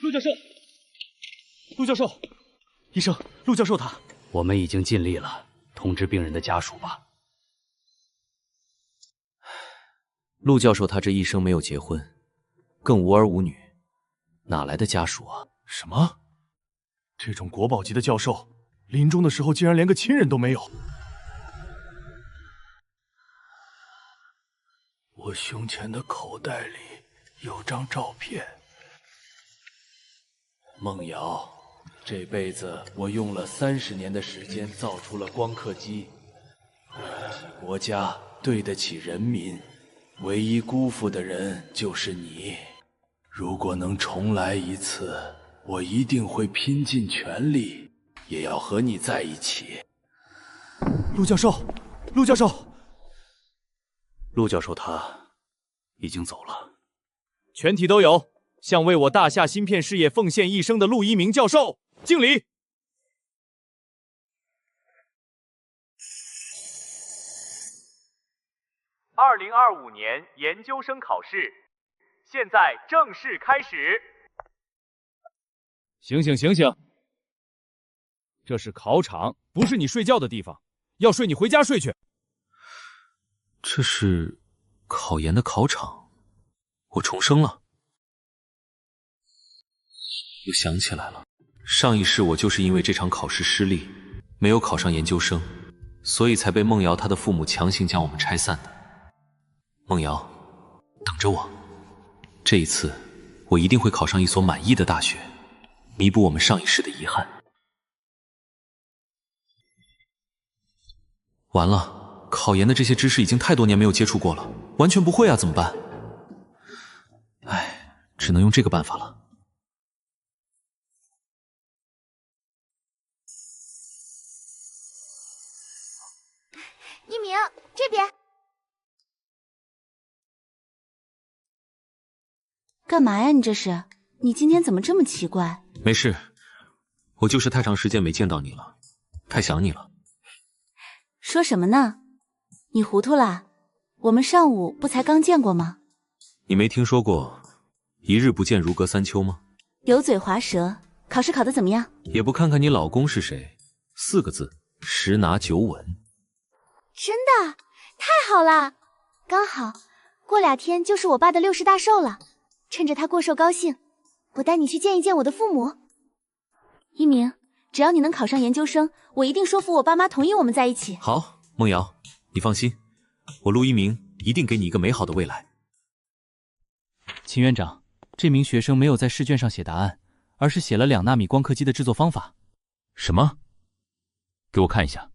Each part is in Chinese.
陆教授，陆教授，医生，陆教授他……我们已经尽力了，通知病人的家属吧。陆教授他这一生没有结婚，更无儿无女，哪来的家属啊？什么？这种国宝级的教授，临终的时候竟然连个亲人都没有。我胸前的口袋里有张照片。梦瑶，这辈子我用了30年的时间造出了光刻机，对得起国家，对得起人民，唯一辜负的人就是你。如果能重来一次，我一定会拼尽全力，也要和你在一起。陆教授，陆教授，陆教授他已经走了。全体都有向为我大夏芯片事业奉献一生的陆一鸣教授敬礼。2025年研究生考试现在正式开始。醒醒醒醒！这是考场，不是你睡觉的地方。要睡你回家睡去。这是考研的考场，我重生了。我想起来了，上一世我就是因为这场考试失利，没有考上研究生，所以才被梦瑶她的父母强行将我们拆散的。梦瑶，等着我，这一次我一定会考上一所满意的大学，弥补我们上一世的遗憾。完了，考研的这些知识已经太多年没有接触过了，完全不会啊，怎么办？唉，只能用这个办法了。一鸣，这边。干嘛呀？你这是？你今天怎么这么奇怪？没事，我就是太长时间没见到你了，太想你了。说什么呢？你糊涂啦？我们上午不才刚见过吗？你没听说过一日不见如隔三秋吗？油嘴滑舌，考试考得怎么样？也不看看你老公是谁，4个字，10拿9稳。真的？太好了！刚好过2天就是我爸的60大寿了，趁着他过寿高兴，我带你去见一见我的父母。一鸣，只要你能考上研究生，我一定说服我爸妈同意我们在一起。好，梦瑶，你放心，我陆一鸣一定给你一个美好的未来。秦院长，这名学生没有在试卷上写答案，而是写了2纳米光刻机的制作方法。什么？给我看一下。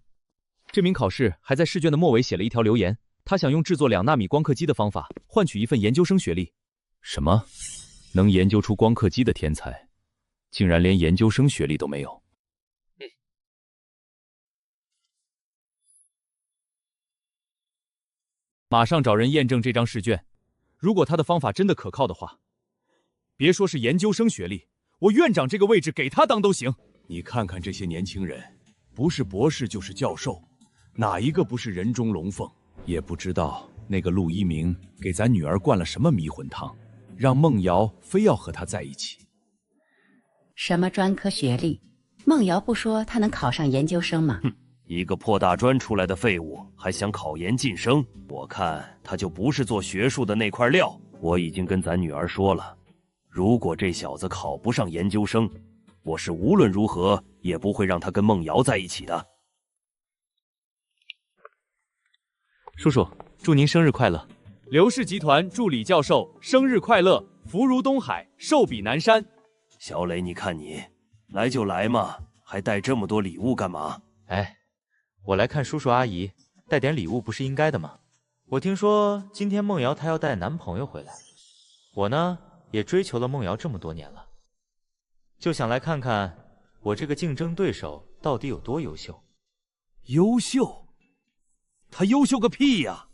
这名考试还在试卷的末尾写了一条留言，他想用制作2纳米光刻机的方法换取一份研究生学历。什么？能研究出光刻机的天才，竟然连研究生学历都没有。马上找人验证这张试卷，如果他的方法真的可靠的话，别说是研究生学历，我院长这个位置给他当都行。你看看这些年轻人，不是博士就是教授，哪一个不是人中龙凤？也不知道那个陆一鸣给咱女儿灌了什么迷魂汤，让梦瑶非要和他在一起。什么专科学历？梦瑶不说她能考上研究生吗？哼，一个破大专出来的废物，还想考研晋升？我看他就不是做学术的那块料。我已经跟咱女儿说了，如果这小子考不上研究生，我是无论如何也不会让他跟梦瑶在一起的。叔叔，祝您生日快乐！刘氏集团祝李教授生日快乐，福如东海，寿比南山。小磊，你看你，来就来嘛，还带这么多礼物干嘛？哎，我来看叔叔阿姨，带点礼物不是应该的吗？我听说今天梦瑶她要带男朋友回来，我呢也追求了梦瑶这么多年了，就想来看看我这个竞争对手到底有多优秀。优秀？他优秀个屁呀！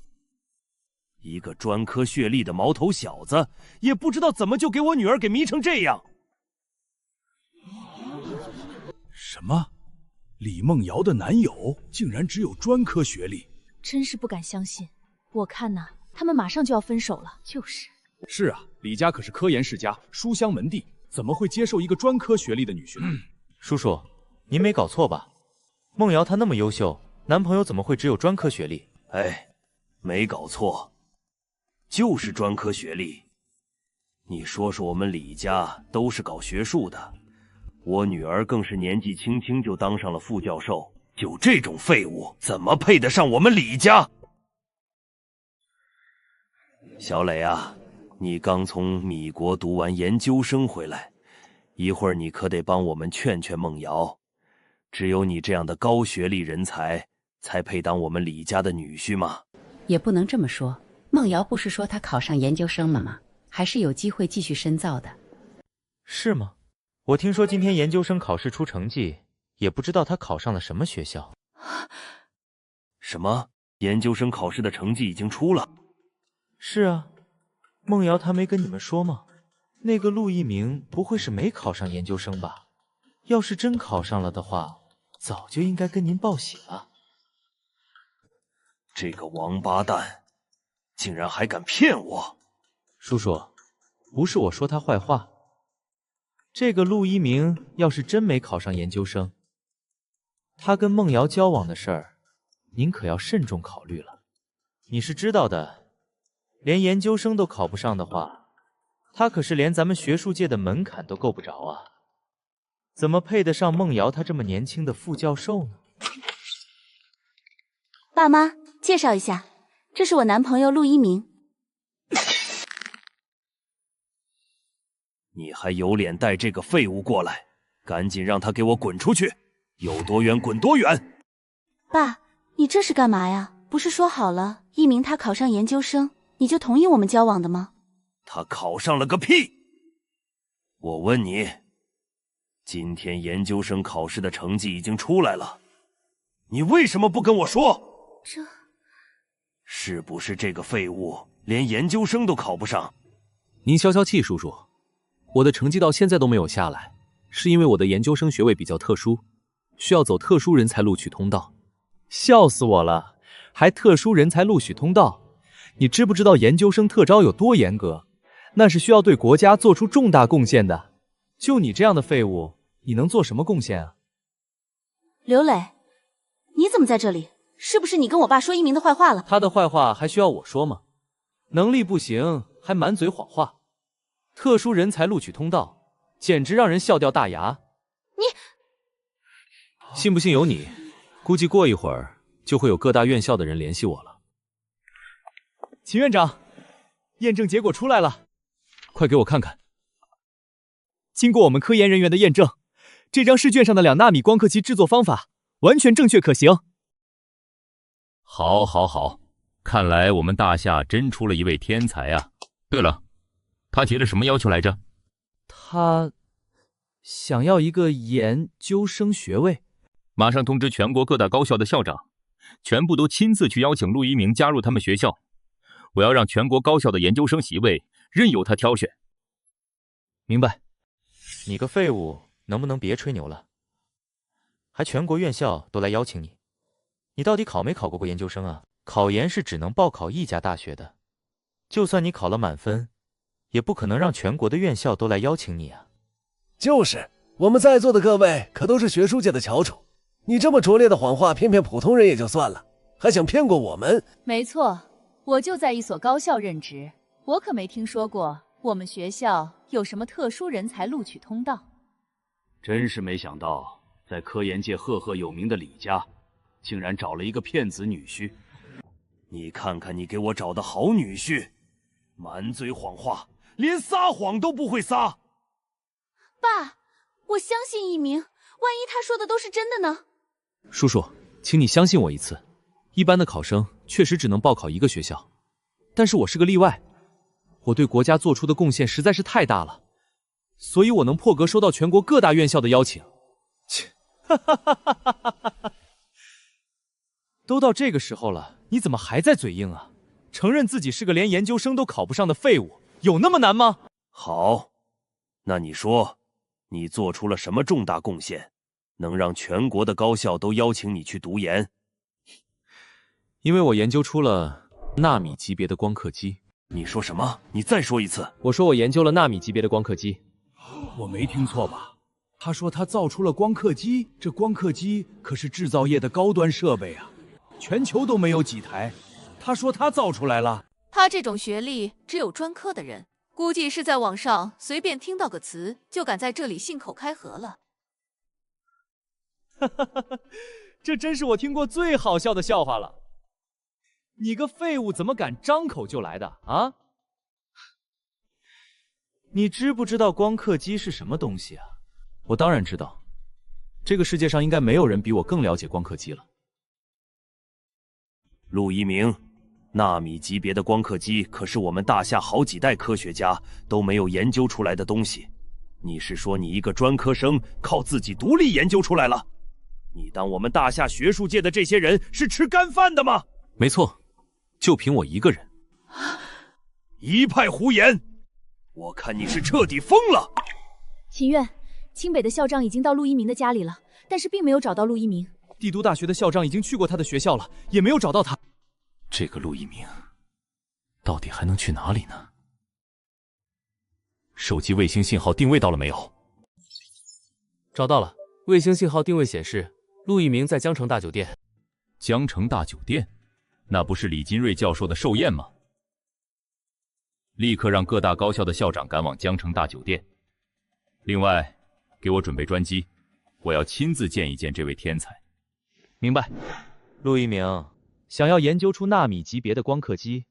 一个专科学历的毛头小子，也不知道怎么就给我女儿给迷成这样。什么？李梦瑶的男友竟然只有专科学历？真是不敢相信。我看他们马上就要分手了。就是。是啊，李家可是科研世家，书香门第，怎么会接受一个专科学历的女婿呢？叔叔，您没搞错吧？梦瑶她那么优秀，男朋友怎么会只有专科学历？哎，没搞错，就是专科学历。你说说我们李家都是搞学术的，我女儿更是年纪轻轻就当上了副教授，就这种废物怎么配得上我们李家？小磊啊，你刚从米国读完研究生回来，一会儿你可得帮我们劝劝梦瑶，只有你这样的高学历人才，才配当我们李家的女婿吗？也不能这么说，梦瑶不是说她考上研究生了吗？还是有机会继续深造的。是吗？我听说今天研究生考试出成绩，也不知道她考上了什么学校。什么？研究生考试的成绩已经出了？是啊，梦瑶她没跟你们说吗？那个陆一鸣不会是没考上研究生吧？要是真考上了的话，早就应该跟您报喜了。这个王八蛋，竟然还敢骗我！叔叔，不是我说他坏话。这个陆一鸣要是真没考上研究生，他跟梦瑶交往的事儿，您可要慎重考虑了。你是知道的，连研究生都考不上的话，他可是连咱们学术界的门槛都够不着啊，怎么配得上梦瑶她这么年轻的副教授呢？爸妈，介绍一下，这是我男朋友陆一鸣。你还有脸带这个废物过来？赶紧让他给我滚出去，有多远滚多远！爸，你这是干嘛呀？不是说好了，一鸣他考上研究生，你就同意我们交往的吗？他考上了个屁！我问你，今天研究生考试的成绩已经出来了，你为什么不跟我说？是不是这个废物连研究生都考不上？您消消气，叔叔。我的成绩到现在都没有下来，是因为我的研究生学位比较特殊，需要走特殊人才录取通道。笑死我了，还特殊人才录取通道？你知不知道研究生特招有多严格？那是需要对国家做出重大贡献的。就你这样的废物，你能做什么贡献啊？刘磊，你怎么在这里？是不是你跟我爸说一鸣的坏话了？他的坏话还需要我说吗？能力不行，还满嘴谎话。特殊人才录取通道，简直让人笑掉大牙。你信不信由你，估计过一会儿就会有各大院校的人联系我了。秦院长，验证结果出来了，快给我看看。经过我们科研人员的验证，这张试卷上的2纳米光刻机制作方法完全正确可行。好，好，好，看来我们大夏真出了一位天才啊！对了，他提了什么要求来着？他想要一个研究生学位。马上通知全国各大高校的校长，全部都亲自去邀请陆一鸣加入他们学校。我要让全国高校的研究生席位任由他挑选。明白。你个废物，能不能别吹牛了？还全国院校都来邀请你，你到底考没考过研究生啊？考研是只能报考一家大学的，就算你考了满分，也不可能让全国的院校都来邀请你啊。就是，我们在座的各位可都是学术界的翘楚，你这么拙劣的谎话骗骗普通人也就算了，还想骗过我们？没错，我就在一所高校任职，我可没听说过我们学校有什么特殊人才录取通道。真是没想到，在科研界赫赫有名的李家，竟然找了一个骗子女婿。你看看你给我找的好女婿，满嘴谎话，连撒谎都不会撒。爸，我相信一鸣，万一他说的都是真的呢？叔叔，请你相信我一次，一般的考生确实只能报考一个学校，但是我是个例外，我对国家做出的贡献实在是太大了，所以我能破格收到全国各大院校的邀请。切，哈哈哈哈哈哈！都到这个时候了，你怎么还在嘴硬啊？承认自己是个连研究生都考不上的废物，有那么难吗？好，那你说，你做出了什么重大贡献，能让全国的高校都邀请你去读研？因为我研究出了纳米级别的光刻机。你说什么？你再说一次。我说我研究了纳米级别的光刻机。我没听错吧？他说他造出了光刻机，这光刻机可是制造业的高端设备啊，全球都没有几台。他说他造出来了。他这种学历，只有专科的人，估计是在网上随便听到个词，就敢在这里信口开河了。哈哈哈哈，这真是我听过最好笑的笑话了。你个废物，怎么敢张口就来的啊？你知不知道光刻机是什么东西啊？我当然知道，这个世界上应该没有人比我更了解光刻机了。陆一鸣，纳米级别的光刻机可是我们大夏好几代科学家都没有研究出来的东西。你是说你一个专科生靠自己独立研究出来了？你当我们大夏学术界的这些人是吃干饭的吗？没错，就凭我一个人。一派胡言！我看你是彻底疯了。秦院，清北的校长已经到陆一鸣的家里了，但是并没有找到陆一鸣。帝都大学的校长已经去过他的学校了，也没有找到他。这个陆一鸣，到底还能去哪里呢？手机卫星信号定位到了没有？找到了，卫星信号定位显示陆一鸣在江城大酒店。江城大酒店，那不是李金瑞教授的寿宴吗？立刻让各大高校的校长赶往江城大酒店。另外，给我准备专机，我要亲自见一见这位天才。明白。陆一鸣，想要研究出纳米级别的光刻机，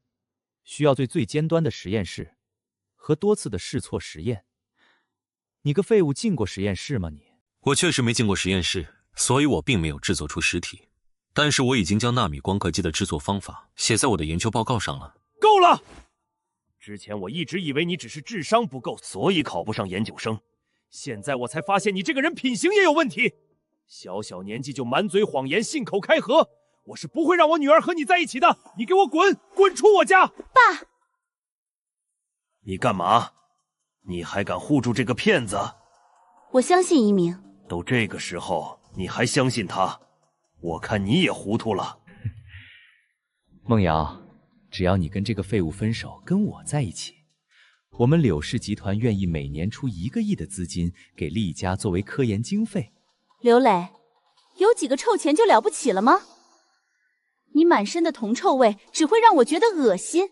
需要最尖端的实验室和多次的试错实验。你个废物，进过实验室吗你？我确实没进过实验室，所以我并没有制作出实体。但是我已经将纳米光刻机的制作方法写在我的研究报告上了。够了！之前我一直以为你只是智商不够，所以考不上研究生。现在我才发现你这个人品行也有问题。小小年纪就满嘴谎言，信口开河，我是不会让我女儿和你在一起的。你给我滚，滚出我家！爸，你干嘛？你还敢护住这个骗子？我相信一鸣。都这个时候，你还相信他？我看你也糊涂了。梦瑶，只要你跟这个废物分手，跟我在一起，我们柳氏集团愿意每年出1个亿的资金给厉家作为科研经费。刘磊，有几个臭钱就了不起了吗？你满身的铜臭味只会让我觉得恶心。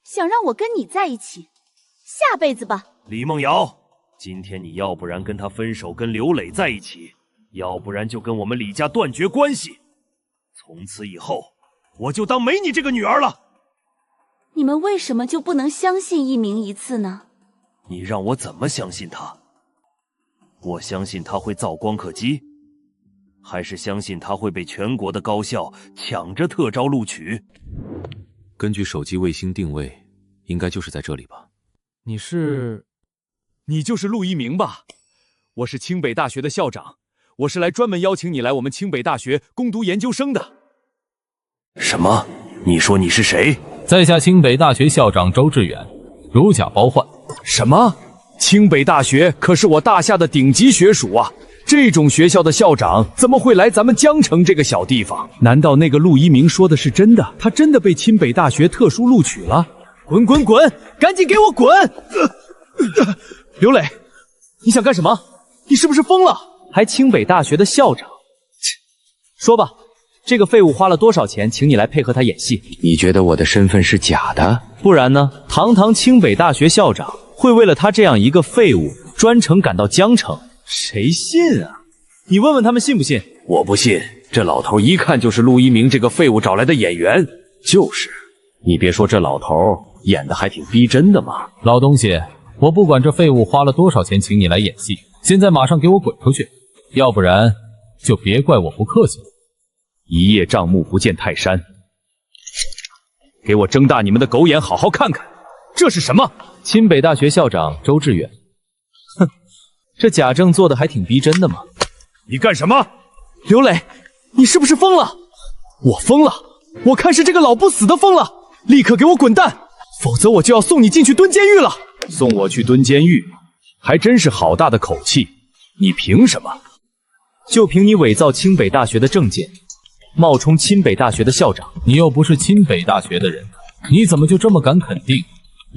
想让我跟你在一起，下辈子吧。李梦瑶，今天你要不然跟他分手，跟刘磊在一起，要不然就跟我们李家断绝关系。从此以后，我就当没你这个女儿了。你们为什么就不能相信一鸣一次呢？你让我怎么相信他？我相信他会造光刻机，还是相信他会被全国的高校抢着特招录取？根据手机卫星定位，应该就是在这里吧。你就是陆一鸣吧？我是清北大学的校长，我是来专门邀请你来我们清北大学攻读研究生的。什么？你说你是谁？在下清北大学校长周志远，如假包换。什么？清北大学可是我大夏的顶级学府啊！这种学校的校长怎么会来咱们江城这个小地方？难道那个陆一鸣说的是真的？他真的被清北大学特殊录取了？滚滚滚！赶紧给我滚！刘磊，你想干什么？你是不是疯了？还清北大学的校长？说吧，这个废物花了多少钱请你来配合他演戏？你觉得我的身份是假的？不然呢？堂堂清北大学校长会为了他这样一个废物专程赶到江城？谁信啊？你问问他们信不信？我不信，这老头一看就是陆一鸣这个废物找来的演员。就是，你别说这老头演的还挺逼真的嘛。老东西，我不管这废物花了多少钱请你来演戏，现在马上给我滚出去，要不然就别怪我不客气了。一叶障目不见泰山，给我睁大你们的狗眼，好好看看，这是什么？清北大学校长周志远。哼，这假证做的还挺逼真的嘛。你干什么？刘磊，你是不是疯了？我疯了？我看是这个老不死的疯了！立刻给我滚蛋，否则我就要送你进去蹲监狱了。送我去蹲监狱，还真是好大的口气！你凭什么？就凭你伪造清北大学的证件，冒充清北大学的校长。你又不是清北大学的人，你怎么就这么敢肯定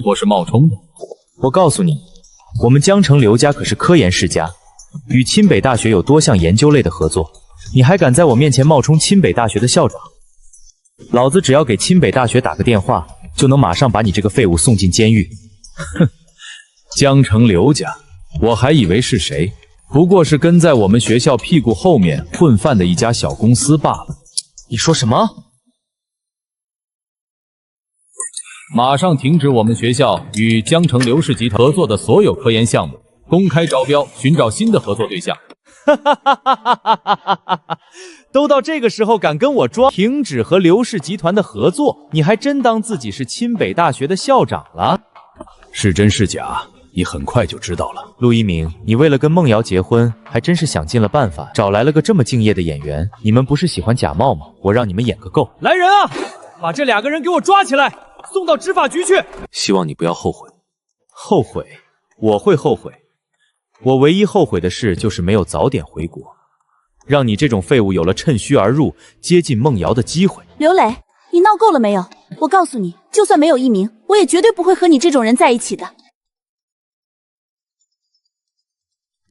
我是冒充的？我告诉你，我们江城刘家可是科研世家，与清北大学有多项研究类的合作，你还敢在我面前冒充清北大学的校长？老子只要给清北大学打个电话，就能马上把你这个废物送进监狱。哼，江城刘家，我还以为是谁，不过是跟在我们学校屁股后面混饭的一家小公司罢了。你说什么？马上停止我们学校与江城刘氏集团合作的所有科研项目，公开招标，寻找新的合作对象。都到这个时候敢跟我装？停止和刘氏集团的合作，你还真当自己是清北大学的校长了？是真是假，你很快就知道了。陆一鸣，你为了跟孟瑶结婚，还真是想尽了办法，找来了个这么敬业的演员。你们不是喜欢假冒吗？我让你们演个够！来人啊，把这2个人给我抓起来，送到执法局去。希望你不要后悔。后悔？我会后悔。我唯一后悔的事就是没有早点回国，让你这种废物有了趁虚而入、接近孟瑶的机会。刘磊，你闹够了没有？我告诉你，就算没有一鸣，我也绝对不会和你这种人在一起的。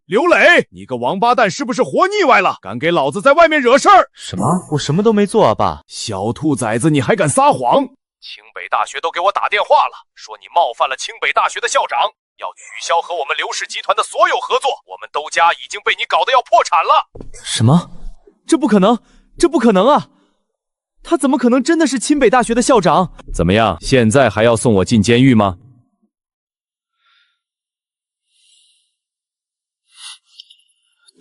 刘磊，你个王八蛋，是不是活腻歪了？敢给老子在外面惹事儿！什么？我什么都没做啊，爸。小兔崽子，你还敢撒谎！清北大学都给我打电话了，说你冒犯了清北大学的校长，要取消和我们刘氏集团的所有合作。我们兜家已经被你搞得要破产了。什么？这不可能！这不可能啊！他怎么可能真的是清北大学的校长？怎么样，现在还要送我进监狱吗？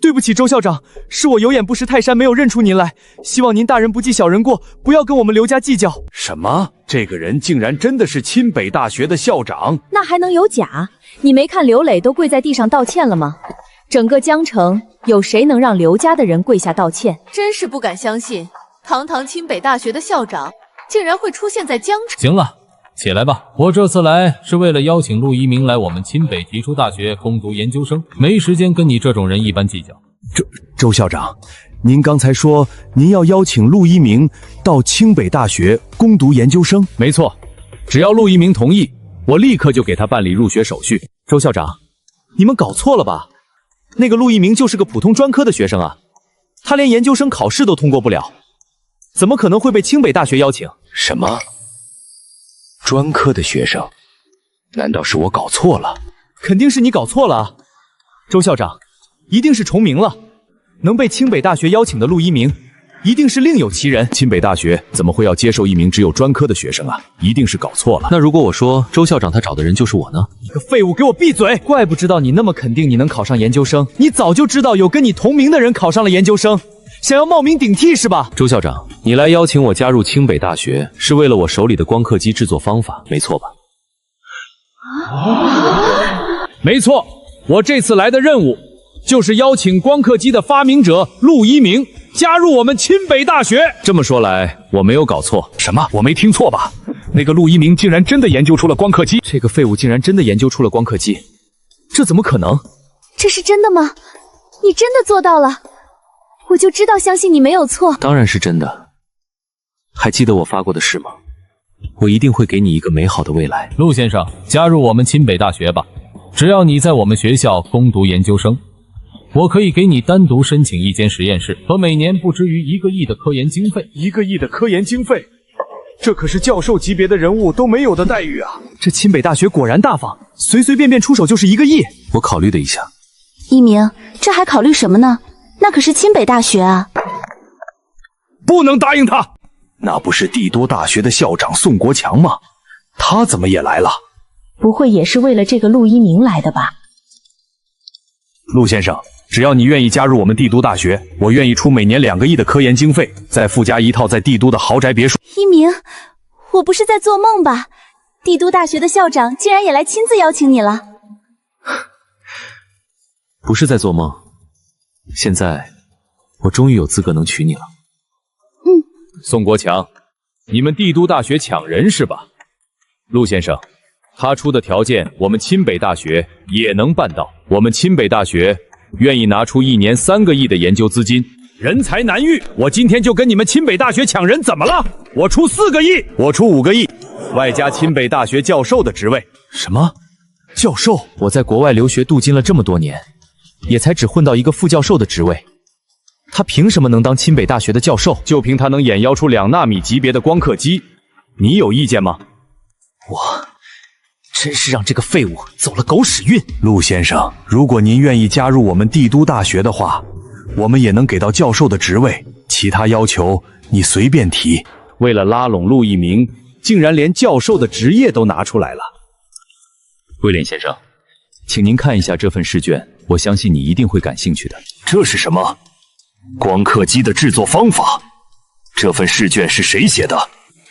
对不起，周校长，是我有眼不识泰山，没有认出您来。希望您大人不计小人过，不要跟我们刘家计较。什么？这个人竟然真的是清北大学的校长？那还能有假？你没看刘磊都跪在地上道歉了吗？整个江城有谁能让刘家的人跪下道歉？真是不敢相信，堂堂清北大学的校长竟然会出现在江城。行了，起来吧。我这次来是为了邀请陆一鸣来我们清北提出大学攻读研究生，没时间跟你这种人一般计较。周校长，您刚才说您要邀请陆一鸣到清北大学攻读研究生？没错，只要陆一鸣同意，我立刻就给他办理入学手续。周校长，你们搞错了吧？那个陆一鸣就是个普通专科的学生啊，他连研究生考试都通过不了，怎么可能会被清北大学邀请？什么？专科的学生？难道是我搞错了？肯定是你搞错了啊！周校长，一定是重名了。能被清北大学邀请的陆一鸣，一定是另有其人。清北大学怎么会要接受一名只有专科的学生啊？一定是搞错了。那如果我说周校长他找的人就是我呢？你个废物，给我闭嘴！怪不知道你那么肯定你能考上研究生，你早就知道有跟你同名的人考上了研究生，想要冒名顶替是吧？周校长，你来邀请我加入清北大学，是为了我手里的光刻机制作方法，没错吧？没错，我这次来的任务就是邀请光刻机的发明者陆一鸣加入我们清北大学。这么说来，我没有搞错。什么？我没听错吧？那个陆一鸣竟然真的研究出了光刻机？这个废物竟然真的研究出了光刻机，这怎么可能？这是真的吗？你真的做到了？我就知道相信你没有错。当然是真的。还记得我发过的誓吗？我一定会给你一个美好的未来。陆先生，加入我们清北大学吧。只要你在我们学校攻读研究生，我可以给你单独申请一间实验室和每年不支于1个亿的科研经费。1个亿的科研经费，这可是教授级别的人物都没有的待遇啊！这清北大学果然大方，随随便便出手就是1个亿。我考虑了一下，一鸣，这还考虑什么呢？那可是清北大学啊！不能答应他。那不是帝都大学的校长宋国强吗？他怎么也来了？不会也是为了这个陆一鸣来的吧？陆先生，只要你愿意加入我们帝都大学，我愿意出每年2个亿的科研经费，再附加一套在帝都的豪宅别墅。一鸣，我不是在做梦吧？帝都大学的校长竟然也来亲自邀请你了？不是在做梦。现在，我终于有资格能娶你了。宋国强，你们帝都大学抢人是吧？陆先生，他出的条件，我们清北大学也能办到。我们清北大学愿意拿出1年3个亿的研究资金，人才难遇。我今天就跟你们清北大学抢人，怎么了？我出4个亿，我出5个亿，外加清北大学教授的职位。什么教授，我在国外留学镀金了这么多年，也才只混到一个副教授的职位。他凭什么能当清北大学的教授？就凭他能眼妖出2纳米级别的光刻机，你有意见吗？我真是让这个废物走了狗屎运。陆先生，如果您愿意加入我们帝都大学的话，我们也能给到教授的职位，其他要求你随便提。为了拉拢陆一鸣，竟然连教授的职业都拿出来了。威廉先生，请您看一下这份试卷，我相信你一定会感兴趣的。这是什么？光刻机的制作方法？这份试卷是谁写的？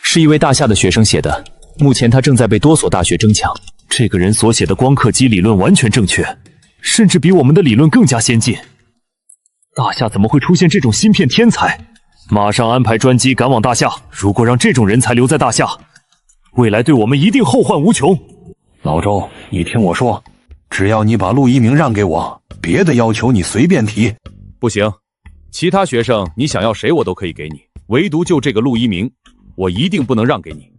是一位大夏的学生写的，目前他正在被多所大学争抢。这个人所写的光刻机理论完全正确，甚至比我们的理论更加先进。大夏怎么会出现这种芯片天才？马上安排专机赶往大夏。如果让这种人才留在大夏，未来对我们一定后患无穷。老周，你听我说，只要你把陆一鸣让给我，别的要求你随便提。不行，其他学生你想要谁我都可以给你，唯独就这个陆一鸣，我一定不能让给你。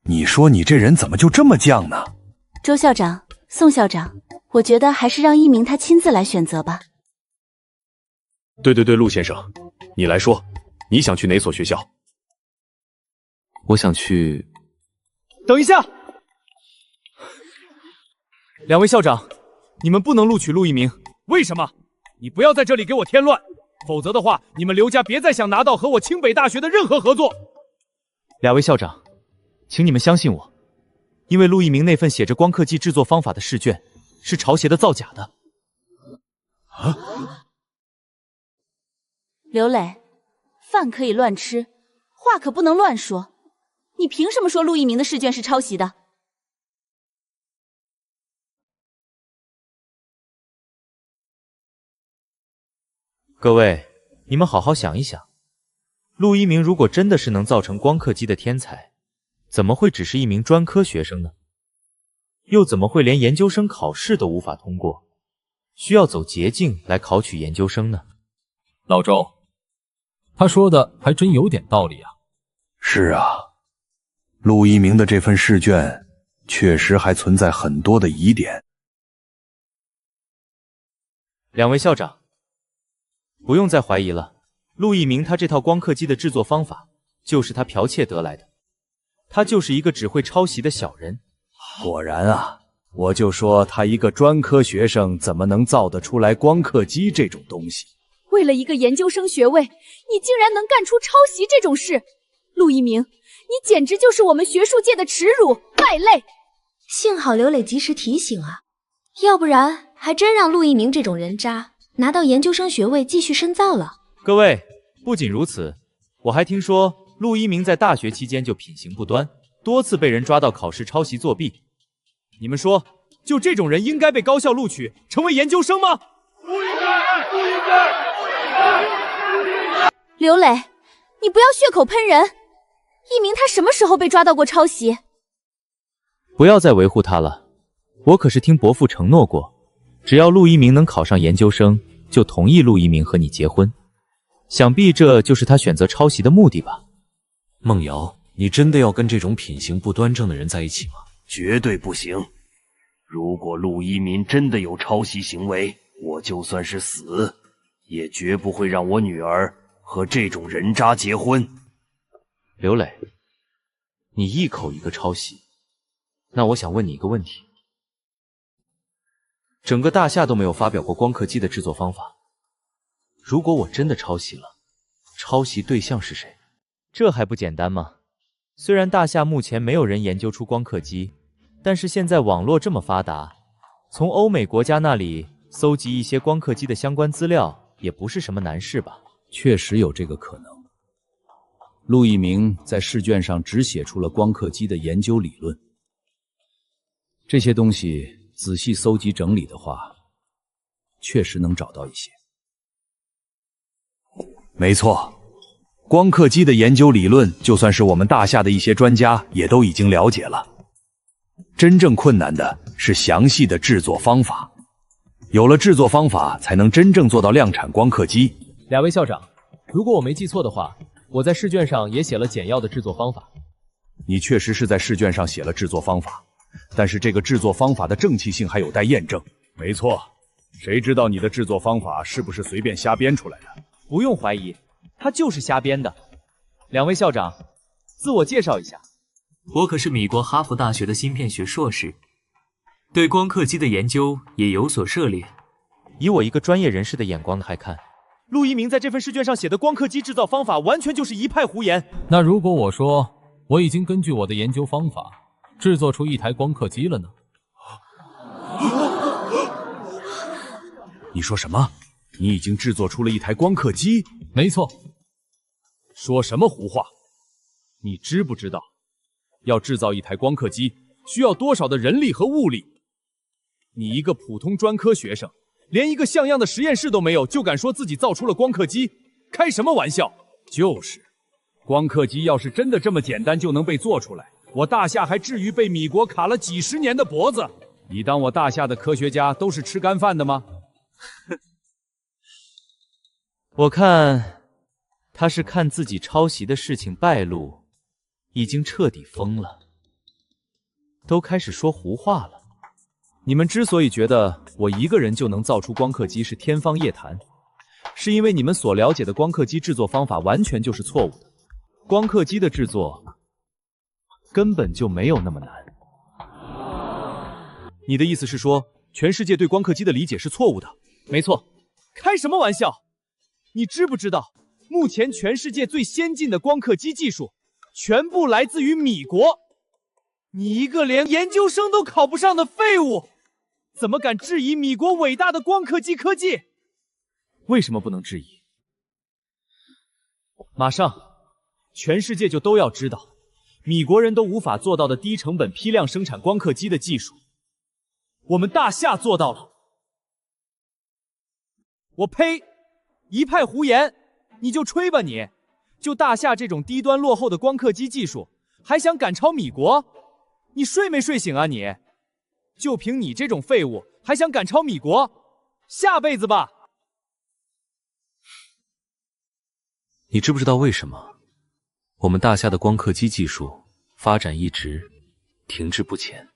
你说你这人怎么就这么犟呢？周校长、宋校长，我觉得还是让一鸣他亲自来选择吧。对，陆先生，你来说，你想去哪所学校？我想去……等一下，2位校长，你们不能录取陆一鸣。为什么？你不要在这里给我添乱，否则的话，你们刘家别再想拿到和我清北大学的任何合作。 2位校长，请你们相信我，因为陆一鸣那份写着光刻机制作方法的试卷是抄袭的、造假的。刘磊，饭可以乱吃，话可不能乱说。你凭什么说陆一鸣的试卷是抄袭的？各位，你们好好想一想，陆一鸣如果真的是能造成光刻机的天才，怎么会只是一名专科学生呢？又怎么会连研究生考试都无法通过，需要走捷径来考取研究生呢？老周，他说的还真有点道理啊。是啊，陆一鸣的这份试卷确实还存在很多的疑点。两位校长，不用再怀疑了，陆一鸣他这套光刻机的制作方法就是他剽窃得来的，他就是一个只会抄袭的小人。果然啊，我就说他一个专科学生怎么能造得出来光刻机这种东西？为了一个研究生学位，你竟然能干出抄袭这种事！陆一鸣，你简直就是我们学术界的耻辱、败类！幸好刘磊及时提醒啊，要不然还真让陆一鸣这种人渣拿到研究生学位继续深造了。各位，不仅如此，我还听说陆一鸣在大学期间就品行不端，多次被人抓到考试抄袭作弊。你们说，就这种人应该被高校录取成为研究生吗？不应该，不应该！刘磊，你不要血口喷人！一鸣他什么时候被抓到过抄袭？不要再维护他了，我可是听伯父承诺过，只要陆一鸣能考上研究生，就同意陆一鸣和你结婚。想必这就是他选择抄袭的目的吧？孟瑶，你真的要跟这种品行不端正的人在一起吗？绝对不行！如果陆一鸣真的有抄袭行为，我就算是死，也绝不会让我女儿和这种人渣结婚。刘磊，你一口一个抄袭，那我想问你一个问题：整个大夏都没有发表过光刻机的制作方法，如果我真的抄袭了，抄袭对象是谁？这还不简单吗？虽然大夏目前没有人研究出光刻机，但是现在网络这么发达，从欧美国家那里搜集一些光刻机的相关资料也不是什么难事吧？确实有这个可能。陆一鸣在试卷上只写出了光刻机的研究理论，这些东西仔细搜集整理的话，确实能找到一些。没错，光刻机的研究理论，就算是我们大夏的一些专家也都已经了解了。真正困难的是详细的制作方法，有了制作方法，才能真正做到量产光刻机。2位校长，如果我没记错的话，我在试卷上也写了简要的制作方法。你确实是在试卷上写了制作方法，但是这个制作方法的正气性还有待验证。没错，谁知道你的制作方法是不是随便瞎编出来的？不用怀疑，他就是瞎编的。两位校长，自我介绍一下。我可是米国哈佛大学的芯片学硕士，对光刻机的研究也有所涉猎。以我一个专业人士的眼光来看，陆一鸣在这份试卷上写的光刻机制造方法完全就是一派胡言。那如果我说我已经根据我的研究方法制作出一台光刻机了呢？你说什么？你已经制作出了一台光刻机？没错。说什么胡话？你知不知道，要制造一台光刻机需要多少的人力和物力？你一个普通专科学生，连一个像样的实验室都没有，就敢说自己造出了光刻机？开什么玩笑！就是，光刻机要是真的这么简单就能被做出来，我大夏还至于被米国卡了几十年的脖子？你当我大夏的科学家都是吃干饭的吗？我看他是看自己抄袭的事情败露，已经彻底疯了，都开始说胡话了。你们之所以觉得我一个人就能造出光刻机是天方夜谭，是因为你们所了解的光刻机制作方法完全就是错误的。光刻机的制作根本就没有那么难。你的意思是说，全世界对光刻机的理解是错误的？没错。开什么玩笑！你知不知道，目前全世界最先进的光刻机技术全部来自于米国？你一个连研究生都考不上的废物，怎么敢质疑米国伟大的光刻机科技？为什么不能质疑？马上，全世界就都要知道，米国人都无法做到的低成本批量生产光刻机的技术，我们大夏做到了。我呸！一派胡言！你就吹吧你！就大夏这种低端落后的光刻机技术，还想赶超米国？你睡没睡醒啊你？就凭你这种废物，还想赶超米国？下辈子吧！你知不知道为什么我们大夏的光刻机技术发展一直停滞不前？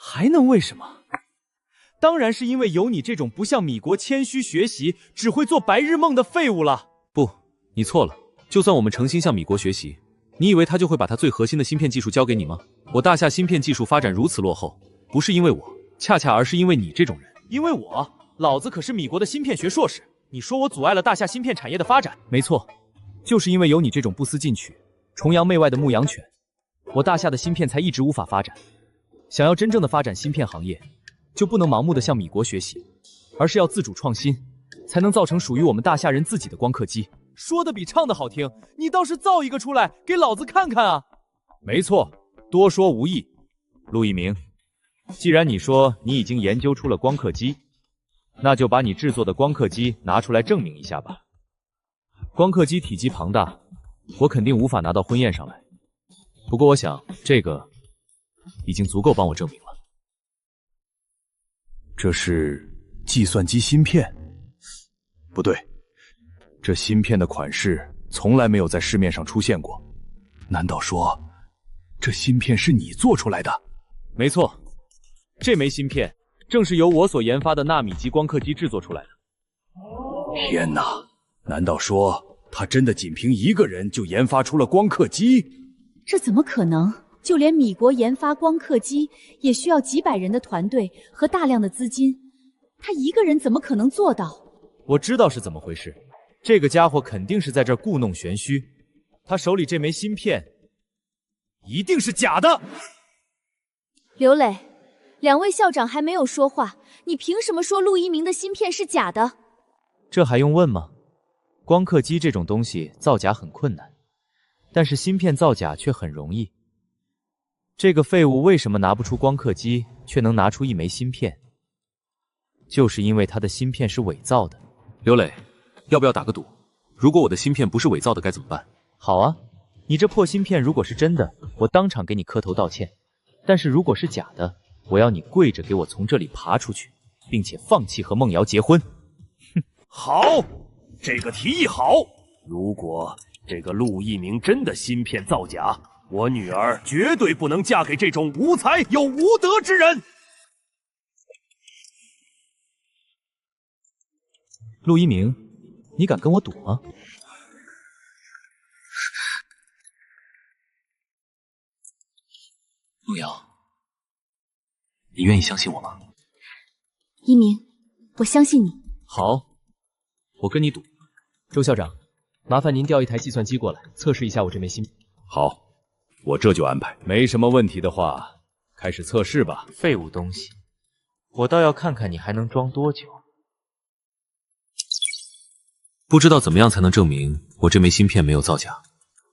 还能为什么？当然是因为有你这种不向米国谦虚学习，只会做白日梦的废物了。不，你错了。就算我们诚心向米国学习，你以为他就会把他最核心的芯片技术交给你吗？我大夏芯片技术发展如此落后，不是因为我，恰恰而是因为你这种人。因为我，老子可是米国的芯片学硕士。你说我阻碍了大夏芯片产业的发展？没错，就是因为有你这种不思进取、崇洋媚外的牧羊犬，我大夏的芯片才一直无法发展。想要真正的发展芯片行业，就不能盲目的向米国学习，而是要自主创新，才能造成属于我们大夏人自己的光刻机。说的比唱的好听，你倒是造一个出来给老子看看啊！没错，多说无益。陆一鸣，既然你说你已经研究出了光刻机，那就把你制作的光刻机拿出来证明一下吧。光刻机体积庞大，我肯定无法拿到婚宴上来。不过我想，这个已经足够帮我证明了。这是计算机芯片？不对，这芯片的款式从来没有在市面上出现过。难道说，这芯片是你做出来的？没错，这枚芯片正是由我所研发的纳米级光刻机制作出来的。天哪！难道说他真的仅凭一个人就研发出了光刻机？这怎么可能？就连米国研发光刻机也需要几百人的团队和大量的资金，他一个人怎么可能做到？我知道是怎么回事，这个家伙肯定是在这儿故弄玄虚，他手里这枚芯片一定是假的。刘磊，两位校长还没有说话，你凭什么说陆一鸣的芯片是假的？这还用问吗？光刻机这种东西造假很困难，但是芯片造假却很容易。这个废物为什么拿不出光刻机，却能拿出一枚芯片？就是因为他的芯片是伪造的。刘磊，要不要打个赌？如果我的芯片不是伪造的，该怎么办？好啊，你这破芯片如果是真的，我当场给你磕头道歉；但是如果是假的，我要你跪着给我从这里爬出去，并且放弃和孟瑶结婚。好，这个提议好。如果这个陆一鸣真的芯片造假，我女儿绝对不能嫁给这种无才又无德之人。陆一鸣，你敢跟我赌吗？陆瑶，你愿意相信我吗？一鸣，我相信你。好，我跟你赌。周校长，麻烦您调一台计算机过来，测试一下我这枚芯片。好，我这就安排。没什么问题的话，开始测试吧。废物东西，我倒要看看你还能装多久。不知道怎么样才能证明我这枚芯片没有造假？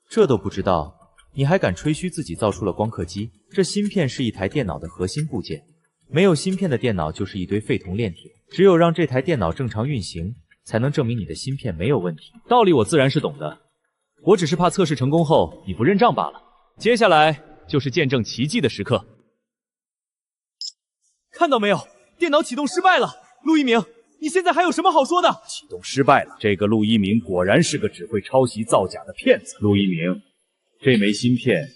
这都不知道，你还敢吹嘘自己造出了光刻机？这芯片是一台电脑的核心部件，没有芯片的电脑就是一堆废铜炼铁。只有让这台电脑正常运行，才能证明你的芯片没有问题。道理我自然是懂的，我只是怕测试成功后你不认账罢了。接下来就是见证奇迹的时刻。看到没有，电脑启动失败了。陆一鸣，你现在还有什么好说的？启动失败了，这个陆一鸣果然是个只会抄袭造假的骗子。陆一鸣，这枚芯片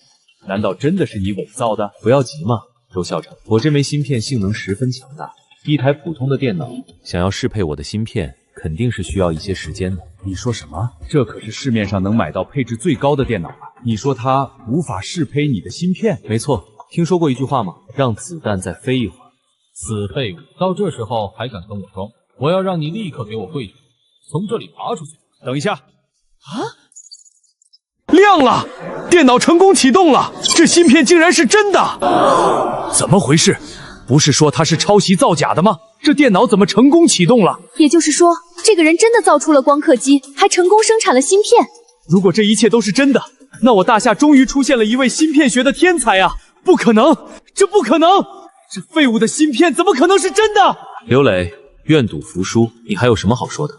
难道真的是你伪造的？不要急嘛，周校长，我这枚芯片性能十分强大，一台普通的电脑想要适配我的芯片，肯定是需要一些时间的。你说什么？这可是市面上能买到配置最高的电脑啊！你说它无法适配你的芯片？没错，听说过一句话吗？让子弹再飞一会儿。死废物，到这时候还敢跟我装？我要让你立刻给我跪下，从这里爬出去！等一下！啊！亮了，电脑成功启动了，这芯片竟然是真的！怎么回事？不是说它是抄袭造假的吗？这电脑怎么成功启动了？也就是说，这个人真的造出了光刻机，还成功生产了芯片。如果这一切都是真的，那我大夏终于出现了一位芯片学的天才啊！不可能，这不可能！这废物的芯片怎么可能是真的？刘磊，愿赌服输，你还有什么好说的？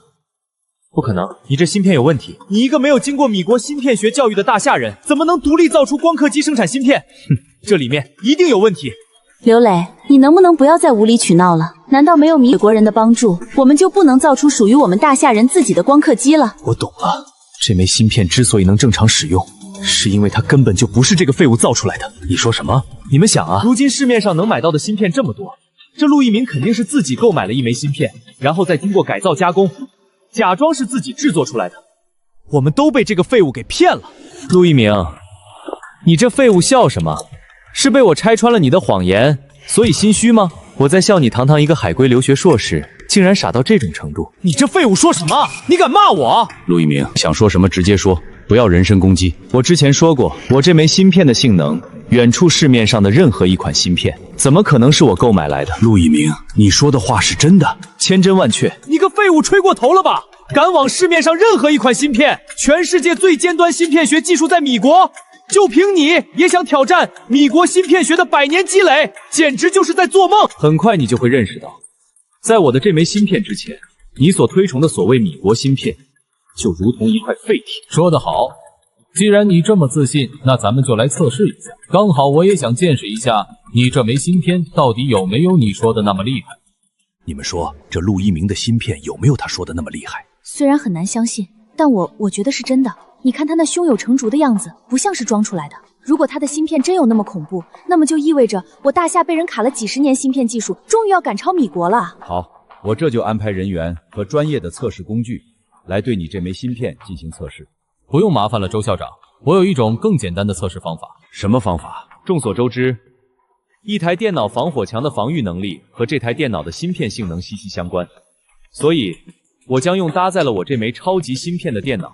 不可能，你这芯片有问题。你一个没有经过米国芯片学教育的大夏人，怎么能独立造出光刻机生产芯片？哼，这里面一定有问题。刘磊，你能不能不要再无理取闹了？难道没有米国人的帮助，我们就不能造出属于我们大夏人自己的光刻机了？我懂了，这枚芯片之所以能正常使用，是因为它根本就不是这个废物造出来的。你说什么？你们想啊，如今市面上能买到的芯片这么多，这陆一鸣肯定是自己购买了一枚芯片，然后再经过改造加工，假装是自己制作出来的。我们都被这个废物给骗了。陆一鸣，你这废物笑什么？是被我拆穿了你的谎言，所以心虚吗？我在笑你堂堂一个海归留学硕士，竟然傻到这种程度。你这废物说什么？你敢骂我？陆一鸣，想说什么直接说，不要人身攻击。我之前说过，我这枚芯片的性能远出市面上的任何一款芯片，怎么可能是我购买来的？陆一鸣，你说的话是真的？千真万确。你个废物吹过头了吧？敢往市面上任何一款芯片，全世界最尖端芯片学技术在米国，就凭你也想挑战米国芯片学的100年积累，简直就是在做梦。很快你就会认识到，在我的这枚芯片之前，你所推崇的所谓米国芯片，就如同一块废铁。说得好，既然你这么自信，那咱们就来测试一下。刚好我也想见识一下你这枚芯片到底有没有你说的那么厉害。你们说这陆一鸣的芯片有没有他说的那么厉害？虽然很难相信，但我觉得是真的。你看他那胸有成竹的样子，不像是装出来的。如果他的芯片真有那么恐怖，那么就意味着我大夏被人卡了几十年芯片技术，终于要赶超米国了。好，我这就安排人员和专业的测试工具来对你这枚芯片进行测试。不用麻烦了，周校长，我有一种更简单的测试方法。什么方法？众所周知，一台电脑防火墙的防御能力和这台电脑的芯片性能息息相关，所以我将用搭载了我这枚超级芯片的电脑，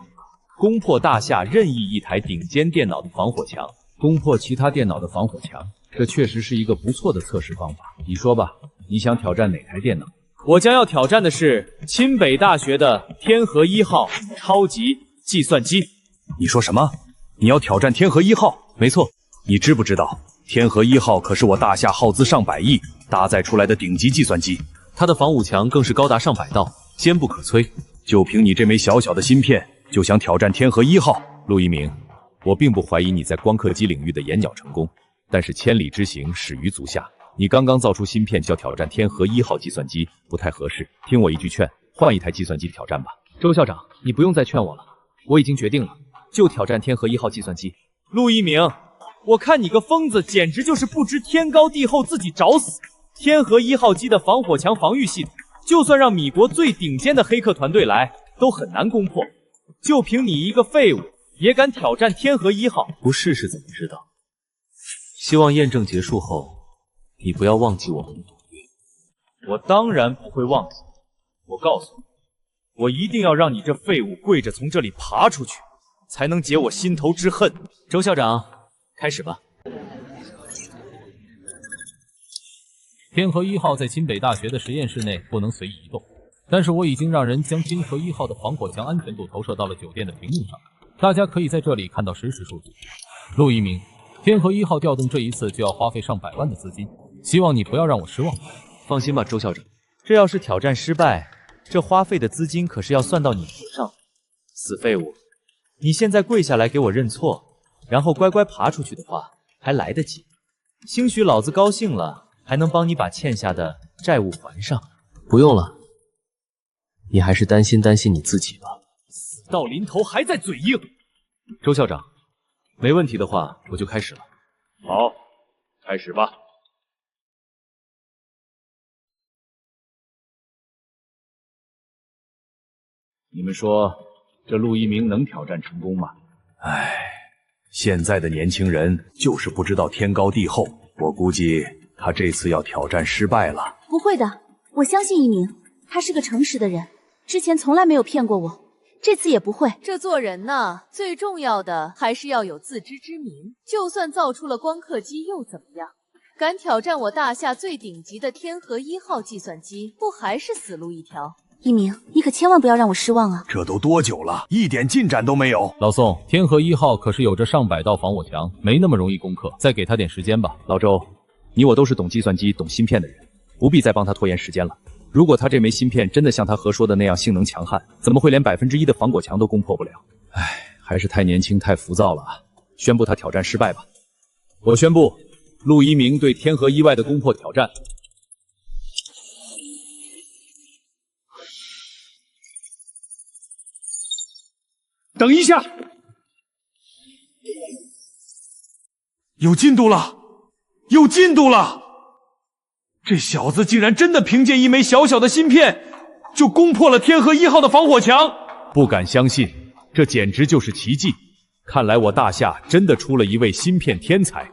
攻破大夏任意一台顶尖电脑的防火墙，攻破其他电脑的防火墙，这确实是一个不错的测试方法。你说吧，你想挑战哪台电脑？我将要挑战的是清北大学的天河1号超级计算机。你说什么？你要挑战天河1号？没错。你知不知道，天河1号可是我大夏耗资上百亿搭载出来的顶级计算机，它的防武墙更是高达上百道，坚不可摧。就凭你这枚小小的芯片，就想挑战天河1号？陆一鸣，我并不怀疑你在光刻机领域的演讲成功，但是千里之行始于足下，你刚刚造出芯片就要挑战天河1号计算机，不太合适。听我一句劝，换一台计算机挑战吧。周校长，你不用再劝我了，我已经决定了，就挑战天河1号计算机。陆一鸣，我看你个疯子，简直就是不知天高地厚，自己找死！天河1号机的防火墙防御系统，就算让米国最顶尖的黑客团队来，都很难攻破。就凭你一个废物，也敢挑战天河1号？不试试怎么知道？希望验证结束后，你不要忘记我们的赌约。我当然不会忘记。我告诉你，我一定要让你这废物跪着从这里爬出去，才能解我心头之恨。周校长，开始吧。天河1号在清北大学的实验室内不能随意移动，但是我已经让人将天河1号的防火墙安全度投射到了酒店的屏幕上，大家可以在这里看到实时数据。陆一鸣，天河1号调动这一次就要花费上百万的资金，希望你不要让我失望。放心吧，周校长，这要是挑战失败，这花费的资金可是要算到你头上。死废物，你现在跪下来给我认错，然后乖乖爬出去的话，还来得及。兴许老子高兴了，还能帮你把欠下的债务还上。不用了，你还是担心你自己吧。死到临头还在嘴硬。周校长，没问题的话，我就开始了。好，开始吧。你们说，这陆一鸣能挑战成功吗？唉，现在的年轻人就是不知道天高地厚，我估计他这次要挑战失败了。不会的，我相信一鸣，他是个诚实的人，之前从来没有骗过我，这次也不会。这做人呢，最重要的还是要有自知之明。就算造出了光刻机又怎么样？敢挑战我大夏最顶级的天河1号计算机，不还是死路一条？一鸣，你可千万不要让我失望啊！这都多久了，一点进展都没有。老宋，天河1号可是有着上百道防火墙，没那么容易攻克，再给他点时间吧。老周，你我都是懂计算机、懂芯片的人，不必再帮他拖延时间了。如果他这枚芯片真的像他和说的那样性能强悍，怎么会连1%的防火墙都攻破不了？唉，还是太年轻太浮躁了啊！宣布他挑战失败吧。我宣布，陆一鸣对天河1外的攻破挑战。等一下，有进度了，有进度了！这小子竟然真的凭借一枚小小的芯片，就攻破了天河1号的防火墙！不敢相信，这简直就是奇迹！看来我大夏真的出了一位芯片天才。太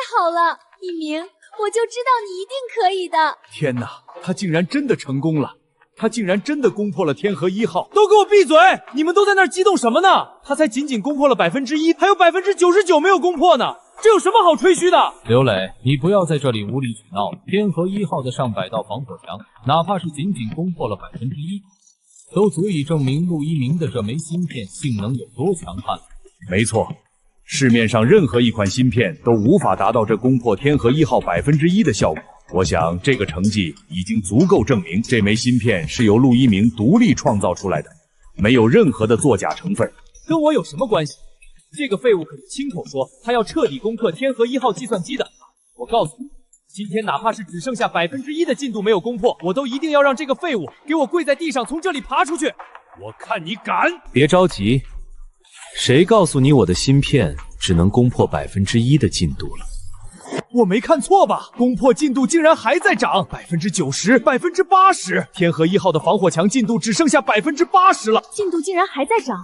好了，一鸣，我就知道你一定可以的。天哪，他竟然真的成功了！他竟然真的攻破了天河1号！都给我闭嘴！你们都在那儿激动什么呢？他才仅仅攻破了1%，还有99%没有攻破呢，这有什么好吹嘘的？刘磊，你不要在这里无理取闹了。天河1号的上百道防火墙，哪怕是仅仅攻破了1%，都足以证明陆一鸣的这枚芯片性能有多强悍。没错，市面上任何一款芯片都无法达到这攻破天河1号1%的效果。我想这个成绩已经足够证明这枚芯片是由陆一鸣独立创造出来的，没有任何的作假成分。跟我有什么关系？这个废物可是亲口说他要彻底攻克天河1号计算机的。我告诉你，今天哪怕是只剩下1%的进度没有攻破，我都一定要让这个废物给我跪在地上从这里爬出去。我看你敢！别着急，谁告诉你我的芯片只能攻破1%的进度了？我没看错吧？攻破进度竟然还在涨，90%、80%，天河1号的防火墙进度只剩下80%了，进度竟然还在涨，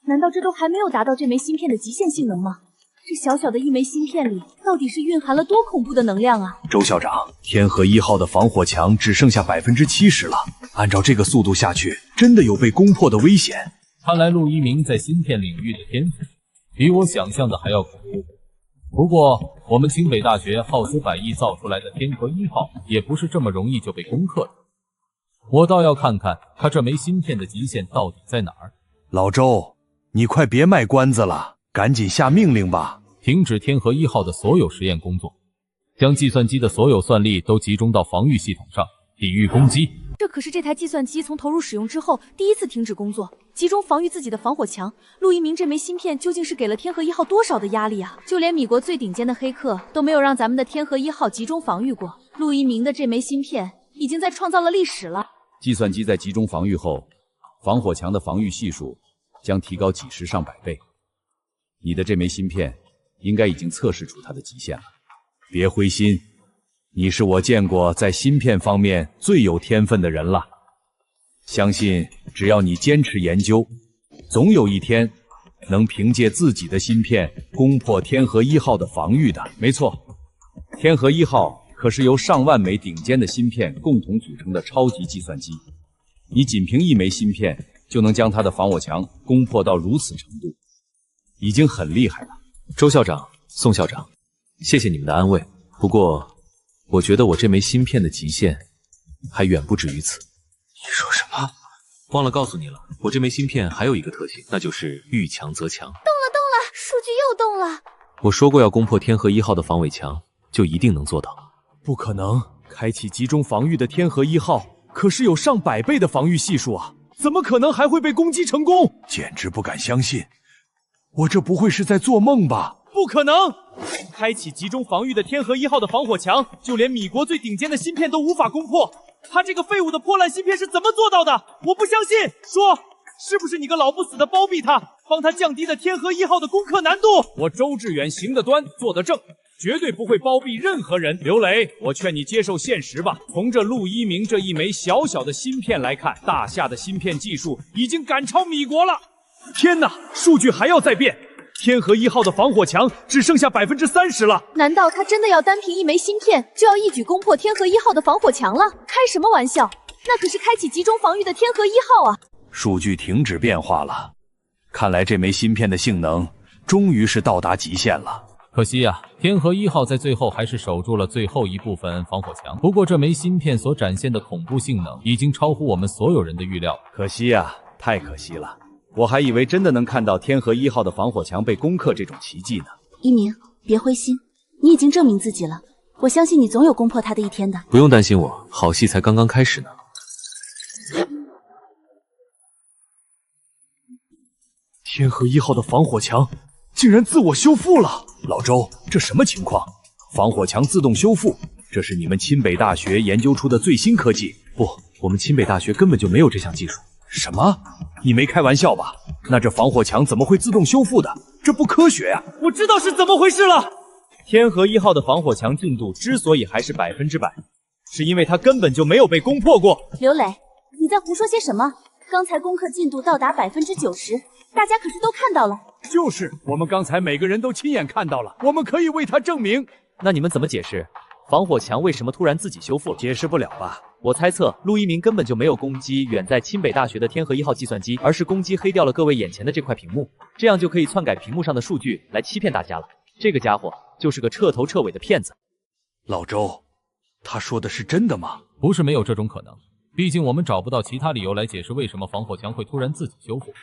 难道这都还没有达到这枚芯片的极限性能吗？这小小的一枚芯片里，到底是蕴含了多恐怖的能量啊！周校长，天河1号的防火墙只剩下70%了，按照这个速度下去，真的有被攻破的危险。看来陆一鸣在芯片领域的天赋，比我想象的还要恐怖。不过，我们清北大学耗资100亿造出来的天河1号，也不是这么容易就被攻克的。我倒要看看他这枚芯片的极限到底在哪儿。老周，你快别卖关子了，赶紧下命令吧！停止天河1号的所有实验工作，将计算机的所有算力都集中到防御系统上，抵御攻击。这可是这台计算机从投入使用之后第一次停止工作，集中防御自己的防火墙。陆一鸣这枚芯片究竟是给了天河1号多少的压力啊？就连米国最顶尖的黑客都没有让咱们的天河1号集中防御过。陆一鸣的这枚芯片已经在创造了历史了。计算机在集中防御后，防火墙的防御系数将提高几十上百倍。你的这枚芯片应该已经测试出它的极限了。别灰心，你是我见过在芯片方面最有天分的人了。相信只要你坚持研究，总有一天能凭借自己的芯片攻破天河1号的防御的。没错，天河1号可是由上万枚顶尖的芯片共同组成的超级计算机。你仅凭一枚芯片就能将它的防火墙攻破到如此程度，已经很厉害了。周校长、宋校长，谢谢你们的安慰。不过，我觉得我这枚芯片的极限还远不止于此。你说什么？忘了告诉你了，我这枚芯片还有一个特性，那就是遇强则强。动了，数据又动了。我说过要攻破天河1号的防伪墙，就一定能做到。不可能，开启集中防御的天河1号可是有上百倍的防御系数啊，怎么可能还会被攻击成功？简直不敢相信，我这不会是在做梦吧？不可能！开启集中防御的天河1号的防火墙，就连米国最顶尖的芯片都无法攻破。他这个废物的破烂芯片是怎么做到的？我不相信！说，是不是你个老不死的包庇他，帮他降低了天河1号的攻克难度？我周志远行得端，坐得正，绝对不会包庇任何人。刘雷，我劝你接受现实吧。从这陆一鸣这一枚小小的芯片来看，大夏的芯片技术已经赶超米国了。天哪，数据还要再变！天河1号的防火墙只剩下30%了。难道他真的要单凭一枚芯片就要一举攻破天河1号的防火墙了？开什么玩笑！那可是开启集中防御的天河1号啊！数据停止变化了，看来这枚芯片的性能终于是到达极限了。可惜啊，天河1号在最后还是守住了最后一部分防火墙。不过这枚芯片所展现的恐怖性能已经超乎我们所有人的预料。可惜啊，太可惜了。我还以为真的能看到天河1号的防火墙被攻克这种奇迹呢。一鸣，别灰心，你已经证明自己了，我相信你总有攻破它的一天的。不用担心我，好戏才刚刚开始呢。天河1号的防火墙竟然自我修复了！老周，这什么情况？防火墙自动修复，这是你们清北大学研究出的最新科技？不，我们清北大学根本就没有这项技术。什么？你没开玩笑吧？那这防火墙怎么会自动修复的？这不科学呀！我知道是怎么回事了。天河1号的防火墙进度之所以还是100%，是因为它根本就没有被攻破过。刘磊，你在胡说些什么？刚才攻克进度到达90%，大家可是都看到了。就是，我们刚才每个人都亲眼看到了，我们可以为他证明。那你们怎么解释防火墙为什么突然自己修复了？解释不了吧？我猜测陆一鸣根本就没有攻击远在清北大学的天河1号计算机，而是攻击黑掉了各位眼前的这块屏幕，这样就可以篡改屏幕上的数据来欺骗大家了。这个家伙就是个彻头彻尾的骗子。老周，他说的是真的吗？不是没有这种可能，毕竟我们找不到其他理由来解释为什么防火墙会突然自己修复。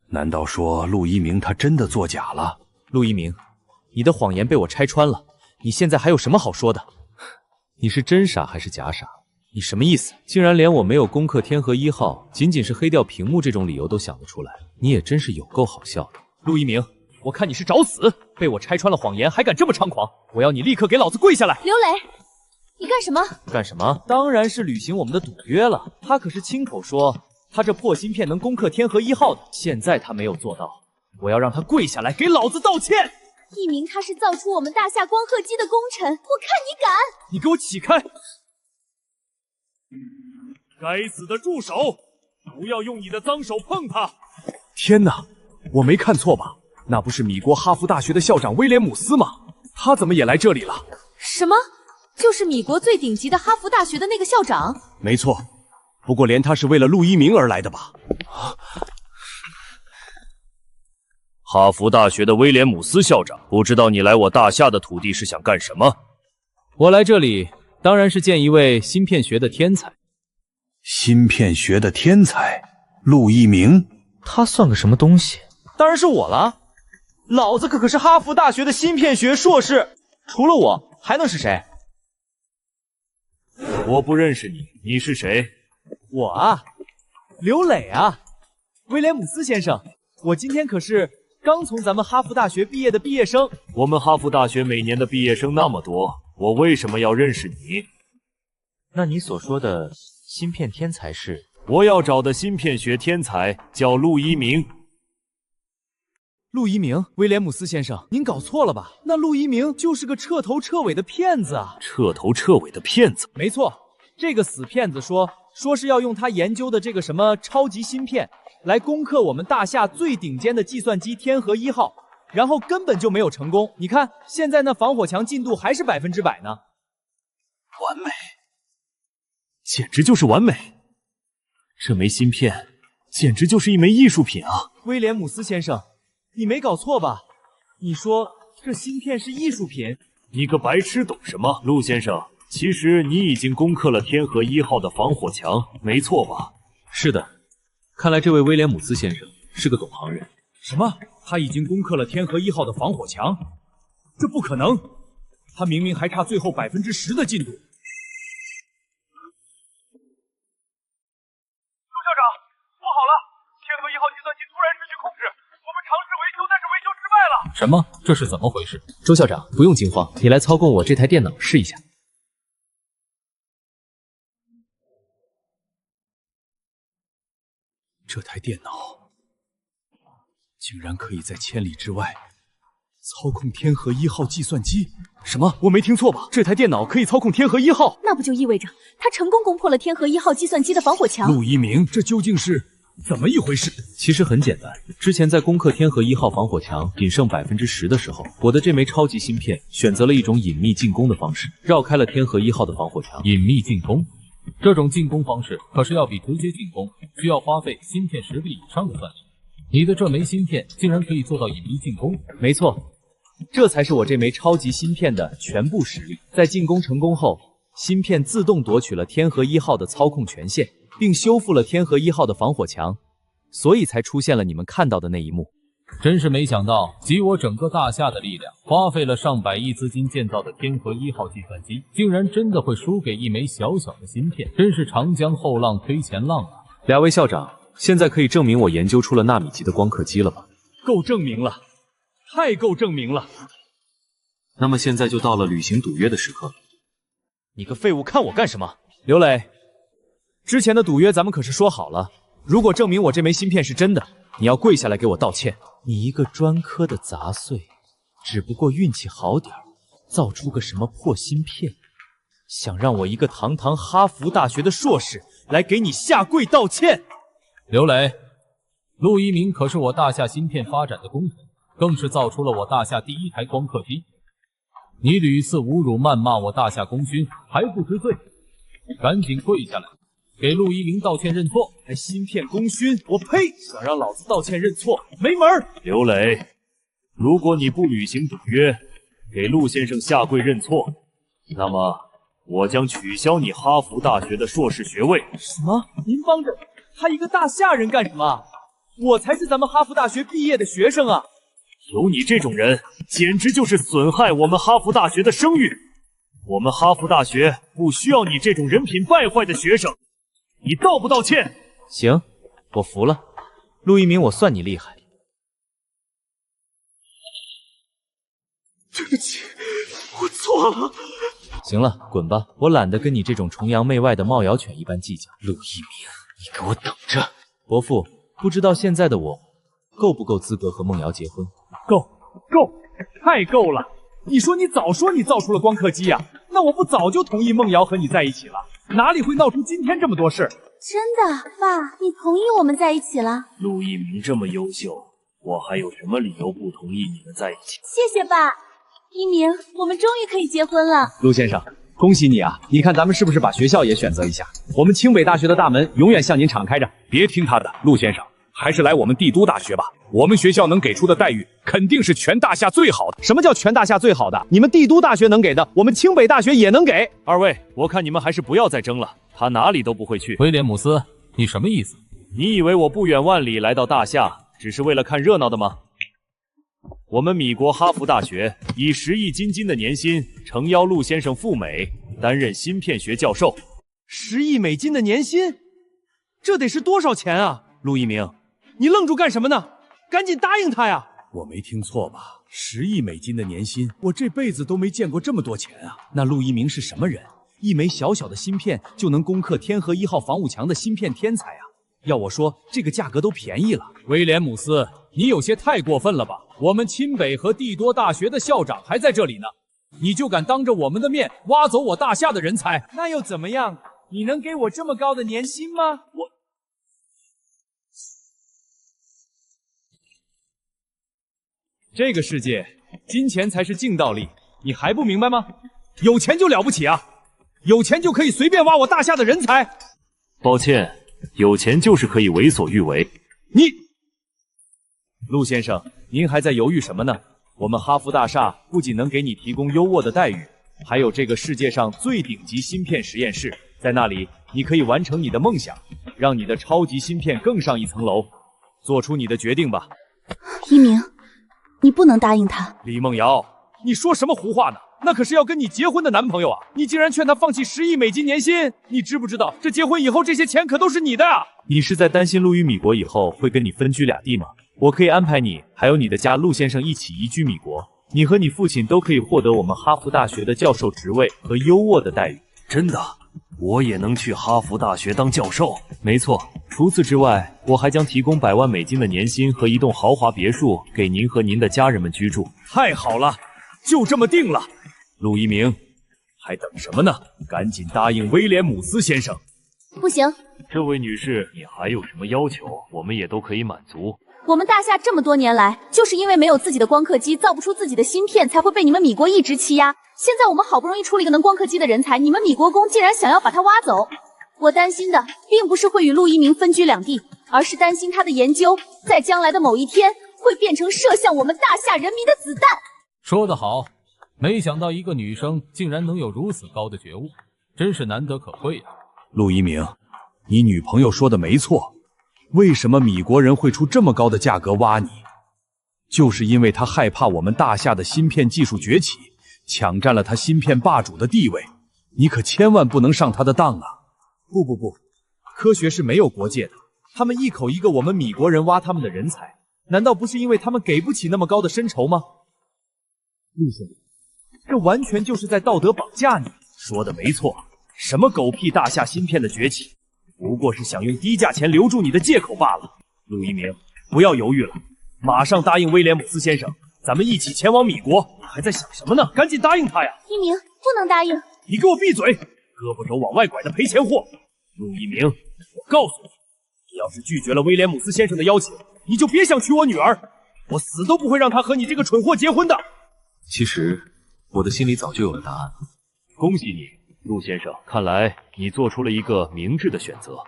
难道说陆一鸣他真的作假了？陆一鸣，你的谎言被我拆穿了，你现在还有什么好说的？你是真傻还是假傻？你什么意思？竟然连我没有攻克天河1号，仅仅是黑掉屏幕这种理由都想得出来，你也真是有够好笑的。陆一鸣，我看你是找死！被我拆穿了谎言，还敢这么猖狂！我要你立刻给老子跪下来！刘磊，你干什么？干什么？当然是履行我们的赌约了。他可是亲口说，他这破芯片能攻克天河1号的，现在他没有做到，我要让他跪下来给老子道歉！一鸣他是造出我们大夏光刻机的功臣，我看你敢！你给我起开！该死的助手，不要用你的脏手碰他！天哪，我没看错吧？那不是米国哈佛大学的校长威廉姆斯吗？他怎么也来这里了？什么？就是米国最顶级的哈佛大学的那个校长？没错，不过连他是为了陆一鸣而来的吧？哈佛大学的威廉姆斯校长，不知道你来我大夏的土地是想干什么？我来这里当然是见一位芯片学的天才。芯片学的天才陆一鸣，他算个什么东西？当然是我了，老子可是哈佛大学的芯片学硕士，除了我还能是谁？我不认识你，你是谁？我啊，刘磊啊，威廉姆斯先生，我今天可是刚从咱们哈佛大学毕业的毕业生。我们哈佛大学每年的毕业生那么多，我为什么要认识你？那你所说的芯片天才是？我要找的芯片学天才叫陆一鸣。陆一鸣，威廉姆斯先生，您搞错了吧？那陆一鸣就是个彻头彻尾的骗子啊！彻头彻尾的骗子？没错，这个死骗子说是要用他研究的这个什么超级芯片来攻克我们大夏最顶尖的计算机天河1号，然后根本就没有成功。你看，现在那防火墙进度还是100%呢。完美，简直就是完美！这枚芯片简直就是一枚艺术品啊！威廉姆斯先生，你没搞错吧？你说这芯片是艺术品？你个白痴懂什么？陆先生，其实你已经攻克了天河1号的防火墙，没错吧？是的，看来这位威廉姆斯先生是个懂行人。什么？他已经攻克了天河1号的防火墙？这不可能！他明明还差最后10%的进度。校长，不好了！天河1号计算机突然失去控制，我们尝试维修，但是维修失败了。什么？这是怎么回事？周校长，不用惊慌，你来操控我这台电脑试一下。这台电脑竟然可以在千里之外操控天河1号计算机？什么？我没听错吧？这台电脑可以操控天河1号？那不就意味着他成功攻破了天河1号计算机的防火墙？陆一鸣，这究竟是怎么一回事？其实很简单，之前在攻克天河1号防火墙仅剩10%的时候，我的这枚超级芯片选择了一种隐秘进攻的方式，绕开了天河1号的防火墙。隐秘进攻？这种进攻方式可是要比直接进攻需要花费芯片10倍以上的算力。你的这枚芯片竟然可以做到隐秘进攻？没错，这才是我这枚超级芯片的全部实力。在进攻成功后，芯片自动夺取了天河1号的操控权限，并修复了天河1号的防火墙，所以才出现了你们看到的那一幕。真是没想到，集我整个大夏的力量，花费了上百亿资金建造的天河1号计算机，竟然真的会输给一枚小小的芯片，真是长江后浪推前浪啊！两位校长，现在可以证明我研究出了纳米级的光刻机了吧？够证明了，太够证明了。那么现在就到了履行赌约的时刻了。你个废物，看我干什么？刘磊，之前的赌约咱们可是说好了，如果证明我这枚芯片是真的，你要跪下来给我道歉。你一个专科的杂碎，只不过运气好点造出个什么破芯片，想让我一个堂堂哈佛大学的硕士来给你下跪道歉？刘磊，陆一鸣可是我大夏芯片发展的功臣，更是造出了我大夏第一台光刻机。你屡次侮辱谩骂我大夏功勋，还不知罪？赶紧跪下来，给陆一鸣道歉认错。还芯片功勋，我呸！想让老子道歉认错，没门儿！刘磊，如果你不履行赌约，给陆先生下跪认错，那么我将取消你哈佛大学的硕士学位。什么？您帮着他一个大夏人干什么？我才是咱们哈佛大学毕业的学生啊！有你这种人，简直就是损害我们哈佛大学的声誉。我们哈佛大学不需要你这种人品败坏的学生。你道不道歉？行，我服了。陆一鸣，我算你厉害。对不起，我错了。行了，滚吧，我懒得跟你这种崇洋媚外的冒摇犬一般计较。陆一鸣，你给我等着！伯父，不知道现在的我够不够资格和梦瑶结婚？够，太够了！你说你早说你造出了光刻机呀，那我不早就同意梦瑶和你在一起了，哪里会闹出今天这么多事？真的，爸，你同意我们在一起了？陆一鸣这么优秀，我还有什么理由不同意你们在一起？谢谢爸。一鸣，我们终于可以结婚了。陆先生，恭喜你啊！你看咱们是不是把学校也选择一下？我们清北大学的大门永远向您敞开着。别听他的，陆先生，还是来我们帝都大学吧。我们学校能给出的待遇肯定是全大夏最好的。什么叫全大夏最好的？你们帝都大学能给的，我们清北大学也能给。二位，我看你们还是不要再争了，他哪里都不会去。威廉姆斯，你什么意思？你以为我不远万里来到大夏，只是为了看热闹的吗？我们米国哈佛大学以10亿金金的年薪诚邀陆先生赴美担任芯片学教授。10亿美金的年薪，这得是多少钱啊？陆一鸣，你愣住干什么呢？赶紧答应他呀！我没听错吧？10亿美金的年薪，我这辈子都没见过这么多钱啊！那陆一鸣是什么人？一枚小小的芯片就能攻克天河1号防务墙的芯片天才啊！要我说，这个价格都便宜了。威廉姆斯，你有些太过分了吧？我们清北和帝多大学的校长还在这里呢，你就敢当着我们的面挖走我大夏的人才？那又怎么样？你能给我这么高的年薪吗？这个世界，金钱才是净道理，你还不明白吗？有钱就了不起啊！有钱就可以随便挖我大夏的人才。抱歉，有钱就是可以为所欲为。你，陆先生，您还在犹豫什么呢？我们哈弗大厦不仅能给你提供优渥的待遇，还有这个世界上最顶级芯片实验室，在那里你可以完成你的梦想，让你的超级芯片更上一层楼。做出你的决定吧。一鸣，你不能答应他。李梦瑶，你说什么胡话呢？那可是要跟你结婚的男朋友啊！你竟然劝他放弃10亿美金年薪，你知不知道这结婚以后这些钱可都是你的啊！你是在担心陆于米国以后会跟你分居2地吗？我可以安排你还有你的家陆先生一起移居米国，你和你父亲都可以获得我们哈佛大学的教授职位和优渥的待遇。真的？我也能去哈佛大学当教授？没错，除此之外，我还将提供100万美金的年薪和一栋豪华别墅给您和您的家人们居住。太好了，就这么定了。陆一鸣，还等什么呢？赶紧答应威廉姆斯先生。不行，这位女士，你还有什么要求，我们也都可以满足。我们大夏这么多年来，就是因为没有自己的光刻机，造不出自己的芯片，才会被你们米国一直欺压。现在我们好不容易出了一个能光刻机的人才，你们米国公竟然想要把他挖走。我担心的并不是会与陆一鸣分居2地，而是担心他的研究在将来的某一天会变成射向我们大夏人民的子弹。说得好，没想到一个女生竟然能有如此高的觉悟，真是难得可贵啊！陆一鸣，你女朋友说的没错，为什么米国人会出这么高的价格挖你？就是因为他害怕我们大夏的芯片技术崛起，抢占了他芯片霸主的地位。你可千万不能上他的当啊！不，科学是没有国界的。他们一口一个我们米国人挖他们的人才，难道不是因为他们给不起那么高的薪酬吗？陆先生，这完全就是在道德绑架你。说的没错，什么狗屁大夏芯片的崛起，不过是想用低价钱留住你的借口罢了。陆一鸣，不要犹豫了，马上答应威廉姆斯先生，咱们一起前往米国。还在想什么呢？赶紧答应他呀！一鸣，不能答应！你给我闭嘴！胳膊肘往外拐的赔钱货！陆一鸣，我告诉你，你要是拒绝了威廉姆斯先生的邀请，你就别想娶我女儿，我死都不会让他和你这个蠢货结婚的。其实我的心里早就有了答案。恭喜你，陆先生，看来你做出了一个明智的选择。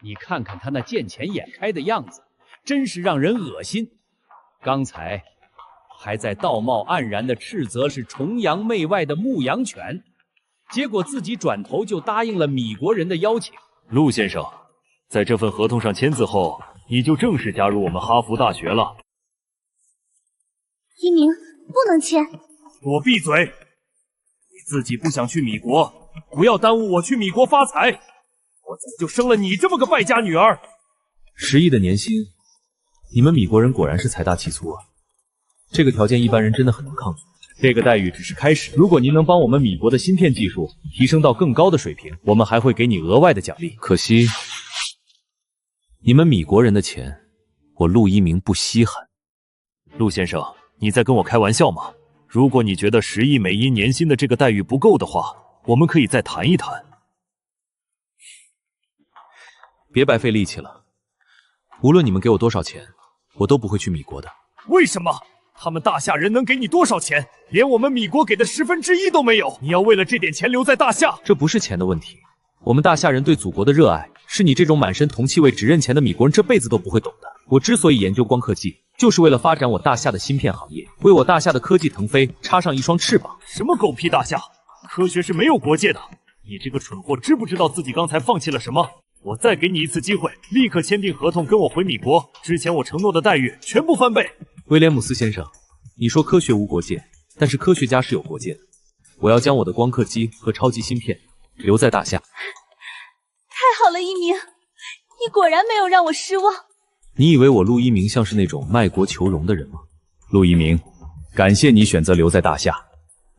你看看他那见钱眼开的样子，真是让人恶心。刚才还在道貌岸然的斥责是崇洋媚外的牧羊犬，结果自己转头就答应了米国人的邀请。陆先生，在这份合同上签字后，你就正式加入我们哈佛大学了。一鸣，不能签！给我闭嘴！你自己不想去米国，不要耽误我去米国发财。我怎么就生了你这么个败家女儿？10亿的年薪，你们米国人果然是财大气粗啊！这个条件一般人真的很难抗拒。这个待遇只是开始，如果您能帮我们米国的芯片技术提升到更高的水平，我们还会给你额外的奖励。可惜，你们米国人的钱，我陆一鸣不稀罕。陆先生，你在跟我开玩笑吗？如果你觉得10亿美金年薪的这个待遇不够的话，我们可以再谈一谈。别白费力气了，无论你们给我多少钱，我都不会去米国的。为什么？他们大夏人能给你多少钱？连我们米国给的1/10都没有。你要为了这点钱留在大夏？这不是钱的问题，我们大夏人对祖国的热爱，是你这种满身铜气味只认钱的米国人这辈子都不会懂的。我之所以研究光刻机，就是为了发展我大夏的芯片行业，为我大夏的科技腾飞插上一双翅膀。什么狗屁大夏？科学是没有国界的！你这个蠢货，知不知道自己刚才放弃了什么？我再给你一次机会，立刻签订合同跟我回米国，之前我承诺的待遇全部翻倍。威廉姆斯先生，你说科学无国界，但是科学家是有国界的。我要将我的光刻机和超级芯片留在大夏。太好了，一鸣，你果然没有让我失望。你以为我陆一鸣像是那种卖国求荣的人吗？陆一鸣，感谢你选择留在大夏，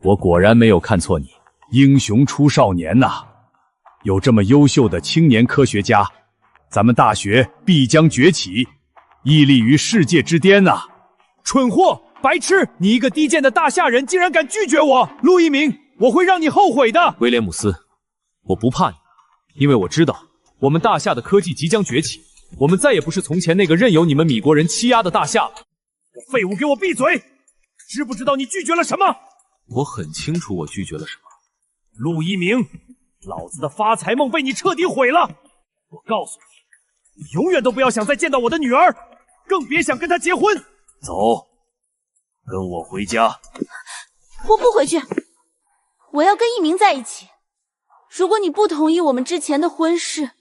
我果然没有看错你。英雄出少年呐，有这么优秀的青年科学家，咱们大学必将崛起。屹立于世界之巅啊！蠢货，白痴！你一个低贱的大夏人，竟然敢拒绝我！陆一鸣，我会让你后悔的！威廉姆斯，我不怕你，因为我知道我们大夏的科技即将崛起，我们再也不是从前那个任由你们米国人欺压的大夏了。废物，给我闭嘴！知不知道你拒绝了什么？我很清楚我拒绝了什么。陆一鸣，老子的发财梦被你彻底毁了！我告诉你，你永远都不要想再见到我的女儿，更别想跟她结婚。走，跟我回家。我不回去，我要跟一鸣在一起。如果你不同意我们之前的婚事，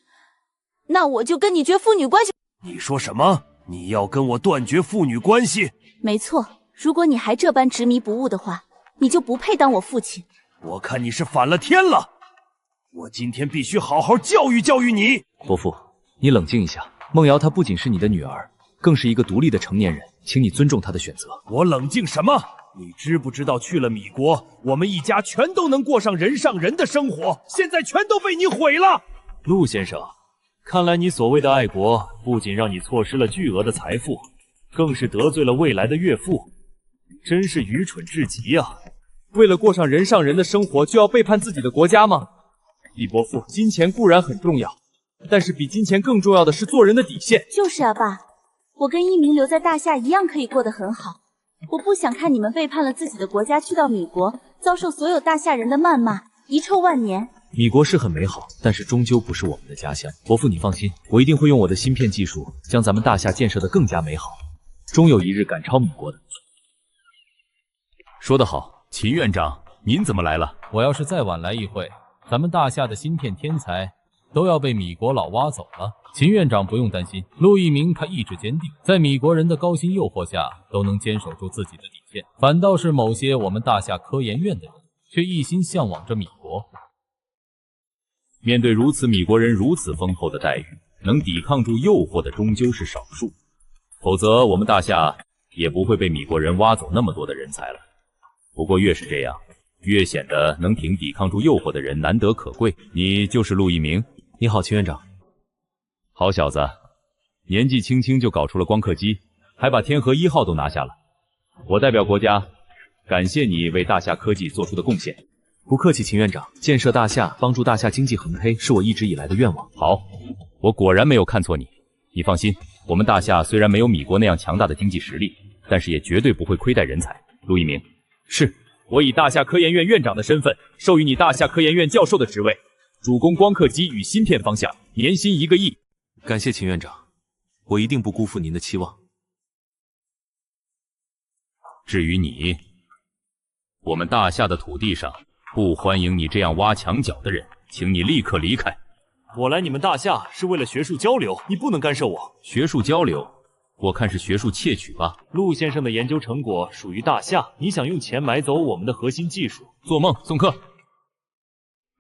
那我就跟你绝父女关系。你说什么？你要跟我断绝父女关系？没错，如果你还这般执迷不悟的话，你就不配当我父亲。我看你是反了天了！我今天必须好好教育教育你。伯父，你冷静一下。梦瑶她不仅是你的女儿，更是一个独立的成年人，请你尊重她的选择。我冷静什么？你知不知道去了米国，我们一家全都能过上人上人的生活，现在全都被你毁了。陆先生，看来你所谓的爱国，不仅让你错失了巨额的财富，更是得罪了未来的岳父，真是愚蠢至极啊！为了过上人上人的生活，就要背叛自己的国家吗？李伯父，金钱固然很重要，但是比金钱更重要的是做人的底线。就是啊，爸，我跟一鸣留在大夏一样可以过得很好。我不想看你们背叛了自己的国家，去到米国，遭受所有大夏人的谩骂，遗臭万年。米国是很美好，但是终究不是我们的家乡。伯父，你放心，我一定会用我的芯片技术，将咱们大夏建设得更加美好，终有一日赶超米国的。说得好，秦院长，您怎么来了？我要是再晚来一会，咱们大夏的芯片天才都要被米国佬挖走了。秦院长不用担心，陆一鸣他意志坚定，在米国人的高薪诱惑下，都能坚守住自己的底线。反倒是某些我们大夏科研院的人，却一心向往着米国。面对如此米国人如此丰厚的待遇，能抵抗住诱惑的终究是少数，否则我们大夏也不会被米国人挖走那么多的人才了。不过越是这样，越显得能抵抗住诱惑的人难得可贵。你就是陆一鸣？你好，秦院长。好小子，年纪轻轻就搞出了光刻机，还把天河1号都拿下了。我代表国家感谢你为大夏科技做出的贡献。不客气，秦院长。建设大夏，帮助大夏经济横推，是我一直以来的愿望。好，我果然没有看错你。你放心，我们大夏虽然没有米国那样强大的经济实力，但是也绝对不会亏待人才。陆一鸣，是我以大夏科研院院长的身份，授予你大夏科研院教授的职位，主攻光刻机与芯片方向，年薪1个亿。感谢秦院长，我一定不辜负您的期望。至于你，我们大夏的土地上不欢迎你这样挖墙脚的人，请你立刻离开。我来你们大夏是为了学术交流，你不能干涉我。学术交流？我看是学术窃取吧。陆先生的研究成果属于大夏，你想用钱买走我们的核心技术，做梦！送客。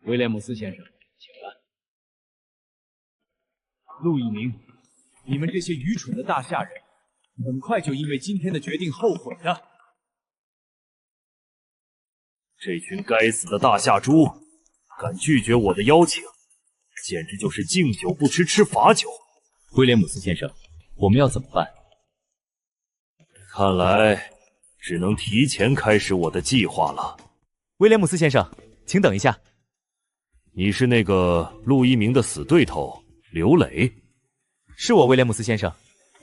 威廉姆斯先生，请来。陆一鸣，你们这些愚蠢的大夏人，很快就因为今天的决定后悔的。这群该死的大夏猪，敢拒绝我的邀请，简直就是敬酒不吃吃罚酒。威廉姆斯先生，我们要怎么办？看来只能提前开始我的计划了。威廉姆斯先生，请等一下。你是那个陆一鸣的死对头刘磊？是我，威廉姆斯先生。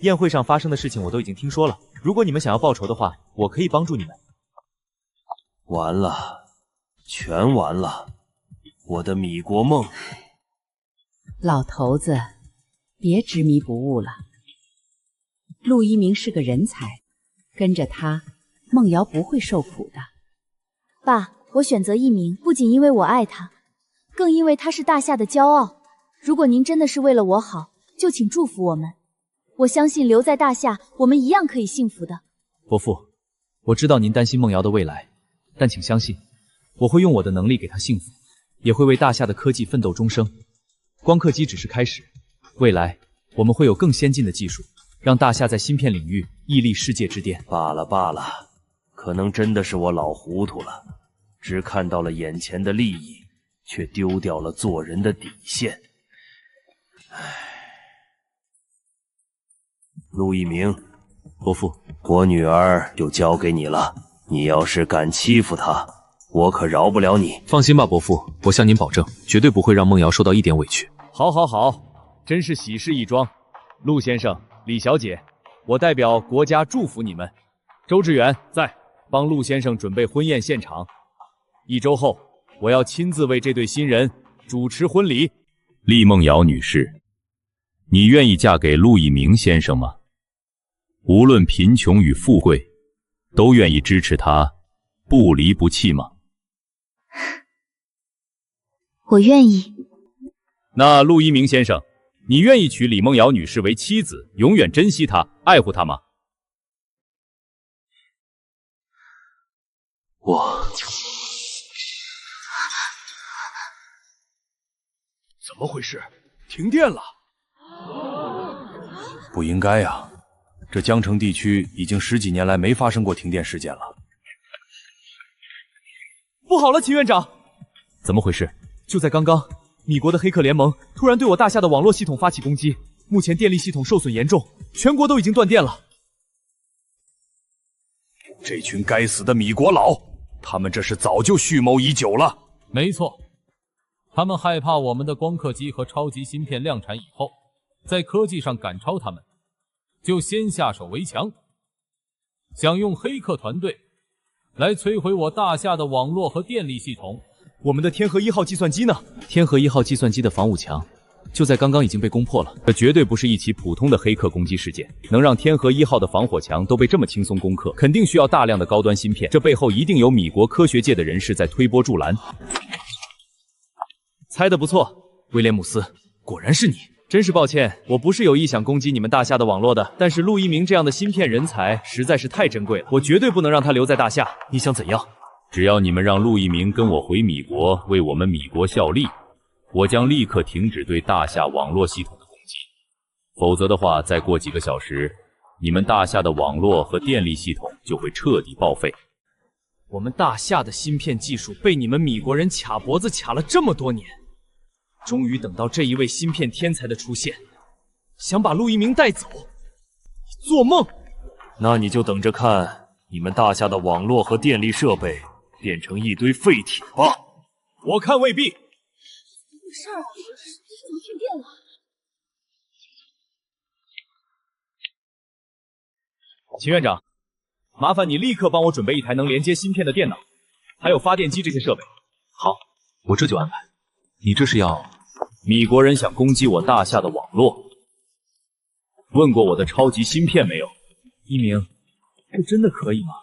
宴会上发生的事情我都已经听说了，如果你们想要报仇的话，我可以帮助你们。完了，全完了，我的米国梦。老头子，别执迷不悟了。陆一鸣是个人才，跟着他，梦瑶不会受苦的。爸，我选择一鸣，不仅因为我爱他，更因为他是大夏的骄傲。如果您真的是为了我好，就请祝福我们。我相信留在大夏，我们一样可以幸福的。伯父，我知道您担心梦瑶的未来，但请相信，我会用我的能力给她幸福，也会为大夏的科技奋斗终生。光刻机只是开始，未来我们会有更先进的技术，让大夏在芯片领域屹立世界之巅。罢了罢了，可能真的是我老糊涂了，只看到了眼前的利益，却丢掉了做人的底线。陆一鸣，伯父，我女儿就交给你了。你要是敢欺负她，我可饶不了你。放心吧，伯父，我向您保证，绝对不会让梦瑶受到一点委屈。好，好，好，真是喜事一桩。陆先生、李小姐，我代表国家祝福你们。周志远在，帮陆先生准备婚宴现场。1周后，我要亲自为这对新人主持婚礼。厉梦瑶女士，你愿意嫁给陆一鸣先生吗？无论贫穷与富贵，都愿意支持他，不离不弃吗？我愿意。那陆一鸣先生，你愿意娶李梦瑶女士为妻子，永远珍惜她、爱护她吗？怎么回事？停电了！不应该呀，这江城地区已经10几年来没发生过停电事件了。不好了，秦院长！怎么回事？就在刚刚，米国的黑客联盟突然对我大厦的网络系统发起攻击，目前电力系统受损严重，全国都已经断电了。这群该死的米国佬，他们这是早就蓄谋已久了。没错，他们害怕我们的光刻机和超级芯片量产以后，在科技上赶超他们，就先下手为强，想用黑客团队来摧毁我大厦的网络和电力系统。我们的天河1号计算机呢？天河1号计算机的防护墙就在刚刚已经被攻破了。这绝对不是一起普通的黑客攻击事件，能让天河1号的防火墙都被这么轻松攻克，肯定需要大量的高端芯片，这背后一定有米国科学界的人士在推波助澜。猜得不错，威廉姆斯，果然是你。真是抱歉，我不是有意想攻击你们大厦的网络的，但是陆一鸣这样的芯片人才实在是太珍贵了，我绝对不能让他留在大厦。你想怎样？只要你们让陆一鸣跟我回米国，为我们米国效力，我将立刻停止对大厦网络系统的攻击。否则的话，再过几个小时，你们大厦的网络和电力系统就会彻底报废。我们大厦的芯片技术被你们米国人卡脖子卡了这么多年，终于等到这一位芯片天才的出现，想把陆一鸣带走？你做梦！那你就等着看你们大厦的网络和电力设备变成一堆废铁吧。我看未必。怎么回事啊？怎么停电了？秦院长，麻烦你立刻帮我准备一台能连接芯片的电脑，还有发电机这些设备。好，我这就安排。你这是要……米国人想攻击我大厦的网络，问过我的超级芯片没有？一鸣，这真的可以吗？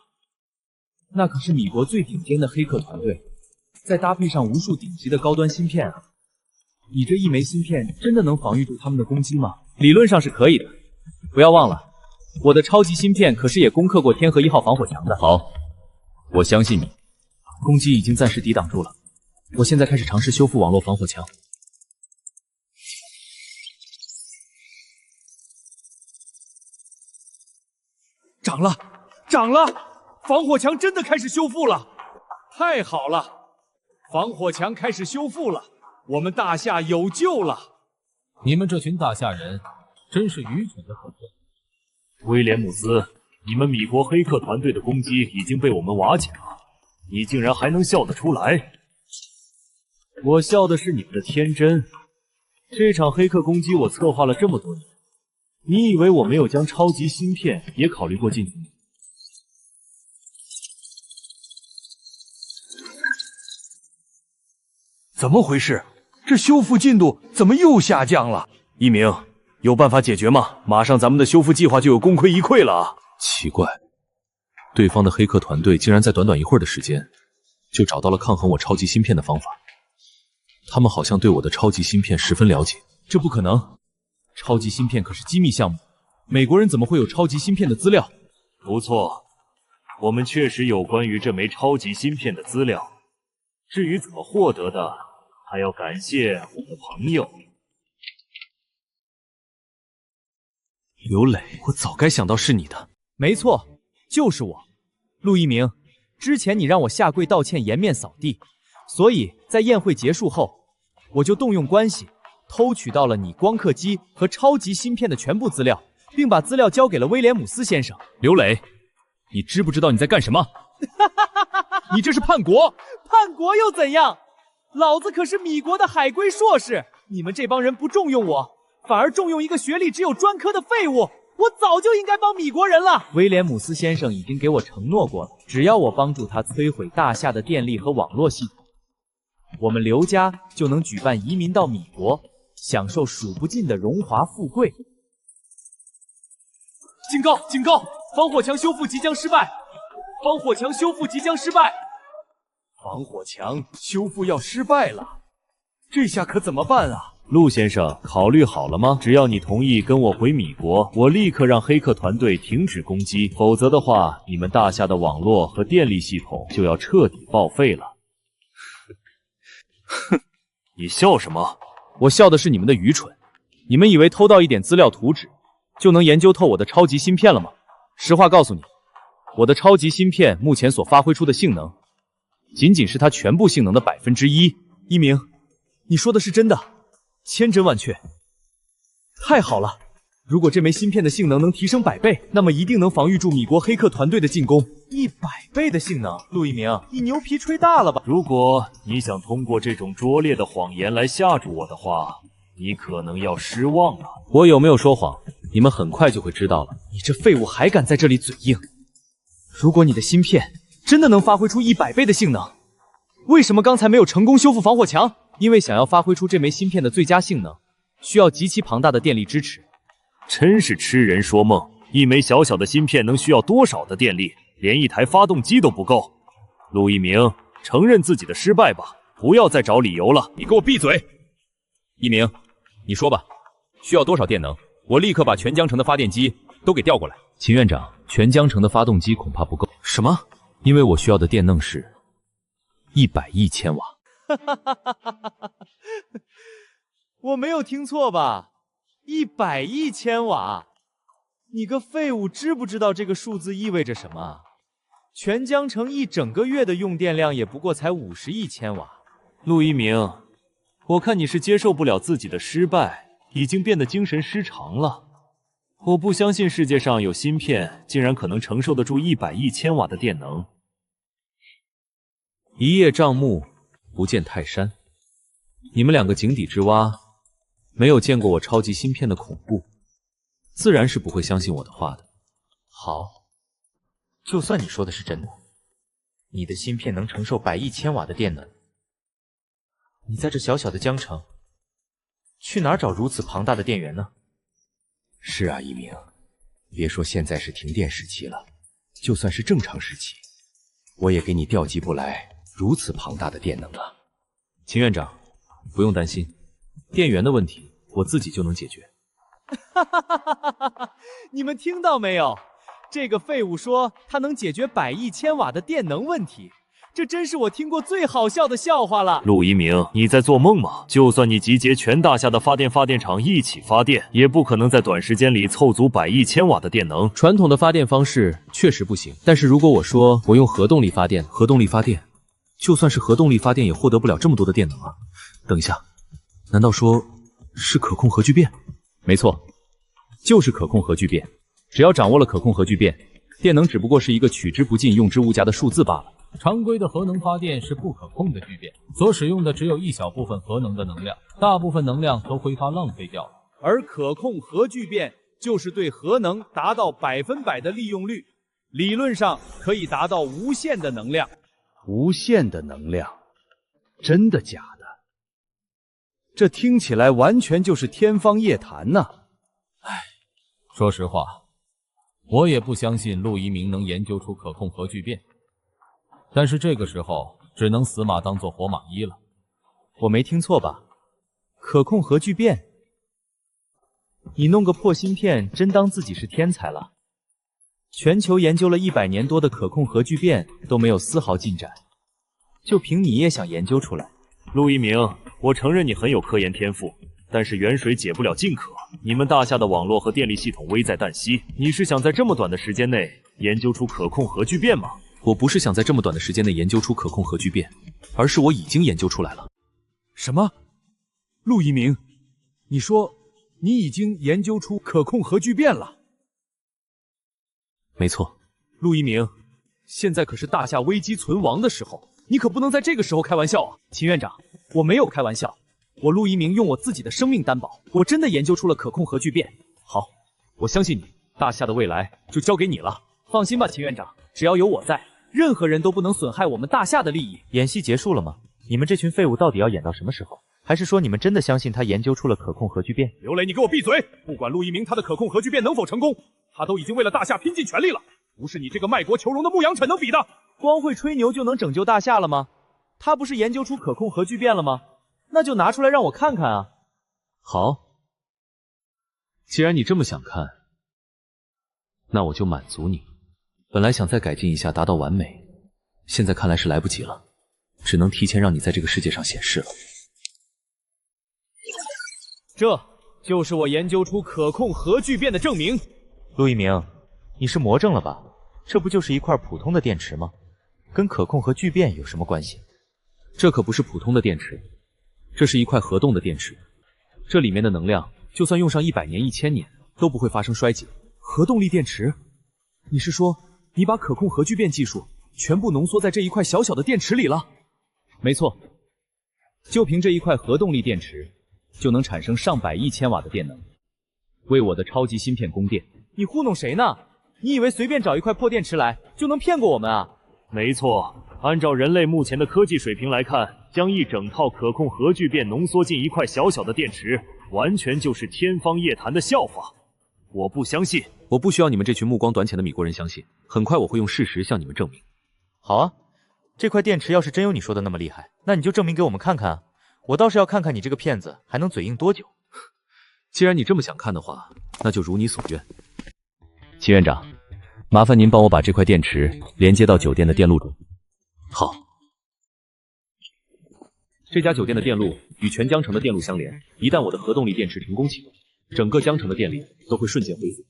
那可是米国最顶尖的黑客团队，再搭配上无数顶级的高端芯片啊！你这一枚芯片真的能防御住他们的攻击吗？理论上是可以的，不要忘了，我的超级芯片可是也攻克过天河1号防火墙的。好，我相信你。攻击已经暂时抵挡住了，我现在开始尝试修复网络防火墙。涨了，涨了！防火墙真的开始修复了，太好了！防火墙开始修复了，我们大厦有救了！你们这群大厦人真是愚蠢的很。威廉姆斯，你们米国黑客团队的攻击已经被我们瓦解了，你竟然还能笑得出来？我笑的是你们的天真。这场黑客攻击我策划了这么多年，你以为我没有将超级芯片也考虑过进去？怎么回事？这修复进度怎么又下降了？一鸣，有办法解决吗？马上咱们的修复计划就有功亏一篑了啊！奇怪，对方的黑客团队竟然在短短一会儿的时间，就找到了抗衡我超级芯片的方法。他们好像对我的超级芯片十分了解。这不可能，超级芯片可是机密项目，美国人怎么会有超级芯片的资料？不错，我们确实有关于这枚超级芯片的资料。至于怎么获得的，还要感谢我的朋友刘磊。我早该想到是你的。没错，就是我，陆一鸣。之前你让我下跪道歉，颜面扫地，所以在宴会结束后，我就动用关系偷取到了你光刻机和超级芯片的全部资料，并把资料交给了威廉姆斯先生。刘磊，你知不知道你在干什么？你这是叛国！叛国又怎样？老子可是米国的海归硕士，你们这帮人不重用我，反而重用一个学历只有专科的废物，我早就应该帮米国人了。威廉姆斯先生已经给我承诺过了，只要我帮助他摧毁大夏的电力和网络系统，我们刘家就能举办移民到米国，享受数不尽的荣华富贵。警告！警告！防火墙修复即将失败！防火墙修复即将失败！防火墙修复要失败了，这下可怎么办啊？陆先生，考虑好了吗？只要你同意跟我回米国，我立刻让黑客团队停止攻击，否则的话，你们大夏的网络和电力系统就要彻底报废了。哼，你笑什么？我笑的是你们的愚蠢。你们以为偷到一点资料图纸就能研究透我的超级芯片了吗？实话告诉你，我的超级芯片目前所发挥出的性能，仅仅是它全部性能的1%。一鸣，你说的是真的？千真万确。太好了！如果这枚芯片的性能能提升100倍，那么一定能防御住米国黑客团队的进攻。100倍的性能，陆一鸣，你牛皮吹大了吧？如果你想通过这种拙劣的谎言来吓住我的话，你可能要失望了。我有没有说谎，你们很快就会知道了。你这废物还敢在这里嘴硬！如果你的芯片真的能发挥出100倍的性能，为什么刚才没有成功修复防火墙？因为想要发挥出这枚芯片的最佳性能，需要极其庞大的电力支持。真是痴人说梦！一枚小小的芯片能需要多少的电力？连一台发动机都不够。陆一鸣，承认自己的失败吧，不要再找理由了。你给我闭嘴！一鸣，你说吧，需要多少电能？我立刻把全江城的发电机都给调过来。秦院长，全江城的发动机恐怕不够。什么？因为我需要的电能是100亿千瓦。我没有听错吧？100亿千瓦！你个废物，知不知道这个数字意味着什么？全江城一整个月的用电量也不过才50亿千瓦。陆一鸣，我看你是接受不了自己的失败，已经变得精神失常了。我不相信世界上有芯片竟然可能承受得住100亿千瓦的电能。一叶障目，不见泰山。你们两个井底之蛙，没有见过我超级芯片的恐怖，自然是不会相信我的话的。好，就算你说的是真的，你的芯片能承受100亿千瓦的电能，你在这小小的江城，去哪儿找如此庞大的电源呢？是啊，一鸣，别说现在是停电时期了，就算是正常时期，我也给你调集不来如此庞大的电能了。秦院长，不用担心，电源的问题我自己就能解决。你们听到没有？这个废物说他能解决100亿千瓦的电能问题，这真是我听过最好笑的笑话了。陆一鸣，你在做梦吗？就算你集结全大夏的发电厂一起发电，也不可能在短时间里凑足100亿千瓦的电能。传统的发电方式确实不行，但是如果我说我用核动力发电，就算是核动力发电也获得不了这么多的电能啊！等一下，难道说是可控核聚变？没错，就是可控核聚变。只要掌握了可控核聚变，电能只不过是一个取之不尽、用之无暇的数字罢了。常规的核能发电是不可控的聚变，所使用的只有一小部分核能的能量，大部分能量都挥发浪费掉了。而可控核聚变就是对核能达到100%的利用率，理论上可以达到无限的能量。无限的能量，真的假的？这听起来完全就是天方夜谭呐！说实话，我也不相信陆一鸣能研究出可控核聚变，但是这个时候只能死马当做活马医了。我没听错吧？可控核聚变？你弄个破芯片，真当自己是天才了？全球研究了100年多的可控核聚变都没有丝毫进展，就凭你也想研究出来？陆一鸣，我承认你很有科研天赋，但是远水解不了近渴。你们大夏的网络和电力系统危在旦夕，你是想在这么短的时间内研究出可控核聚变吗？我不是想在这么短的时间内研究出可控核聚变，而是我已经研究出来了。什么？陆一鸣，你说你已经研究出可控核聚变了？没错。陆一鸣，现在可是大夏危机存亡的时候，你可不能在这个时候开玩笑啊！秦院长，我没有开玩笑，我陆一鸣用我自己的生命担保，我真的研究出了可控核聚变。好，我相信你，大夏的未来就交给你了。放心吧，秦院长，只要有我在，任何人都不能损害我们大夏的利益。演戏结束了吗？你们这群废物到底要演到什么时候？还是说你们真的相信他研究出了可控核聚变？刘磊，你给我闭嘴！不管陆一鸣他的可控核聚变能否成功，他都已经为了大夏拼尽全力了，不是你这个卖国求荣的牧羊犬能比的。光会吹牛就能拯救大夏了吗？他不是研究出可控核聚变了吗？那就拿出来让我看看啊！好，既然你这么想看，那我就满足你。本来想再改进一下达到完美，现在看来是来不及了，只能提前让你在这个世界上显示了。这就是我研究出可控核聚变的证明。陆一鸣，你是魔怔了吧？这不就是一块普通的电池吗？跟可控核聚变有什么关系？这可不是普通的电池，这是一块核动的电池，这里面的能量就算用上100年、1000年都不会发生衰竭。核动力电池？你是说你把可控核聚变技术全部浓缩在这一块小小的电池里了？没错，就凭这一块核动力电池，就能产生上百亿千瓦的电能，为我的超级芯片供电。你糊弄谁呢？你以为随便找一块破电池来就能骗过我们啊？没错，按照人类目前的科技水平来看，将一整套可控核聚变浓缩进一块小小的电池，完全就是天方夜谭的笑话。我不相信。我不需要你们这群目光短浅的米国人相信，很快我会用事实向你们证明。好啊，这块电池要是真有你说的那么厉害，那你就证明给我们看看啊！我倒是要看看你这个骗子还能嘴硬多久。既然你这么想看的话，那就如你所愿。秦院长，麻烦您帮我把这块电池连接到酒店的电路中。好。这家酒店的电路与全江城的电路相连，一旦我的核动力电池成功启动，整个江城的电力都会瞬间恢复。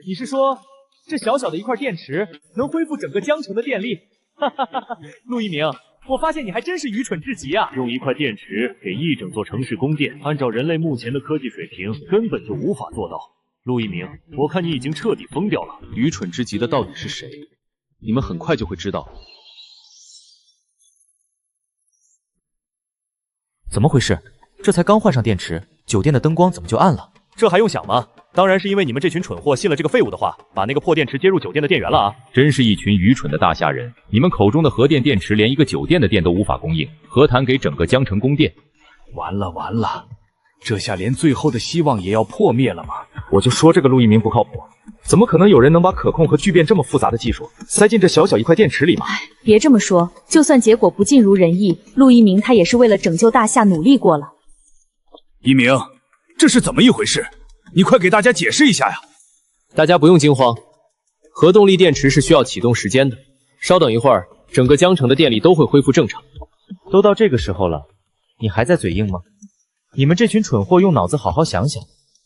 你是说，这小小的一块电池能恢复整个江城的电力？哈哈哈哈！陆一鸣，我发现你还真是愚蠢至极啊！用一块电池给一整座城市供电，按照人类目前的科技水平，根本就无法做到。陆一鸣，我看你已经彻底疯掉了。愚蠢之极的到底是谁？你们很快就会知道。怎么回事？这才刚换上电池，酒店的灯光怎么就暗了？这还用想吗？当然是因为你们这群蠢货信了这个废物的话，把那个破电池接入酒店的电源了啊！真是一群愚蠢的大夏人！你们口中的核电电池连一个酒店的电都无法供应，何谈给整个江城供电？完了完了，这下连最后的希望也要破灭了吗？我就说这个陆一鸣不靠谱，怎么可能有人能把可控和聚变这么复杂的技术塞进这小小一块电池里吗？别这么说，就算结果不尽如人意，陆一鸣他也是为了拯救大夏努力过了。一鸣，这是怎么一回事？你快给大家解释一下呀！大家不用惊慌，核动力电池是需要启动时间的，稍等一会儿，整个江城的电力都会恢复正常。都到这个时候了，你还在嘴硬吗？你们这群蠢货用脑子好好想想，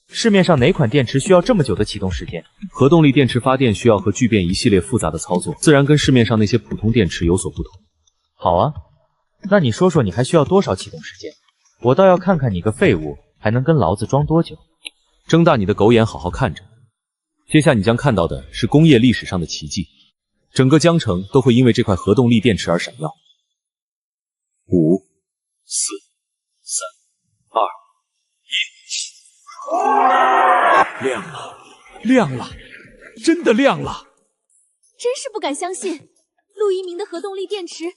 市面上哪款电池需要这么久的启动时间？核动力电池发电需要和聚变一系列复杂的操作，自然跟市面上那些普通电池有所不同。好啊，那你说说你还需要多少启动时间？我倒要看看你个废物还能跟老子装多久。睁大你的狗眼，好好看着。接下你将看到的是工业历史上的奇迹，整个江城都会因为这块核动力电池而闪耀。5、4、3、2、1，亮了，亮了，真的亮了！真是不敢相信，陆一鸣的核动力电池居然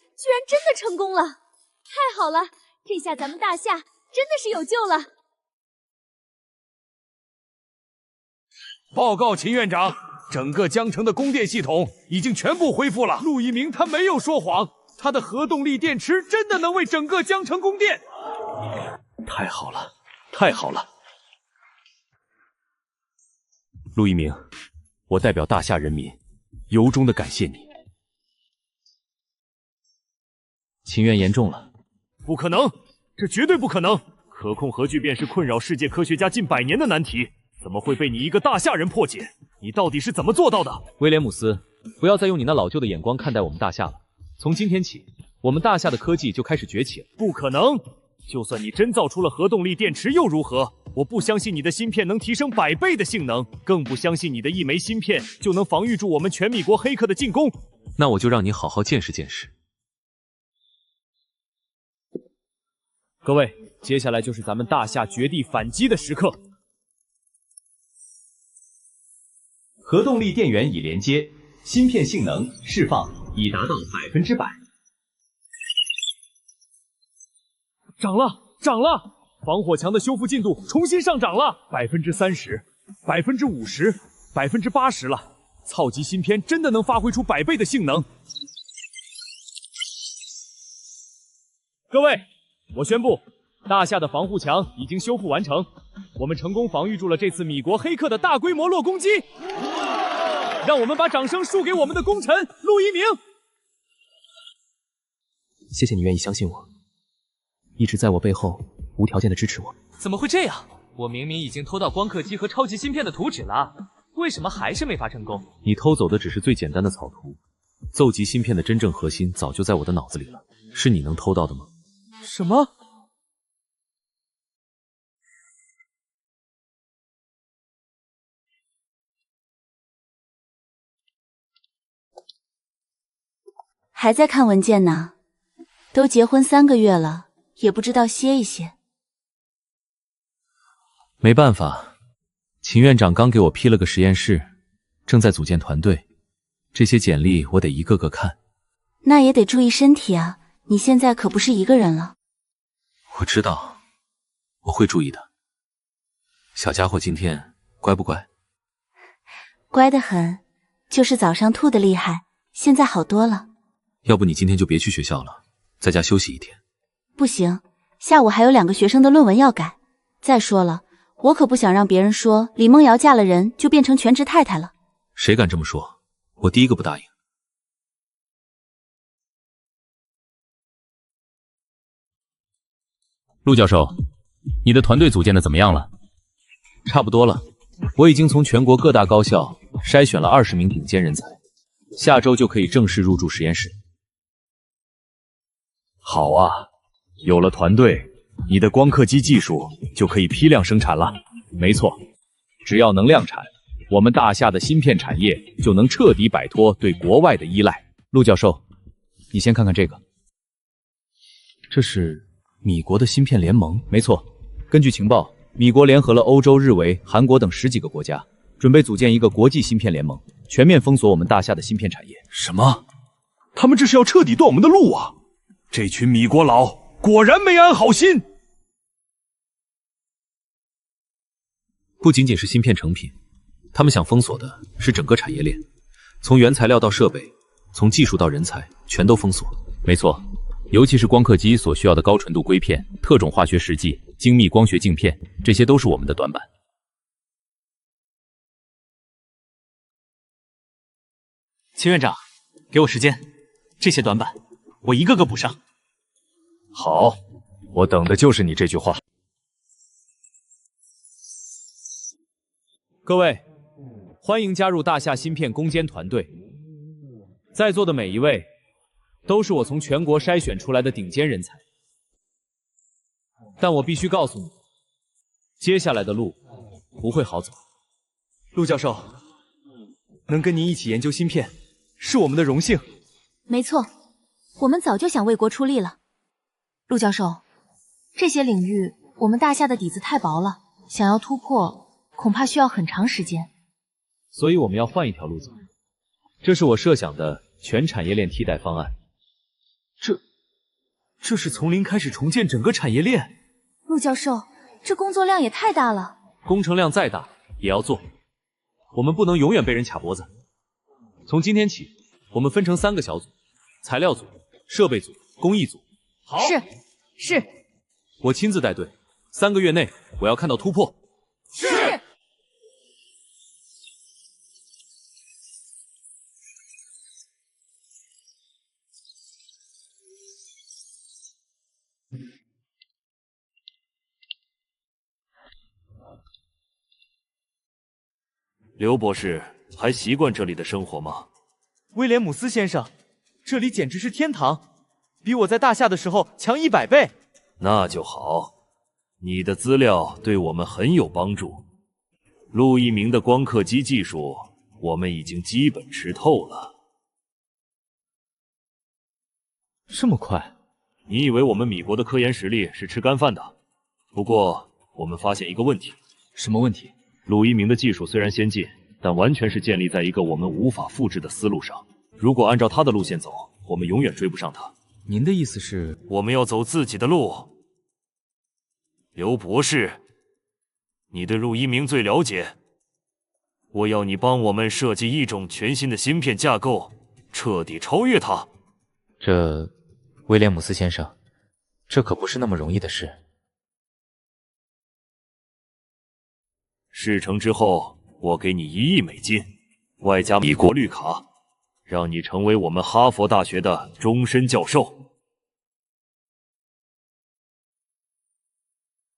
真的成功了！太好了，这下咱们大夏真的是有救了！报告秦院长，整个江城的供电系统已经全部恢复了。陆一鸣他没有说谎，他的核动力电池真的能为整个江城供电。太好了，太好了！陆一鸣，我代表大夏人民，由衷的感谢你。秦院严重了。不可能，这绝对不可能！可控核聚变是困扰世界科学家近100年的难题。怎么会被你一个大夏人破解？你到底是怎么做到的？威廉姆斯，不要再用你那老旧的眼光看待我们大夏了。从今天起，我们大夏的科技就开始崛起了。不可能！就算你真造出了核动力电池又如何？我不相信你的芯片能提升100倍的性能，更不相信你的一枚芯片就能防御住我们全米国黑客的进攻。那我就让你好好见识见识。各位，接下来就是咱们大夏绝地反击的时刻。核动力电源已连接，芯片性能释放已达到100%。涨了！防火墙的修复进度重新上涨了30%、50%、80%了。操级芯片真的能发挥出100倍的性能。各位，我宣布，大夏的防护墙已经修复完成，我们成功防御住了这次米国黑客的大规模落攻击。让我们把掌声输给我们的功臣陆一鸣。谢谢你愿意相信我，一直在我背后无条件的支持我。怎么会这样？我明明已经偷到光刻机和超级芯片的图纸了，为什么还是没法成功？你偷走的只是最简单的草图，奏级芯片的真正核心早就在我的脑子里了，是你能偷到的吗？什么？还在看文件呢？都结婚3个月了，也不知道歇一歇。没办法，秦院长刚给我批了个实验室，正在组建团队，这些简历我得一个个看。那也得注意身体啊，你现在可不是一个人了。我知道，我会注意的。小家伙今天乖不乖？乖得很，就是早上吐得厉害，现在好多了。要不你今天就别去学校了，在家休息一天。不行，下午还有2个学生的论文要改。再说了，我可不想让别人说李梦瑶嫁了人就变成全职太太了。谁敢这么说？我第一个不答应。陆教授，你的团队组建的怎么样了？差不多了，我已经从全国各大高校筛选了20名顶尖人才，下周就可以正式入驻实验室。好啊，有了团队，你的光刻机技术就可以批量生产了。没错，只要能量产，我们大夏的芯片产业就能彻底摆脱对国外的依赖。陆教授，你先看看这个，这是米国的芯片联盟。没错，根据情报，米国联合了欧洲、日维、韩国等10几个国家，准备组建一个国际芯片联盟，全面封锁我们大夏的芯片产业。什么？他们这是要彻底断我们的路啊！这群米国佬果然没安好心。不仅仅是芯片成品，他们想封锁的是整个产业链，从原材料到设备，从技术到人才，全都封锁。没错，尤其是光刻机所需要的高纯度硅片、特种化学试剂、精密光学镜片，这些都是我们的短板。秦院长，给我时间，这些短板我一个个补上。好，我等的就是你这句话。各位，欢迎加入大夏芯片攻坚团队。在座的每一位都是我从全国筛选出来的顶尖人才，但我必须告诉你，接下来的路不会好走。陆教授，能跟您一起研究芯片，是我们的荣幸。没错，我们早就想为国出力了。陆教授，这些领域我们大夏的底子太薄了，想要突破恐怕需要很长时间。所以我们要换一条路走，这是我设想的全产业链替代方案。这是从零开始重建整个产业链。陆教授，这工作量也太大了。工程量再大也要做，我们不能永远被人卡脖子。从今天起，我们分成3个小组：材料组、设备组、工艺组。好，是，我亲自带队，3个月内我要看到突破。是。刘博士，还习惯这里的生活吗？威廉姆斯先生，这里简直是天堂，比我在大夏的时候强100倍。那就好，你的资料对我们很有帮助。陆一鸣的光刻机技术，我们已经基本吃透了。这么快？你以为我们米国的科研实力是吃干饭的？不过我们发现一个问题。什么问题？陆一鸣的技术虽然先进，但完全是建立在一个我们无法复制的思路上。如果按照他的路线走，我们永远追不上他。您的意思是，我们要走自己的路？刘博士，你对陆一鸣最了解，我要你帮我们设计一种全新的芯片架构，彻底超越他。这，威廉姆斯先生，这可不是那么容易的事。事成之后，我给你1亿美金，外加米国绿卡，让你成为我们哈佛大学的终身教授。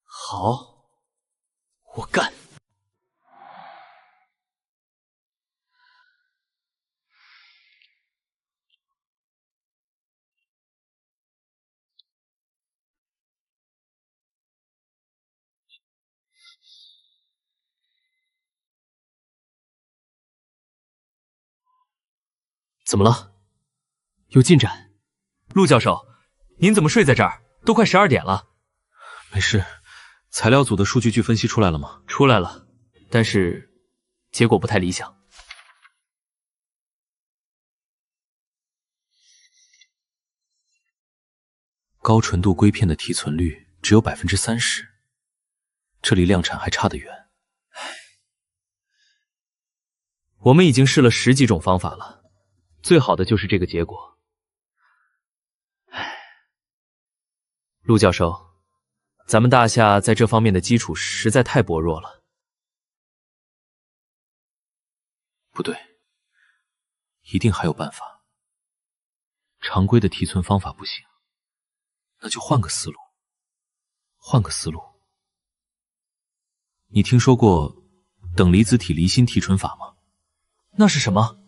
好，我干。怎么了？有进展？陆教授，您怎么睡在这儿？都快12点了。没事，材料组的数据据分析出来了吗？出来了，但是结果不太理想。高纯度硅片的提存率只有30%，这离量产还差得远。我们已经试了10几种方法了。最好的就是这个结果。陆教授，咱们大夏在这方面的基础实在太薄弱了。不对，一定还有办法。常规的提存方法不行，那就换个思路。换个思路。你听说过等离子体离心提纯法吗？那是什么？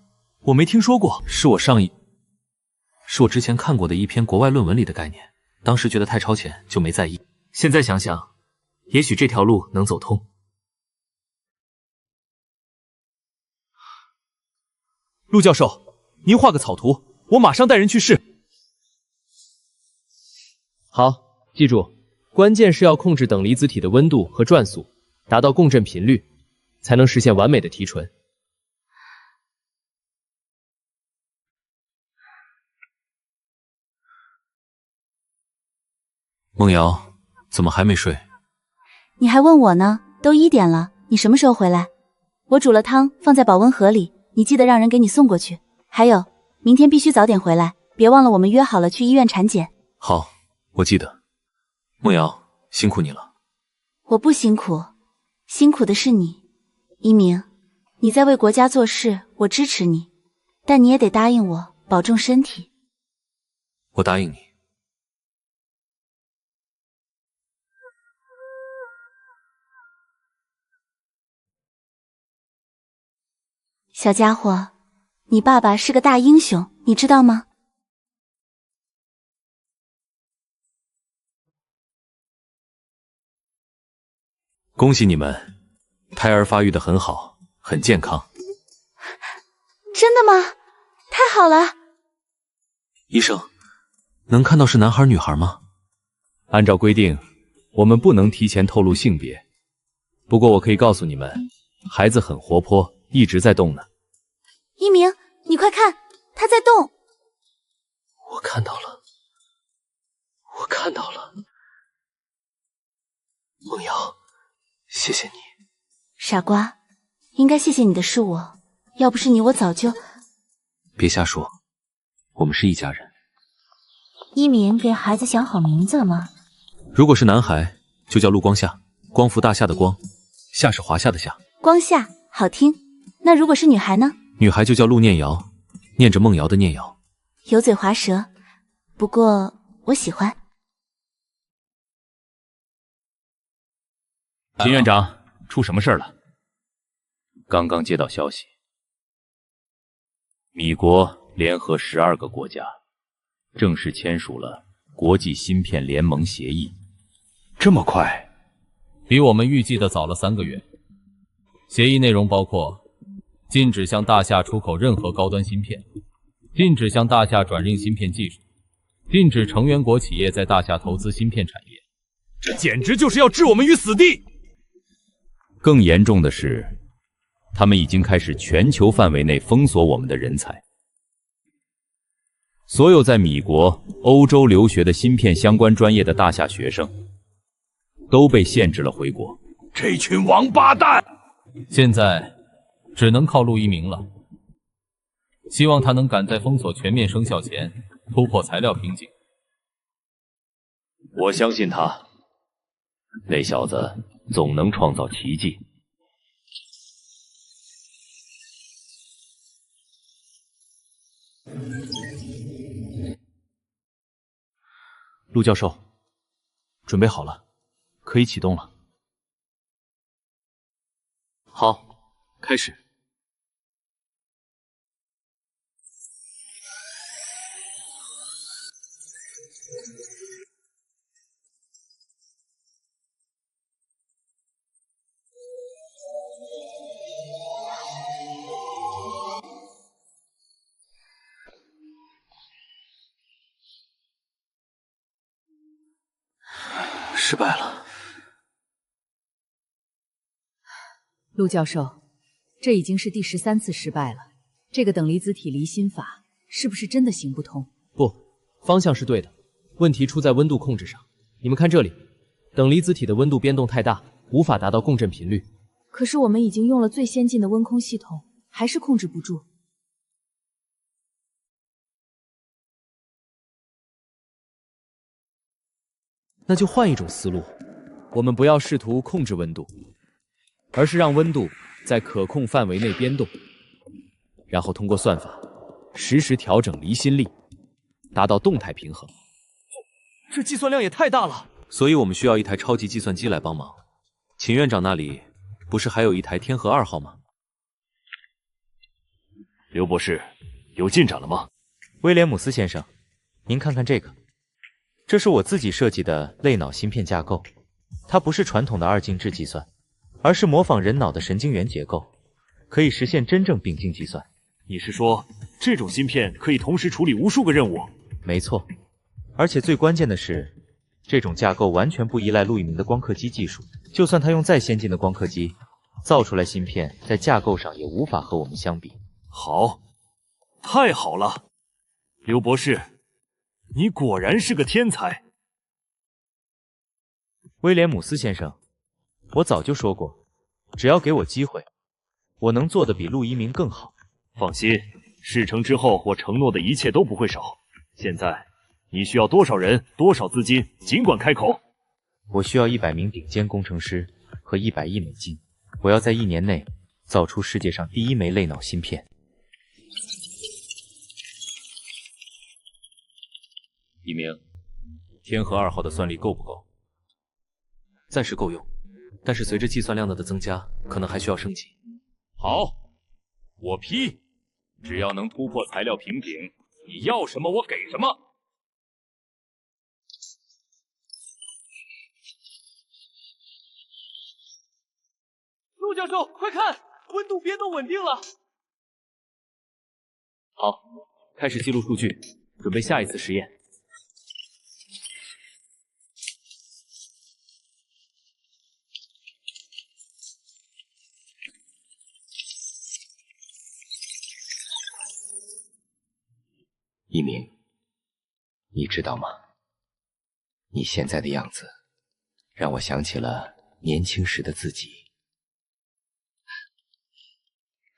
我没听说过。是我之前看过的一篇国外论文里的概念，当时觉得太超前，就没在意。现在想想，也许这条路能走通。陆教授，您画个草图，我马上带人去试。好，记住，关键是要控制等离子体的温度和转速，达到共振频率，才能实现完美的提纯。梦瑶，怎么还没睡？你还问我呢？都1点了，你什么时候回来？我煮了汤，放在保温盒里，你记得让人给你送过去。还有，明天必须早点回来，别忘了我们约好了去医院产检。好，我记得。梦瑶，辛苦你了。我不辛苦，辛苦的是你，一鸣。你在为国家做事，我支持你，但你也得答应我，保重身体。我答应你。小家伙，你爸爸是个大英雄，你知道吗？恭喜你们，胎儿发育得很好，很健康。真的吗？太好了！医生，能看到是男孩女孩吗？按照规定，我们不能提前透露性别。不过我可以告诉你们，孩子很活泼，一直在动呢。一鸣，你快看，他在动。我看到了，我看到了。梦瑶，谢谢你。傻瓜，应该谢谢你的是我，要不是你，我早就……别瞎说，我们是一家人。一鸣给孩子想好名字了吗？如果是男孩，就叫陆光夏，光复大夏的光，夏是华夏的夏。光夏，好听。那如果是女孩呢？女孩就叫陆念瑶，念着梦瑶的念瑶。油嘴滑舌，不过我喜欢。秦院长，出什么事了？刚刚接到消息，米国联合12个国家正式签署了国际芯片联盟协议，这么快？比我们预计的早了3个月。协议内容包括禁止向大夏出口任何高端芯片，禁止向大夏转让芯片技术，禁止成员国企业在大夏投资芯片产业。这简直就是要置我们于死地！更严重的是，他们已经开始全球范围内封锁我们的人才。所有在米国、欧洲留学的芯片相关专业的大夏学生，都被限制了回国。这群王八蛋！现在只能靠陆一鸣了。希望他能赶在封锁全面生效前突破材料瓶颈。我相信他，那小子总能创造奇迹。陆教授，准备好了，可以启动了。好，开始。失败了。陆教授，这已经是第13次失败了。这个等离子体离心法是不是真的行不通？不，方向是对的，问题出在温度控制上。你们看这里，等离子体的温度变动太大，无法达到共振频率。可是我们已经用了最先进的温空系统，还是控制不住。那就换一种思路，我们不要试图控制温度，而是让温度在可控范围内变动，然后通过算法实时调整离心力，达到动态平衡。这计算量也太大了，所以我们需要一台超级计算机来帮忙。秦院长那里不是还有一台天河2号吗？刘博士，有进展了吗？威廉姆斯先生，您看看这个。这是我自己设计的类脑芯片架构，它不是传统的2进制计算，而是模仿人脑的神经元结构，可以实现真正并进计算。你是说，这种芯片可以同时处理无数个任务？没错，而且最关键的是，这种架构完全不依赖陆一鸣的光刻机技术，就算他用再先进的光刻机造出来芯片，在架构上也无法和我们相比。好，太好了，刘博士。你果然是个天才，威廉姆斯先生，我早就说过，只要给我机会，我能做的比陆一鸣更好。放心，事成之后，我承诺的一切都不会少。现在，你需要多少人、多少资金，尽管开口。我需要100名顶尖工程师和100亿美金，我要在1年内造出世界上第1枚类脑芯片。一鸣，天河2号的算力够不够？暂时够用，但是随着计算量的增加，可能还需要升级。好，我批，只要能突破材料瓶颈，你要什么我给什么。陆教授，快看，温度变动稳定了。好，开始记录数据，准备下一次实验。一鸣，你知道吗？你现在的样子，让我想起了年轻时的自己。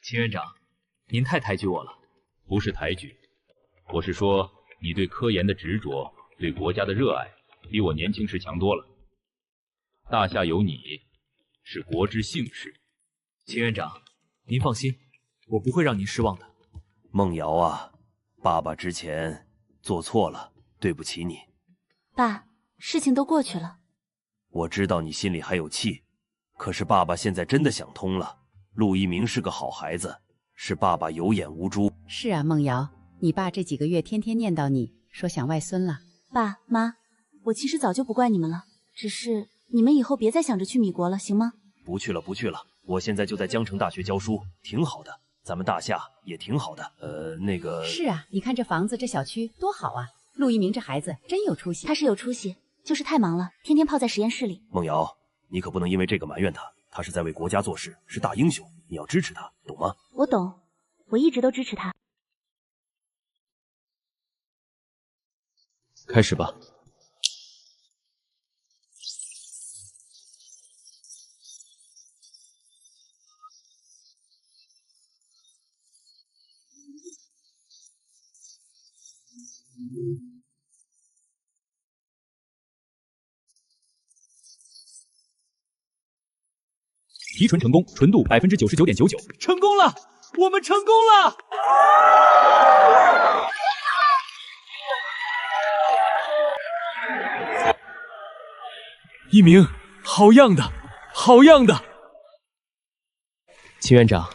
秦院长，您太抬举我了。不是抬举，我是说你对科研的执着，对国家的热爱，比我年轻时强多了。大夏有你，是国之幸事。秦院长，您放心，我不会让您失望的。梦瑶啊，爸爸之前做错了，对不起你。爸，事情都过去了。我知道你心里还有气，可是爸爸现在真的想通了。陆一鸣是个好孩子，是爸爸有眼无珠。是啊，梦瑶，你爸这几个月天天念叨你，说想外孙了。爸妈，我其实早就不怪你们了，只是你们以后别再想着去米国了，行吗？不去了，不去了，我现在就在江城大学教书，挺好的。咱们大夏也挺好的。那个是啊，你看这房子，这小区多好啊！陆一鸣这孩子真有出息。他是有出息，就是太忙了，天天泡在实验室里。梦瑶，你可不能因为这个埋怨他，他是在为国家做事，是大英雄，你要支持他，懂吗？我懂，我一直都支持他。开始吧。提纯成功，纯度99.99%，成功了，我们成功了！一鸣，好样的，好样的！秦院长，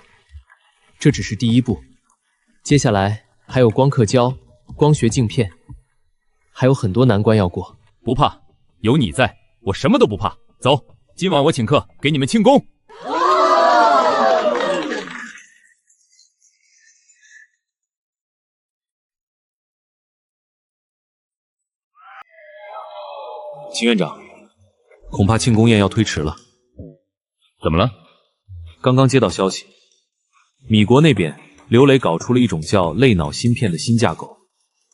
这只是第一步，接下来还有光刻胶、光学镜片，还有很多难关要过。不怕，有你在，我什么都不怕。走，今晚我请客，给你们庆功。秦院长，恐怕庆功宴要推迟了。怎么了？刚刚接到消息，米国那边刘磊搞出了一种叫类脑芯片的新架构，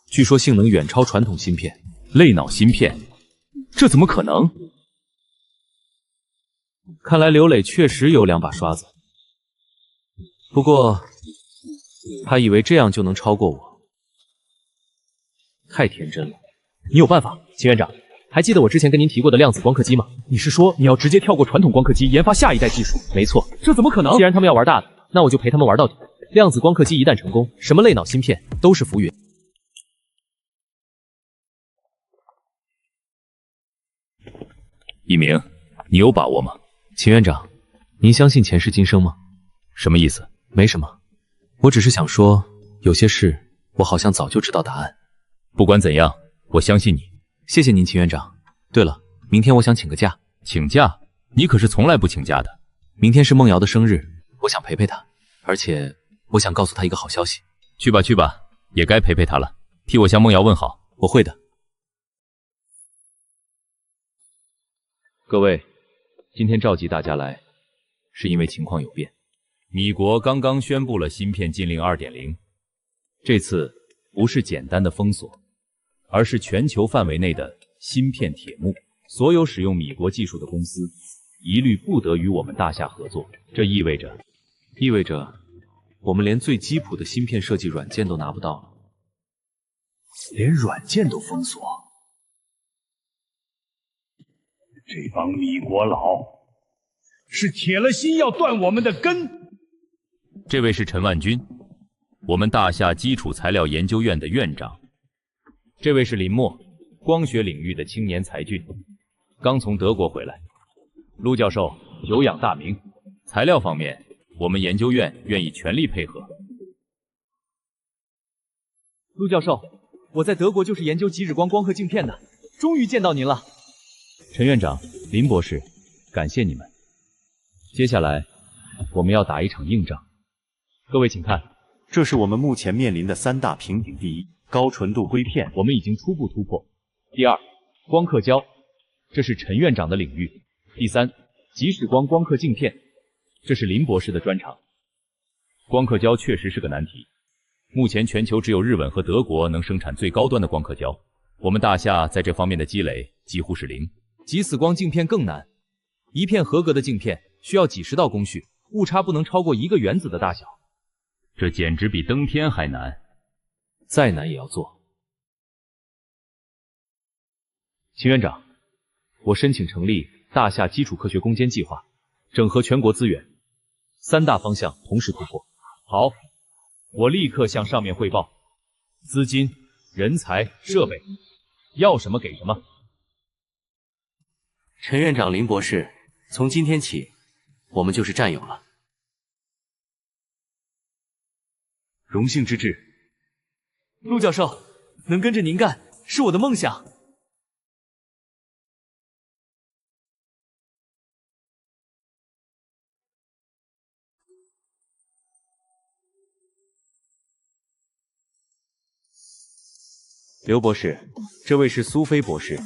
据说性能远超传统芯片。类脑芯片？这怎么可能？看来刘磊确实有两把刷子，不过他以为这样就能超过我，太天真了。你有办法，秦院长。还记得我之前跟您提过的量子光刻机吗？你是说你要直接跳过传统光刻机，研发下一代技术？没错，这怎么可能？既然他们要玩大的，那我就陪他们玩到底。量子光刻机一旦成功，什么类脑芯片都是浮云。一鸣，你有把握吗？秦院长，您相信前世今生吗？什么意思？没什么，我只是想说，有些事我好像早就知道答案。不管怎样，我相信你。谢谢您，秦院长。对了，明天我想请个假。请假？你可是从来不请假的。明天是梦瑶的生日，我想陪陪她，而且我想告诉她一个好消息。去吧去吧，也该陪陪她了。替我向梦瑶问好。我会的。各位，今天召集大家来，是因为情况有变。米国刚刚宣布了芯片禁令 2.0， 这次不是简单的封锁，而是全球范围内的芯片铁幕，所有使用米国技术的公司一律不得与我们大夏合作。这意味着我们连最基础的芯片设计软件都拿不到了，连软件都封锁。这帮米国佬是铁了心要断我们的根。这位是陈万军，我们大夏基础材料研究院的院长。这位是林默，光学领域的青年才俊，刚从德国回来。陆教授久仰大名，材料方面，我们研究院愿意全力配合。陆教授，我在德国就是研究极指光光刻镜片的，终于见到您了。陈院长、林博士，感谢你们。接下来，我们要打一场硬仗。各位请看，这是我们目前面临的3大瓶颈：第一，高纯度硅片，我们已经初步突破；第二，光刻胶，这是陈院长的领域；第三，极指光光刻镜片，这是林博士的专长。光刻胶确实是个难题，目前全球只有日本和德国能生产最高端的光刻胶，我们大夏在这方面的积累几乎是零。极死光镜片更难，一片合格的镜片需要几10道工序，误差不能超过1个原子的大小。这简直比登天还难，再难也要做。秦院长，我申请成立大夏基础科学攻坚计划，整合全国资源，3大方向同时突破。好，我立刻向上面汇报，资金、人才、设备，要什么给什么。陈院长、林博士，从今天起，我们就是战友了。荣幸之至。陆教授，能跟着您干是我的梦想。刘博士，这位是苏菲博士，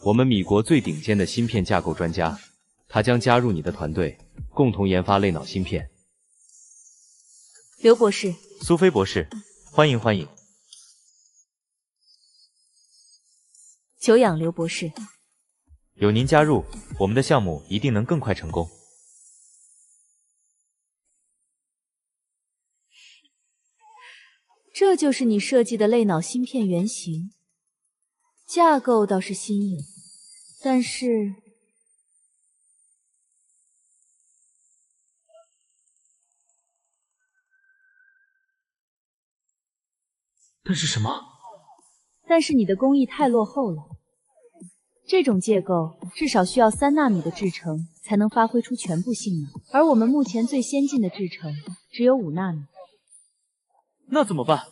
我们米国最顶尖的芯片架构专家，他将加入你的团队，共同研发类脑芯片。刘博士，苏菲博士，欢迎欢迎。久仰刘博士。有您加入，我们的项目一定能更快成功。这就是你设计的类脑芯片原型，架构倒是新颖，但是什么？但是你的工艺太落后了。这种结构至少需要3纳米的制程才能发挥出全部性能，而我们目前最先进的制程只有5纳米。那怎么办？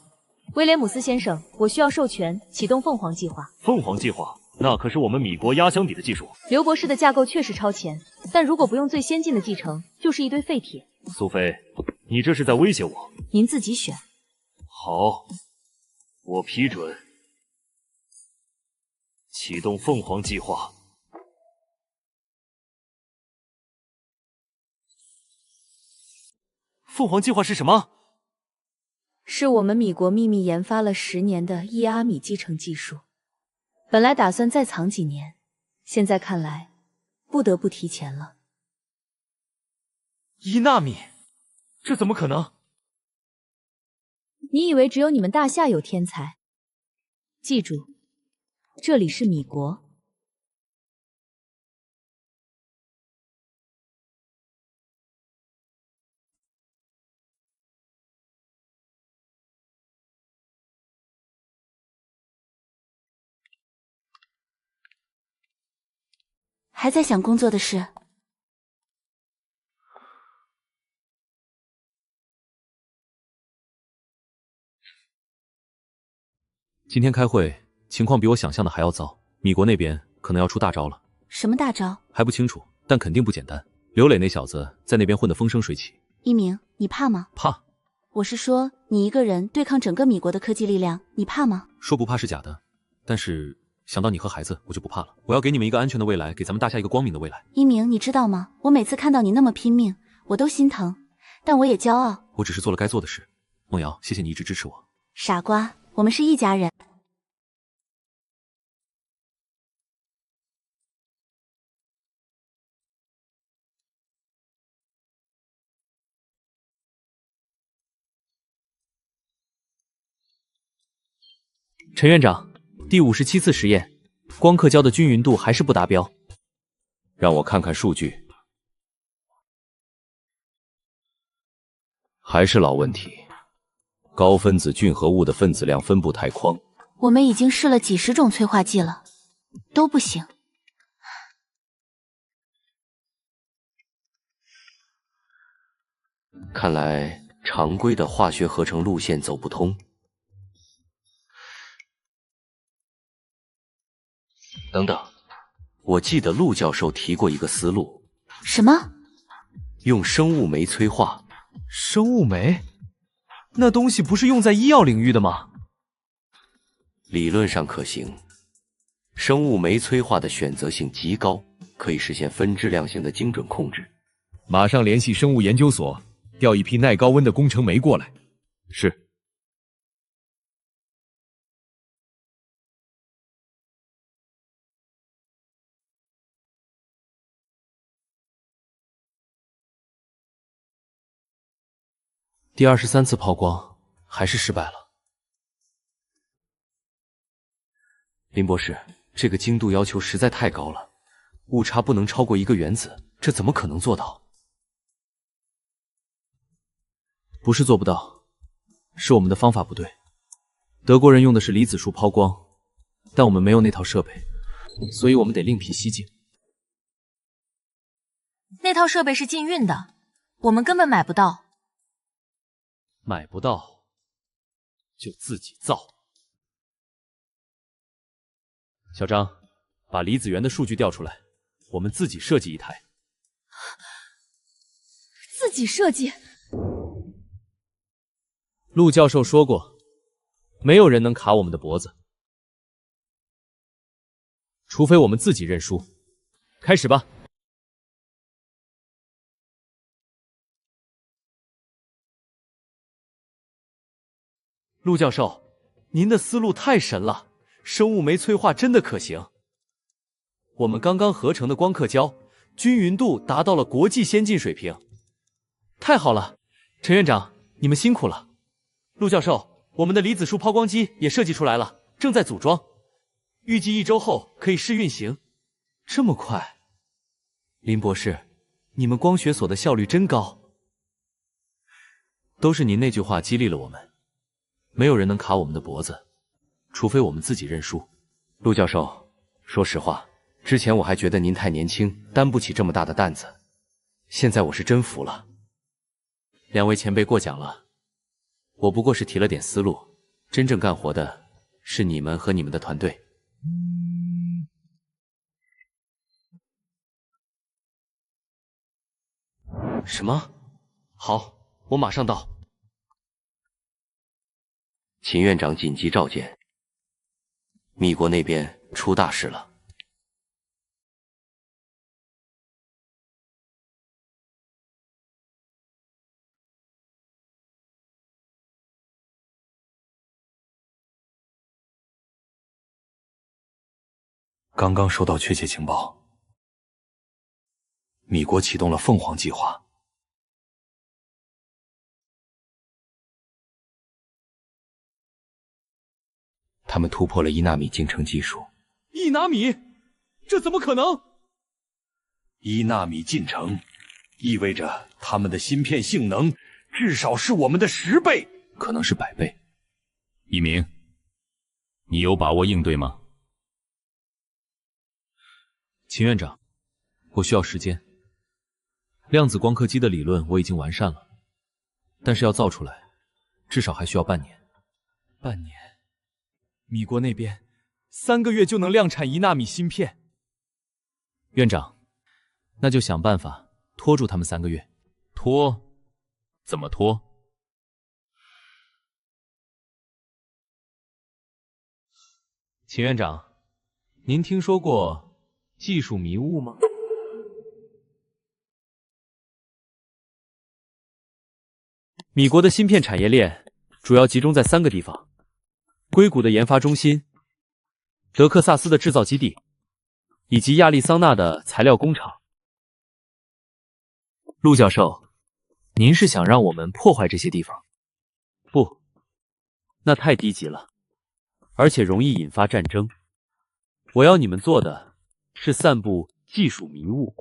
威廉姆斯先生，我需要授权启动凤凰计划。凤凰计划，那可是我们米国压箱底的技术。刘博士的架构确实超前，但如果不用最先进的继承，就是一堆废铁。苏菲，你这是在威胁我。您自己选。好，我批准。启动凤凰计划。凤凰计划是什么？是我们米国秘密研发了10年的1阿米集成技术，本来打算再藏几年，现在看来不得不提前了。1纳米？这怎么可能？你以为只有你们大夏有天才？记住，这里是米国。还在想工作的事？今天开会，情况比我想象的还要糟，米国那边可能要出大招了。什么大招？还不清楚，但肯定不简单。刘磊那小子在那边混得风生水起。一鸣，你怕吗？怕？我是说，你一个人对抗整个米国的科技力量，你怕吗？说不怕是假的，但是想到你和孩子，我就不怕了。我要给你们一个安全的未来，给咱们大夏一个光明的未来。一鸣，你知道吗？我每次看到你那么拼命，我都心疼，但我也骄傲。我只是做了该做的事。梦瑶，谢谢你一直支持我。傻瓜，我们是一家人。陈院长，第57次实验，光刻胶的均匀度还是不达标。让我看看数据。还是老问题，高分子聚合物的分子量分布太宽。我们已经试了几十种催化剂了，都不行。看来常规的化学合成路线走不通。等等，我记得陆教授提过一个思路。什么？用生物酶催化。生物酶？那东西不是用在医药领域的吗？理论上可行。生物酶催化的选择性极高，可以实现分质量型的精准控制。马上联系生物研究所，调一批耐高温的工程酶过来。是。第23次抛光还是失败了。林博士，这个精度要求实在太高了，误差不能超过1个原子，这怎么可能做到？不是做不到，是我们的方法不对。德国人用的是离子束抛光，但我们没有那套设备，所以我们得另辟蹊径。那套设备是禁运的，我们根本买不到。买不到就自己造。小张，把离子源的数据调出来，我们自己设计一台。自己设计？陆教授说过，没有人能卡我们的脖子。除非我们自己认输。开始吧。陆教授，您的思路太神了，生物酶催化真的可行。我们刚刚合成的光刻胶均匀度达到了国际先进水平。太好了，陈院长，你们辛苦了。陆教授，我们的离子束抛光机也设计出来了，正在组装，预计1周后可以试运行。这么快？林博士，你们光学所的效率真高。都是您那句话激励了我们，没有人能卡我们的脖子，除非我们自己认输。陆教授，说实话，之前我还觉得您太年轻，担不起这么大的担子，现在我是真服了。两位前辈过奖了，我不过是提了点思路，真正干活的是你们和你们的团队。什么？好，我马上到。秦院长紧急召见，米国那边出大事了。刚刚收到确切情报，米国启动了凤凰计划。他们突破了1纳米进程技术。1纳米？这怎么可能？1纳米进程意味着他们的芯片性能至少是我们的10倍，可能是100倍。一鸣，你有把握应对吗？秦院长，我需要时间。量子光刻机的理论我已经完善了，但是要造出来，至少还需要半年。半年？米国那边3个月就能量产1纳米芯片。院长，那就想办法拖住他们3个月。拖？怎么拖？秦院长，您听说过技术迷雾吗？米国的芯片产业链主要集中在3个地方：硅谷的研发中心、德克萨斯的制造基地，以及亚利桑那的材料工厂。陆教授，您是想让我们破坏这些地方？不，那太低级了，而且容易引发战争。我要你们做的是散布技术迷雾。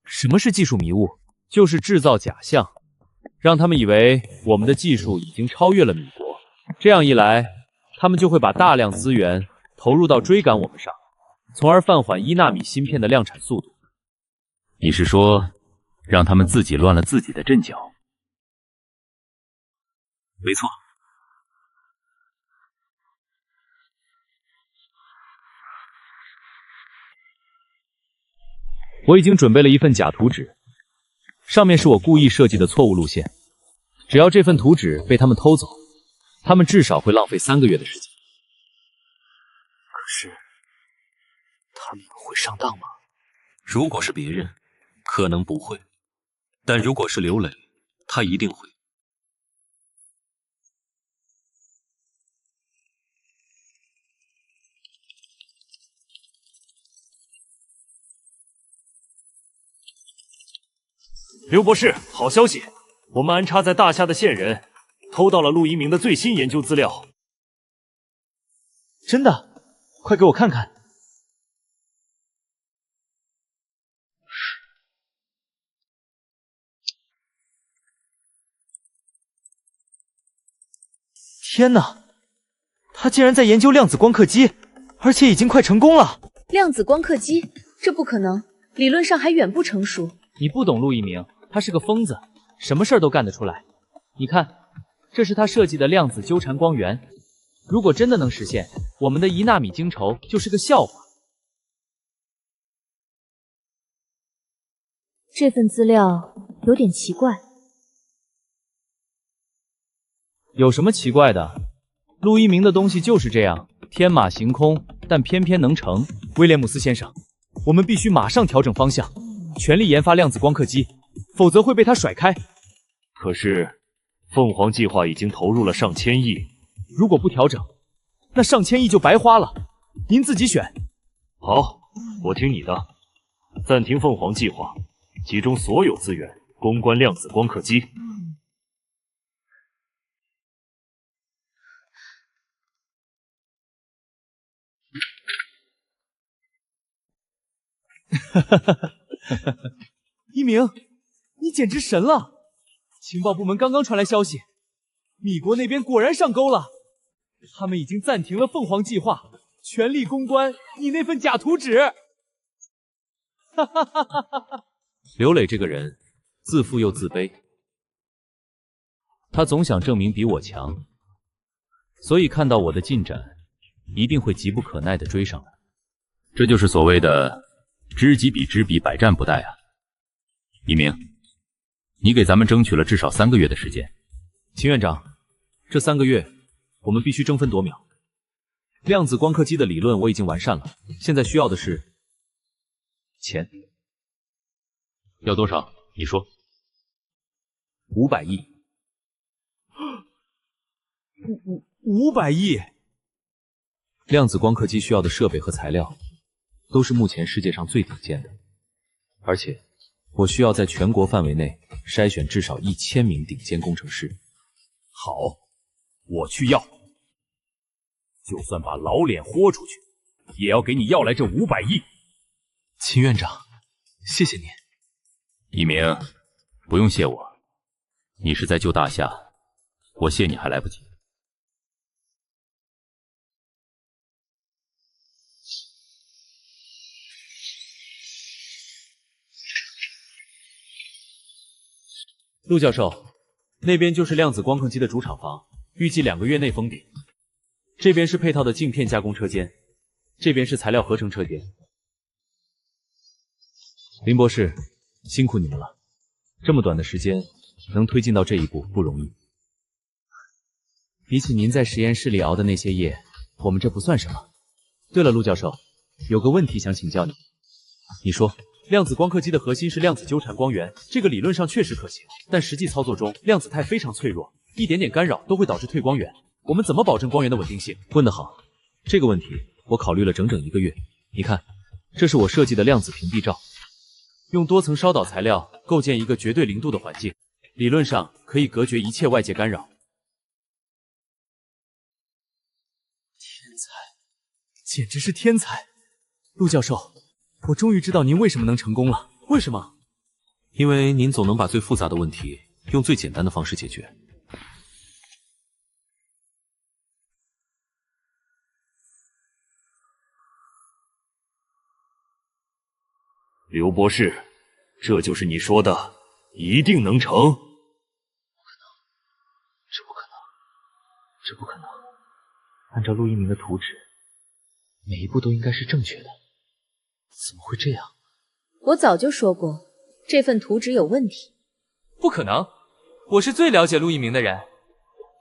什么是技术迷雾？就是制造假象，让他们以为我们的技术已经超越了米国。这样一来，他们就会把大量资源投入到追赶我们上，从而放缓1纳米芯片的量产速度。你是说，让他们自己乱了自己的阵脚？没错。我已经准备了一份假图纸，上面是我故意设计的错误路线。只要这份图纸被他们偷走，他们至少会浪费3个月的时间。可是，他们会上当吗？如果是别人，可能不会，但如果是刘磊，他一定会。刘博士，好消息！我们安插在大夏的线人偷到了陆一鸣的最新研究资料。真的？快给我看看！天哪，他竟然在研究量子光刻机，而且已经快成功了！量子光刻机？这不可能，理论上还远不成熟。你不懂陆一鸣，他是个疯子，什么事儿都干得出来。你看，这是他设计的量子纠缠光源，如果真的能实现，我们的1纳米晶筹就是个笑话。这份资料有点奇怪。有什么奇怪的？陆一鸣的东西就是这样，天马行空，但偏偏能成。威廉姆斯先生，我们必须马上调整方向，全力研发量子光刻机，否则会被他甩开。可是，凤凰计划已经投入了上千亿，如果不调整，那上千亿就白花了。您自己选。好，我听你的。暂停凤凰计划，集中所有资源，攻关量子光刻机。一鸣，你简直神了！情报部门刚刚传来消息，米国那边果然上钩了，他们已经暂停了凤凰计划，全力攻关你那份假图纸。哈哈哈哈哈！刘磊这个人自负又自卑，他总想证明比我强，所以看到我的进展，一定会急不可耐地追上来。这就是所谓的知己比知彼，百战不殆啊！一鸣，你给咱们争取了至少3个月的时间。秦院长，这3个月我们必须争分夺秒。量子光刻机的理论我已经完善了，现在需要的是钱。要多少？你说。500亿。500亿！量子光刻机需要的设备和材料，都是目前世界上最顶尖的，而且我需要在全国范围内筛选至少1000名顶尖工程师。好，我去要，就算把老脸豁出去，也要给你要来这500亿。秦院长，谢谢您。一鸣，不用谢我，你是在救大夏，我谢你还来不及。陆教授，那边就是量子光刻机的主厂房，预计2个月内封顶。这边是配套的镜片加工车间，这边是材料合成车间。林博士，辛苦你们了，这么短的时间能推进到这一步不容易。比起您在实验室里熬的那些夜，我们这不算什么。对了，陆教授，有个问题想请教你。你说，量子光刻机的核心是量子纠缠光源，这个理论上确实可行，但实际操作中，量子态非常脆弱，一点点干扰都会导致退光源。我们怎么保证光源的稳定性？问得好，这个问题我考虑了整整1个月。你看，这是我设计的量子屏蔽罩，用多层烧导材料构建一个绝对0度的环境，理论上可以隔绝一切外界干扰。天才，简直是天才！陆教授，我终于知道您为什么能成功了。为什么？因为您总能把最复杂的问题用最简单的方式解决。刘博士，这就是你说的一定能成？不可能，这不可能，这不可能！按照陆一鸣的图纸，每一步都应该是正确的，怎么会这样？我早就说过，这份图纸有问题。不可能，我是最了解陆一鸣的人，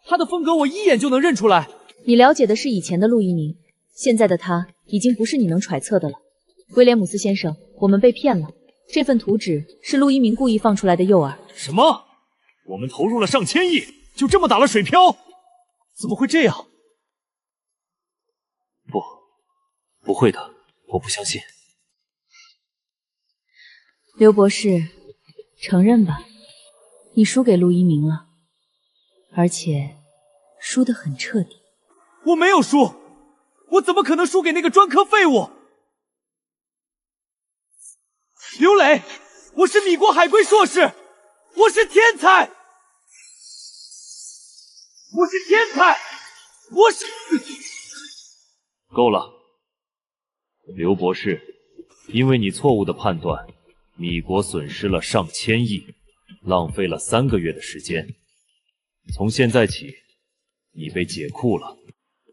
他的风格我一眼就能认出来。你了解的是以前的陆一鸣，现在的他已经不是你能揣测的了。威廉姆斯先生，我们被骗了。这份图纸是陆一鸣故意放出来的诱饵。什么？我们投入了上千亿，就这么打了水漂？怎么会这样？不会的，我不相信。刘博士，承认吧，你输给陆一鸣了，而且输得很彻底。我没有输，我怎么可能输给那个专科废物？刘磊，我是米国海归硕士，我是天才，我是天才，我是……够了，刘博士，因为你错误的判断，米国损失了上千亿，浪费了3个月的时间。从现在起，你被解雇了。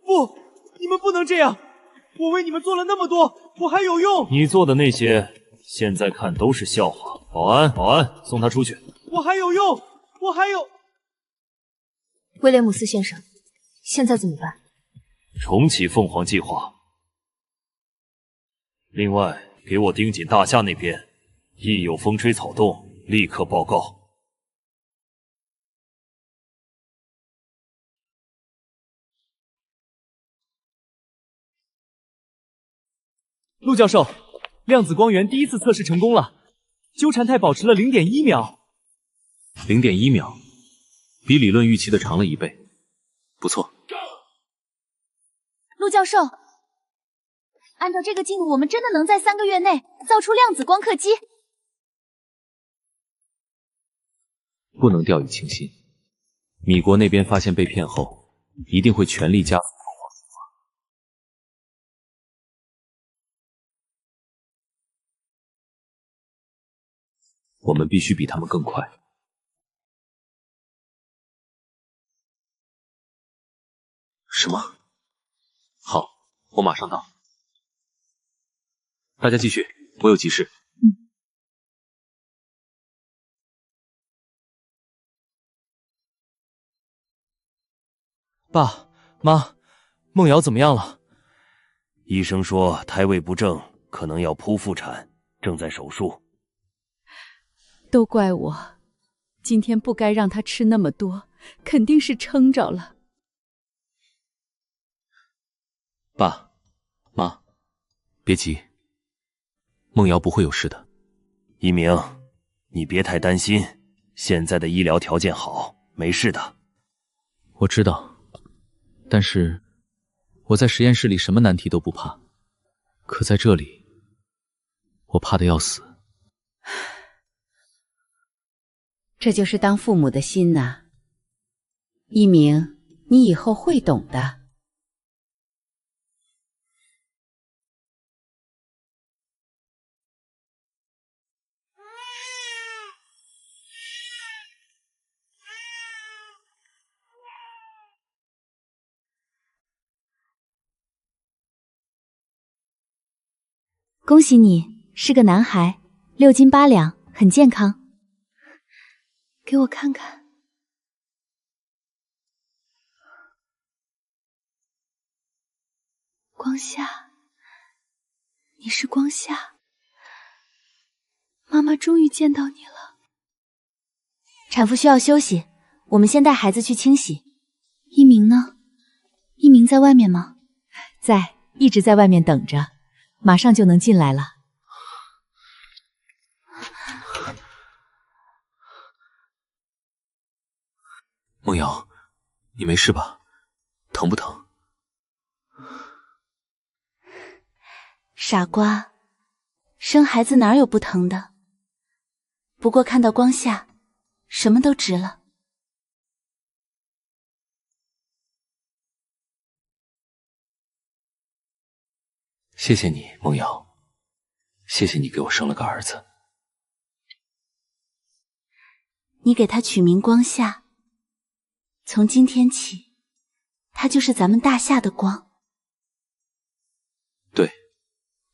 不，你们不能这样！我为你们做了那么多，我还有用？你做的那些，现在看都是笑话。保安，保安，送他出去。我还有用，我还有。威廉姆斯先生，现在怎么办？重启凤凰计划，另外，给我盯紧大厦那边，一有风吹草动，立刻报告。陆教授，量子光源第一次测试成功了，纠缠态保持了0.1秒。0.1秒，比理论预期的长了1倍，不错。陆教授，按照这个进度，我们真的能在3个月内造出量子光刻机。不能掉以轻心，米国那边发现被骗后，一定会全力加速投放计划。我们必须比他们更快。什么？好，我马上到。大家继续，我有急事。爸妈，梦瑶怎么样了？医生说胎位不正，可能要剖腹产，正在手术。都怪我，今天不该让他吃那么多，肯定是撑着了。爸妈，别急，梦瑶不会有事的。一鸣，你别太担心，现在的医疗条件好，没事的。我知道，但是我在实验室里什么难题都不怕，可在这里，我怕得要死。这就是当父母的心呐。一鸣，你以后会懂的。恭喜你，是个男孩，6斤8两，很健康。给我看看。光夏，你是光夏，妈妈终于见到你了。产妇需要休息，我们先带孩子去清洗。一鸣呢？一鸣在外面吗？在，一直在外面等着，马上就能进来了。梦瑶，你没事吧？疼不疼？傻瓜，生孩子哪有不疼的？不过看到光夏，什么都值了。谢谢你，梦瑶，谢谢你给我生了个儿子。你给他取名光夏，从今天起，他就是咱们大夏的光。对，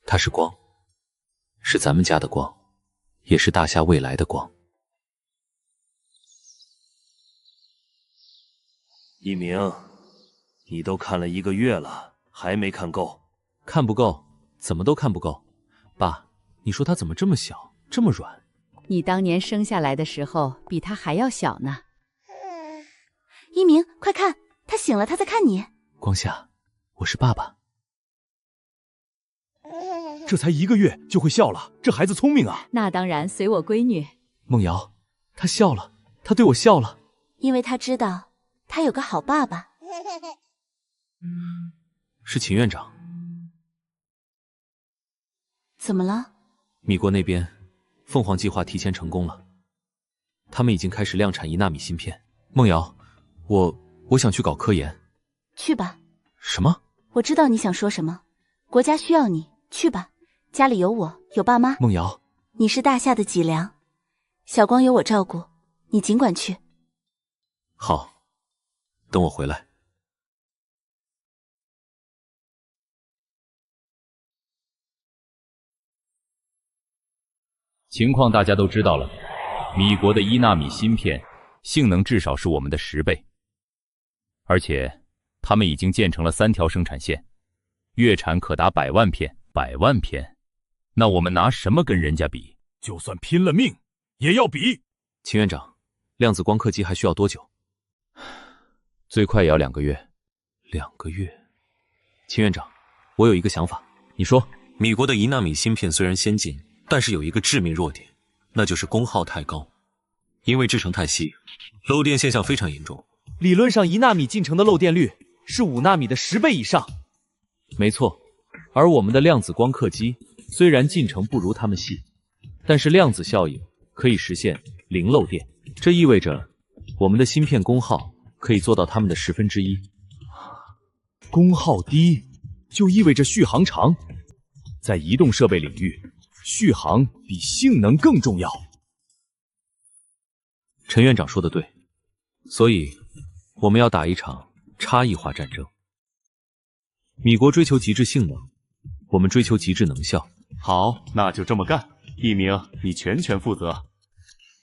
他是光，是咱们家的光，也是大夏未来的光。一鸣，你都看了1个月了，还没看够？看不够，怎么都看不够。爸，你说他怎么这么小，这么软？你当年生下来的时候，比他还要小呢。一鸣，快看，他醒了，他在看你。光夏，我是爸爸。这才1个月就会笑了，这孩子聪明啊！那当然，随我闺女。梦瑶，他笑了，他对我笑了，因为他知道他有个好爸爸。是秦院长。怎么了？米国那边，凤凰计划提前成功了，他们已经开始量产1纳米芯片。梦瑶，我想去搞科研。去吧。什么？我知道你想说什么，国家需要你，去吧。家里有我，有爸妈。梦瑶，你是大夏的脊梁，小光有我照顾，你尽管去。好，等我回来。情况大家都知道了，米国的1纳米芯片性能至少是我们的10倍，而且他们已经建成了3条生产线，月产可达100万片。100万片，那我们拿什么跟人家比？就算拼了命也要比。秦院长，量子光刻机还需要多久？最快也要2个月。2个月？秦院长，我有一个想法。你说。米国的1纳米芯片虽然先进，但是有一个致命弱点，那就是功耗太高。因为制程太细，漏电现象非常严重。理论上1纳米进程的漏电率是5纳米的10倍以上。没错，而我们的量子光刻机虽然进程不如它们细，但是量子效应可以实现零漏电，这意味着我们的芯片功耗可以做到它们的1/10。功耗低就意味着续航长，在移动设备领域，续航比性能更重要。陈院长说的对，所以我们要打一场差异化战争。米国追求极致性能，我们追求极致能效。好，那就这么干。一鸣，你全权负责，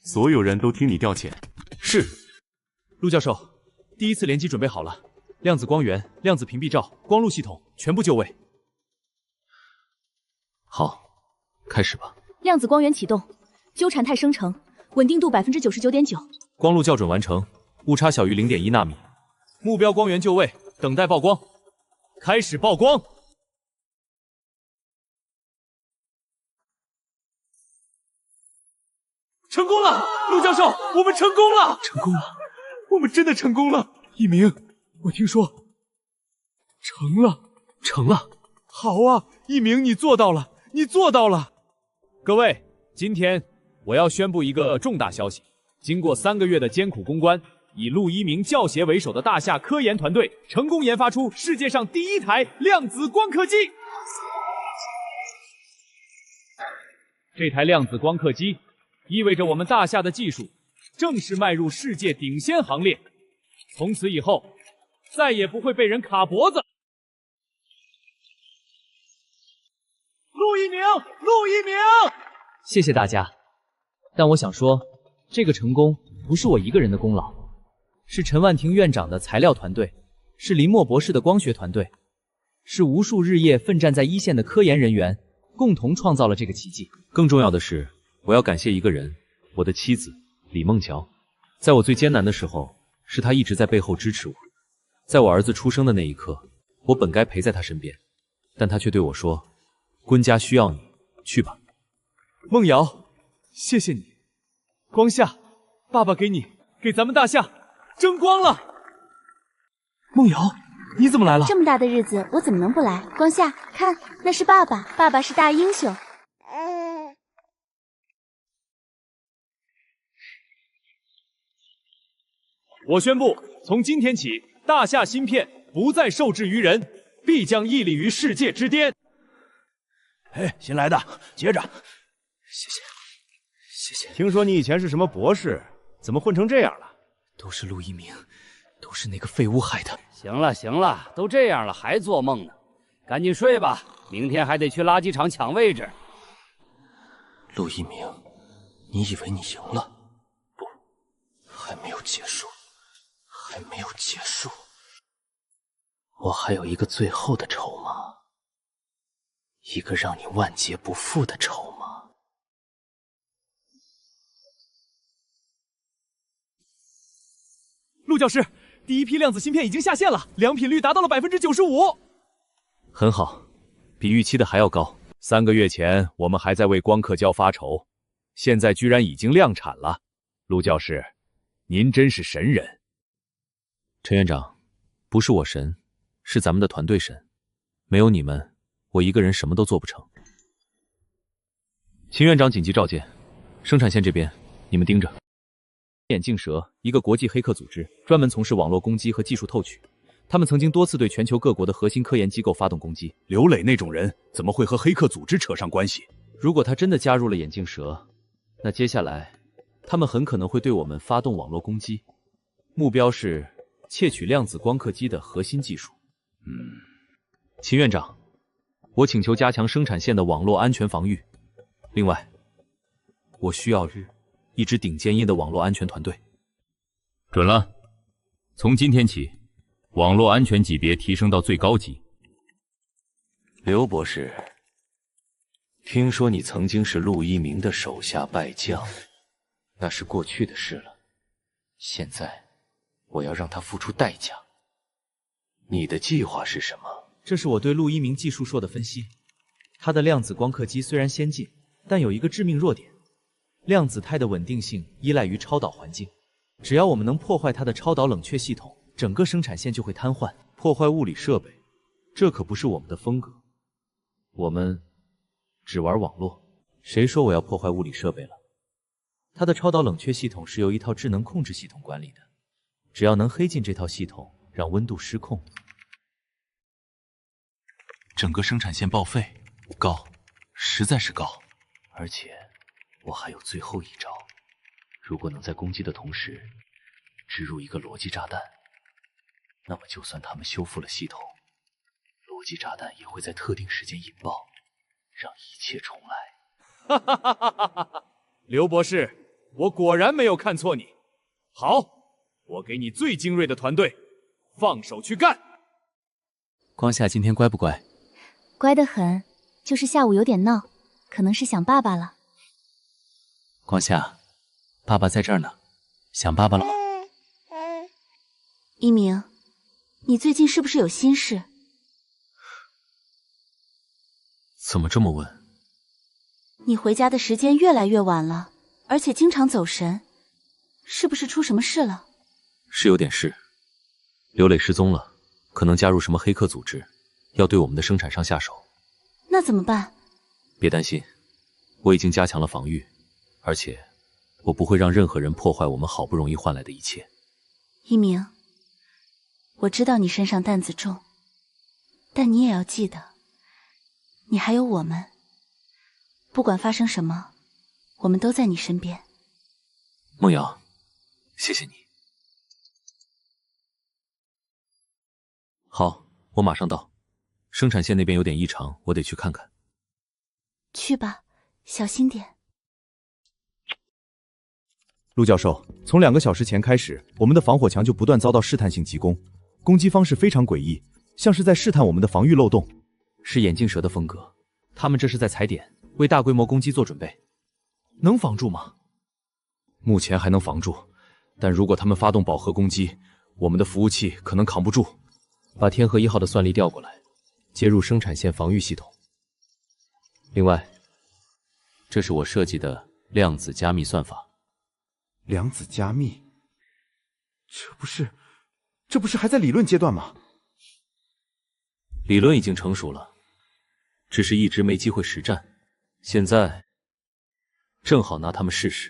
所有人都听你调遣。是。陆教授，第一次联机准备好了，量子光源、量子屏蔽罩、光路系统全部就位。好，开始吧。量子光源启动，纠缠态生成，稳定度99.9%。光路校准完成，误差小于0.1纳米。目标光源就位，等待曝光。开始曝光。成功了，陆教授，我们成功了！成功了，我们真的成功了！一鸣，我听说成了，成了。好啊，一鸣，你做到了，你做到了！各位，今天我要宣布一个重大消息：经过3个月的艰苦攻关，以陆一鸣教协为首的大夏科研团队成功研发出世界上第1台量子光刻机。这台量子光刻机意味着我们大夏的技术正式迈入世界顶尖行列，从此以后再也不会被人卡脖子。陆一鸣，陆一鸣！谢谢大家，但我想说，这个成功不是我一个人的功劳，是陈万庭院长的材料团队，是林默博士的光学团队，是无数日夜奋战在一线的科研人员共同创造了这个奇迹。更重要的是，我要感谢一个人，我的妻子李梦乔。在我最艰难的时候，是她一直在背后支持我。在我儿子出生的那一刻，我本该陪在他身边，但他却对我说：“温家需要你，去吧。”梦瑶，谢谢你。光夏，爸爸给你，给咱们大夏争光了。梦瑶，你怎么来了？这么大的日子，我怎么能不来？光夏，看，那是爸爸，爸爸是大英雄。我宣布，从今天起，大夏芯片不再受制于人，必将屹立于世界之巅。哎，新来的，接着。谢谢，谢谢。听说你以前是什么博士，怎么混成这样了？都是陆一鸣，都是那个废物害的。行了行了，都这样了还做梦呢，赶紧睡吧，明天还得去垃圾场抢位置。陆一鸣，你以为你赢了？不，还没有结束，还没有结束。我还有一个最后的筹码，一个让你万劫不复的筹码。陆教师，第一批量子芯片已经下线了，良品率达到了95%。很好，比预期的还要高。3个月前我们还在为光刻胶发愁，现在居然已经量产了。陆教师，您真是神人。陈院长，不是我神，是咱们的团队神。没有你们，我一个人什么都做不成。秦院长紧急召见，生产线这边你们盯着。眼镜蛇，一个国际黑客组织，专门从事网络攻击和技术偷取。他们曾经多次对全球各国的核心科研机构发动攻击。刘磊那种人怎么会和黑客组织扯上关系？如果他真的加入了眼镜蛇，那接下来他们很可能会对我们发动网络攻击，目标是窃取量子光刻机的核心技术。秦院长，我请求加强生产线的网络安全防御。另外，我需要一支顶尖的网络安全团队。准了，从今天起，网络安全级别提升到最高级。刘博士，听说你曾经是陆一鸣的手下败将，那是过去的事了。现在，我要让他付出代价。你的计划是什么？这是我对陆一鸣技术硕的分析。他的量子光刻机虽然先进，但有一个致命弱点：量子态的稳定性依赖于超导环境。只要我们能破坏它的超导冷却系统，整个生产线就会瘫痪。破坏物理设备，这可不是我们的风格。我们只玩网络。谁说我要破坏物理设备了？它的超导冷却系统是由一套智能控制系统管理的，只要能黑进这套系统，让温度失控，整个生产线报废，高，实在是高。而且我还有最后一招，如果能在攻击的同时植入一个逻辑炸弹，那么就算他们修复了系统，逻辑炸弹也会在特定时间引爆，让一切重来。哈哈哈哈哈哈！刘博士，我果然没有看错你。好，我给你最精锐的团队，放手去干。光夏今天乖不乖？乖得很，就是下午有点闹，可能是想爸爸了。光夏，爸爸在这儿呢，想爸爸了吗？一鸣，你最近是不是有心事？怎么这么问？你回家的时间越来越晚了，而且经常走神，是不是出什么事了？是有点事，刘磊失踪了，可能加入什么黑客组织，要对我们的生产商下手。那怎么办？别担心，我已经加强了防御，而且我不会让任何人破坏我们好不容易换来的一切。一鸣，我知道你身上担子重，但你也要记得，你还有我们。不管发生什么，我们都在你身边。梦瑶，谢谢你。好，我马上到。生产线那边有点异常，我得去看看。去吧，小心点。陆教授，从2个小时前开始，我们的防火墙就不断遭到试探性急攻，攻击方式非常诡异，像是在试探我们的防御漏洞。是眼镜蛇的风格，他们这是在踩点，为大规模攻击做准备。能防住吗？目前还能防住，但如果他们发动饱和攻击，我们的服务器可能扛不住。把天河1号的算力调过来，接入生产线防御系统。另外，这是我设计的量子加密算法。量子加密？这不是还在理论阶段吗？理论已经成熟了，只是一直没机会实战。现在正好拿他们试试。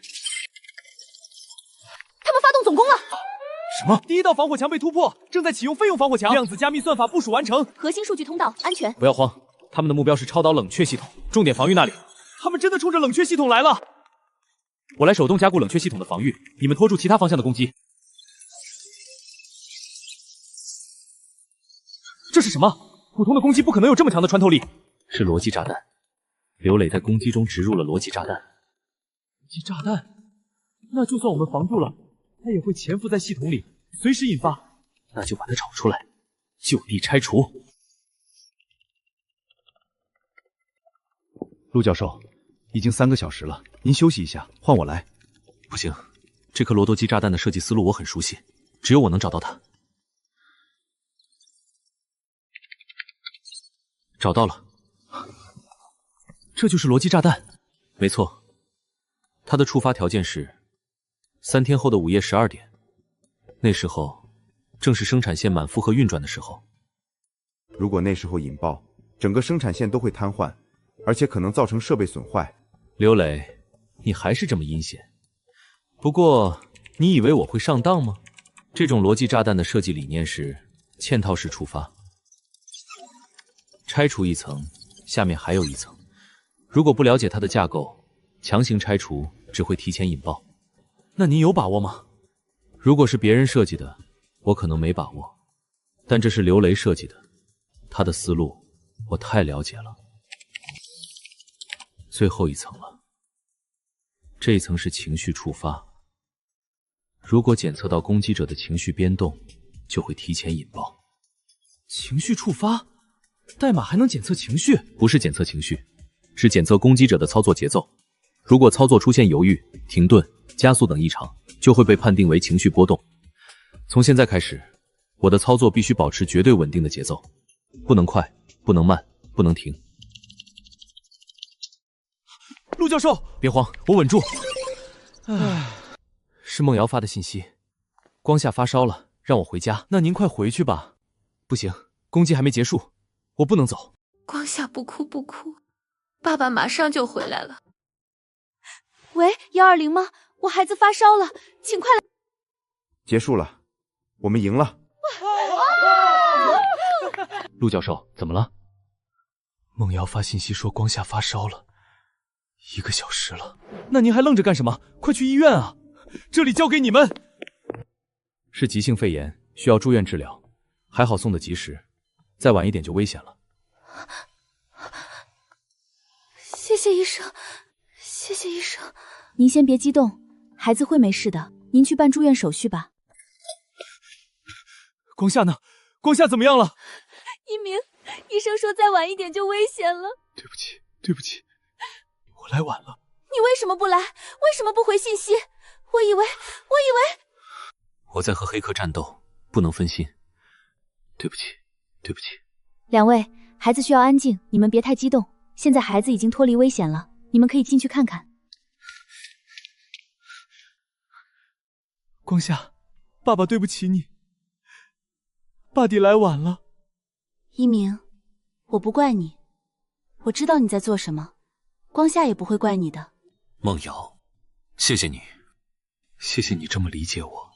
他们发动总攻了！什么？第1道防火墙被突破，正在启用费用防火墙。量子加密算法部署完成，核心数据通道安全。不要慌，他们的目标是超导冷却系统，重点防御那里。他们真的冲着冷却系统来了！我来手动加固冷却系统的防御，你们拖住其他方向的攻击。这是什么？普通的攻击不可能有这么强的穿透力。是逻辑炸弹。刘磊在攻击中植入了逻辑炸弹。逻辑炸弹？那就算我们防住了，它也会潜伏在系统里，随时引发。那就把它找出来，就地拆除。陆教授，已经3个小时了，您休息一下，换我来。不行，这颗罗多基炸弹的设计思路我很熟悉，只有我能找到它。找到了，这就是逻辑炸弹。没错，它的触发条件是3天后的午夜12点，那时候正是生产线满负荷运转的时候。如果那时候引爆，整个生产线都会瘫痪，而且可能造成设备损坏。刘磊，你还是这么阴险。不过，你以为我会上当吗？这种逻辑炸弹的设计理念是嵌套式触发，拆除一层，下面还有一层。如果不了解它的架构，强行拆除只会提前引爆。那你有把握吗？如果是别人设计的，我可能没把握，但这是刘雷设计的，他的思路我太了解了。最后一层了，这一层是情绪触发，如果检测到攻击者的情绪变动，就会提前引爆。情绪触发？代码还能检测情绪？不是检测情绪，是检测攻击者的操作节奏。如果操作出现犹豫、停顿、加速等异常，就会被判定为情绪波动。从现在开始，我的操作必须保持绝对稳定的节奏，不能快，不能慢，不能停。陆教授，别慌，我稳住。是梦瑶发的信息，光夏发烧了，让我回家。那您快回去吧。不行，攻击还没结束，我不能走。光夏不哭不哭，爸爸马上就回来了。喂，120吗？我孩子发烧了，请快来。结束了，我们赢了。陆教授，怎么了？梦瑶发信息说光夏发烧了，1个小时了。那您还愣着干什么？快去医院啊！这里交给你们。是急性肺炎，需要住院治疗，还好送的及时，再晚一点就危险了。谢谢医生，谢谢医生。您先别激动，孩子会没事的。您去办住院手续吧。光夏呢？光夏怎么样了？一鸣，医生说再晚一点就危险了。对不起，对不起，我来晚了。你为什么不来？为什么不回信息？我以为我在和黑客战斗，不能分心。对不起，对不起。两位，孩子需要安静，你们别太激动。现在孩子已经脱离危险了，你们可以进去看看。光夏，爸爸对不起你，爸弟来晚了。一鸣，我不怪你，我知道你在做什么，光夏也不会怪你的。梦瑶，谢谢你，谢谢你这么理解我。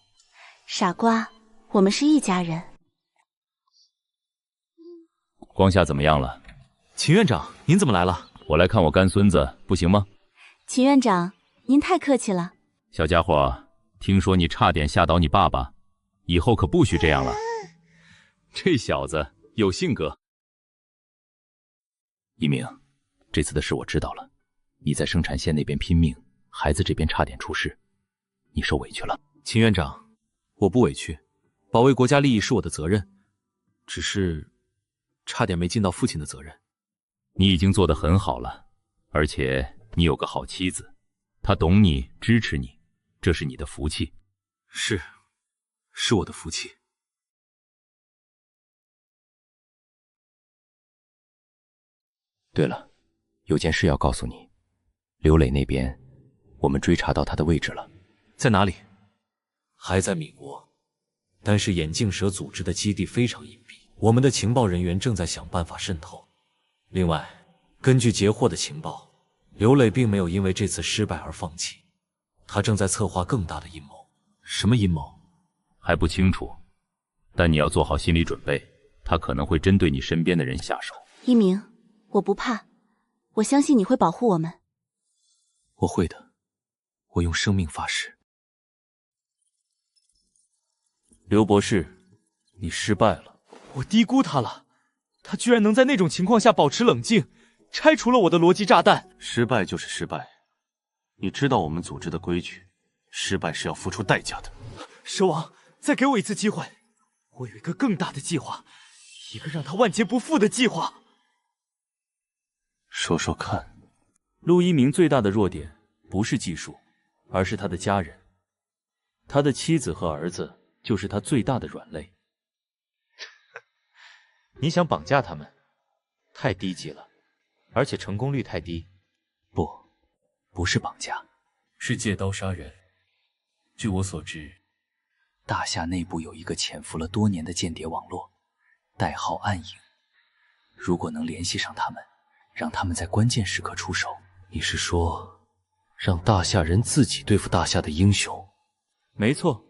傻瓜，我们是一家人。光夏怎么样了？秦院长，您怎么来了？我来看我干孙子，不行吗？秦院长，您太客气了。小家伙，听说你差点吓倒你爸爸，以后可不许这样了。这小子有性格。一鸣，这次的事我知道了，你在生产线那边拼命，孩子这边差点出事，你受委屈了。秦院长，我不委屈，保卫国家利益是我的责任，只是差点没尽到父亲的责任。你已经做得很好了，而且你有个好妻子，她懂你，支持你，这是你的福气。是我的福气。对了，有件事要告诉你，刘磊那边我们追查到他的位置了。在哪里？还在米国，但是眼镜蛇组织的基地非常隐蔽，我们的情报人员正在想办法渗透。另外，根据截获的情报，刘磊并没有因为这次失败而放弃，他正在策划更大的阴谋。什么阴谋？还不清楚，但你要做好心理准备，他可能会针对你身边的人下手。一鸣，我不怕，我相信你会保护我们。我会的，我用生命发誓。刘博士，你失败了。我低估他了，他居然能在那种情况下保持冷静，拆除了我的逻辑炸弹。失败就是失败，你知道我们组织的规矩，失败是要付出代价的。蛇王，再给我一次机会，我有一个更大的计划，一个让他万劫不复的计划。说说看。陆一鸣最大的弱点不是技术，而是他的家人。他的妻子和儿子就是他最大的软肋。你想绑架他们，太低级了，而且成功率太低。不是绑架，是借刀杀人。据我所知，大夏内部有一个潜伏了多年的间谍网络，代号暗影。如果能联系上他们，让他们在关键时刻出手，你是说让大夏人自己对付大夏的英雄？没错，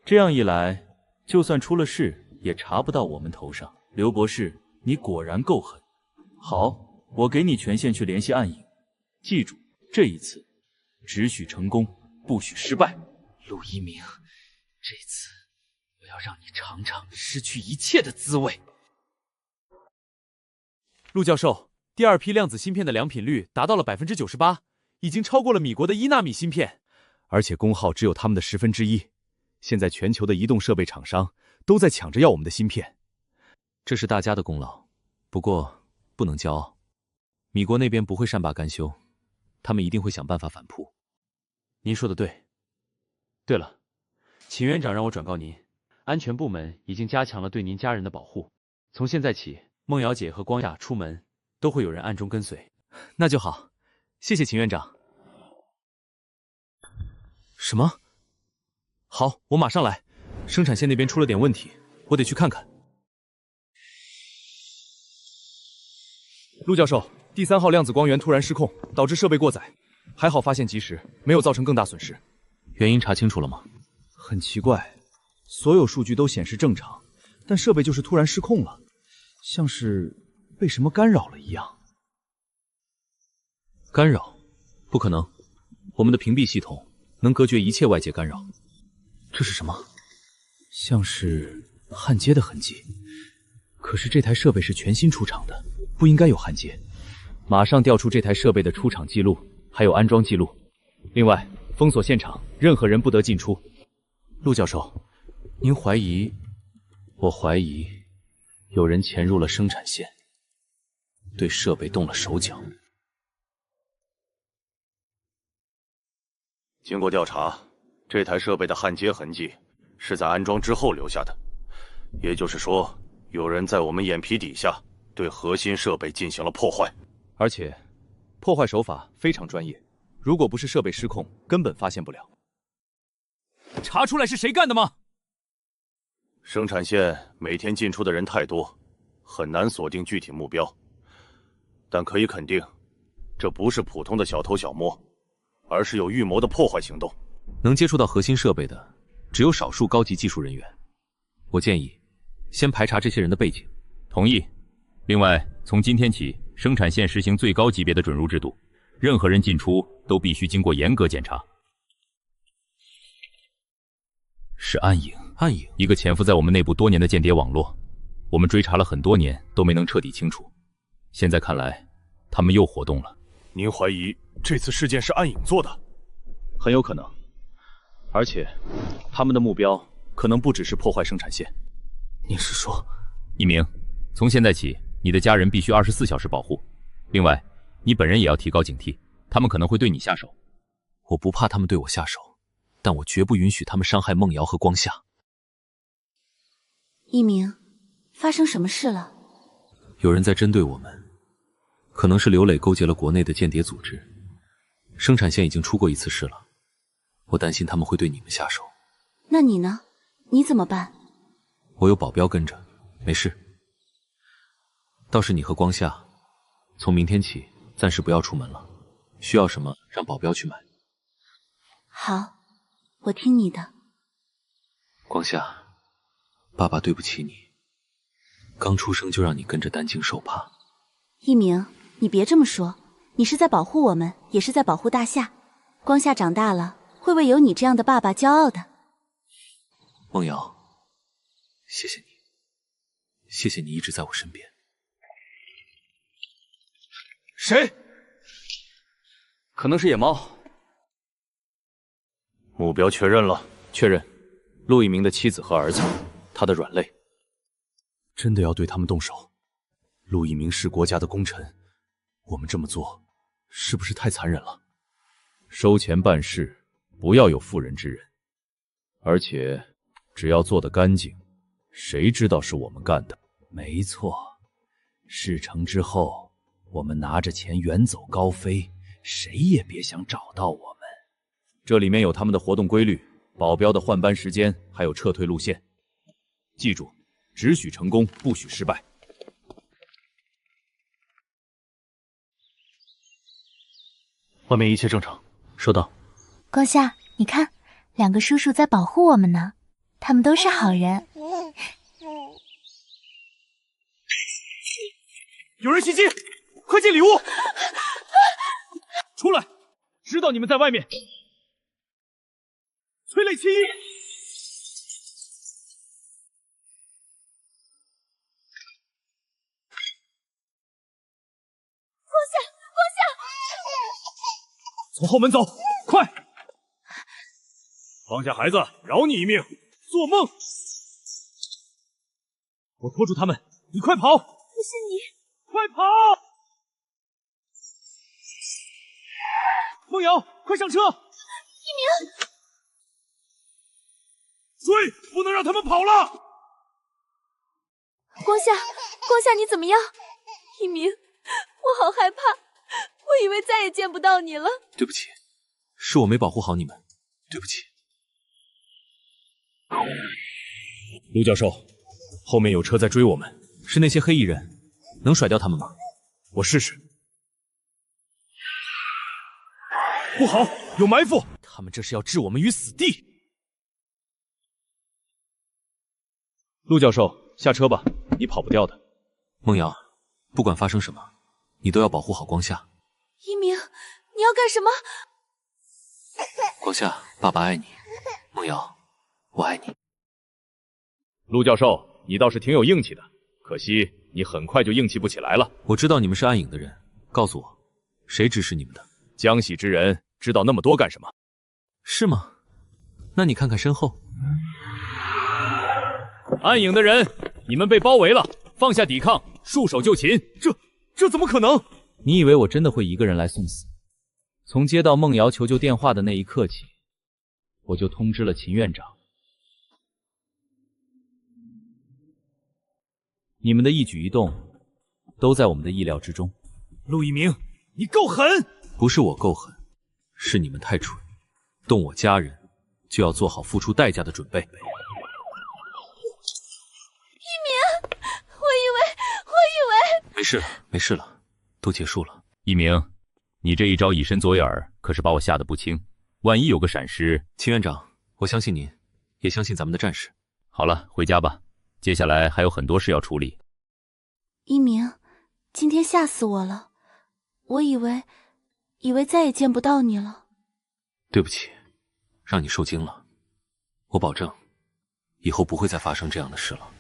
这样一来，就算出了事也查不到我们头上。刘博士，你果然够狠。好，我给你权限去联系暗影，记住，这一次只许成功，不许失败。陆一鸣，这次我要让你尝尝失去一切的滋味。陆教授，第二批量子芯片的良品率达到了98%，已经超过了米国的1纳米芯片，而且功耗只有他们的1/10。现在全球的移动设备厂商都在抢着要我们的芯片。这是大家的功劳，不过不能骄傲。米国那边不会善罢甘休，他们一定会想办法反扑。您说的对。对了，秦园长让我转告您，安全部门已经加强了对您家人的保护。从现在起，梦瑶姐和光夏出门都会有人暗中跟随。那就好，谢谢秦院长。什么？好，我马上来。生产线那边出了点问题，我得去看看。陆教授，第3号量子光源突然失控，导致设备过载，还好发现及时，没有造成更大损失。原因查清楚了吗？很奇怪，所有数据都显示正常，但设备就是突然失控了，像是被什么干扰了一样。干扰？不可能，我们的屏蔽系统能隔绝一切外界干扰。这是什么？像是焊接的痕迹。可是这台设备是全新出厂的，不应该有焊接。马上调出这台设备的出厂记录，还有安装记录。另外，封锁现场，任何人不得进出。陆教授，您怀疑？我怀疑有人潜入了生产线，对设备动了手脚。经过调查，这台设备的焊接痕迹是在安装之后留下的，也就是说，有人在我们眼皮底下对核心设备进行了破坏，而且破坏手法非常专业。如果不是设备失控，根本发现不了。查出来是谁干的吗？生产线每天进出的人太多，很难锁定具体目标，但可以肯定，这不是普通的小偷小摸，而是有预谋的破坏行动。能接触到核心设备的，只有少数高级技术人员。我建议先排查这些人的背景。同意。另外，从今天起，生产线实行最高级别的准入制度，任何人进出都必须经过严格检查。是暗影，暗影，一个潜伏在我们内部多年的间谍网络，我们追查了很多年都没能彻底清除。现在看来，他们又活动了。您怀疑这次事件是暗影做的？很有可能，而且他们的目标可能不只是破坏生产线。你是说，一鸣，从现在起，你的家人必须24小时保护。另外，你本人也要提高警惕，他们可能会对你下手。我不怕他们对我下手，但我绝不允许他们伤害梦瑶和光夏。一鸣，发生什么事了？有人在针对我们，可能是刘磊勾结了国内的间谍组织。生产线已经出过一次事了，我担心他们会对你们下手。那你呢？你怎么办？我有保镖跟着，没事。倒是你和光夏，从明天起暂时不要出门了，需要什么让保镖去买。好，我听你的。光夏，爸爸对不起你，刚出生就让你跟着担惊受怕。一鸣，你别这么说，你是在保护我们，也是在保护大夏。光夏长大了，会为有你这样的爸爸骄傲的。梦瑶，谢谢你，谢谢你一直在我身边。谁？可能是野猫。目标确认了，确认。陆一鸣的妻子和儿子，他的软肋。真的要对他们动手？陆一鸣是国家的功臣，我们这么做是不是太残忍了？收钱办事，不要有妇人之仁。而且，只要做得干净，谁知道是我们干的？没错，事成之后，我们拿着钱远走高飞，谁也别想找到我们。这里面有他们的活动规律、保镖的换班时间，还有撤退路线。记住，只许成功，不许失败。外面一切正常。收到。光夏，你看，2个叔叔在保护我们呢，他们都是好人。有人袭击，快进里屋！出来！知道你们在外面。催泪气！光夏，光夏！从后门走，快！放下孩子，饶你一命！做梦！我拖住他们，你快跑！可是你，快跑！梦瑶，快上车！一鸣，追，不能让他们跑了！光夏，你怎么样？一鸣，我好害怕，我以为再也见不到你了。对不起，是我没保护好你们，对不起。陆教授，后面有车在追我们，是那些黑衣人，能甩掉他们吗？我试试。不好，有埋伏！他们这是要置我们于死地。陆教授，下车吧，你跑不掉的。梦瑶，不管发生什么，你都要保护好光夏。一鸣，你要干什么？光夏，爸爸爱你。梦瑶，我爱你。陆教授，你倒是挺有硬气的，可惜你很快就硬气不起来了。我知道你们是暗影的人，告诉我，谁指使你们的？江喜之人知道那么多干什么？是吗？那你看看身后。暗影的人，你们被包围了，放下抵抗，束手就擒。这怎么可能？你以为我真的会一个人来送死？从接到梦瑶求救电话的那一刻起，我就通知了秦院长。你们的一举一动都在我们的意料之中。陆一鸣，你够狠！不是我够狠，是你们太蠢。动我家人，就要做好付出代价的准备。一鸣，我以为……没事了，都结束了。一鸣，你这一招以身作饵，可是把我吓得不轻。万一有个闪失……秦院长，我相信您，也相信咱们的战士。好了，回家吧，接下来还有很多事要处理。一鸣，今天吓死我了，我以为再也见不到你了。对不起，让你受惊了。我保证，以后不会再发生这样的事了。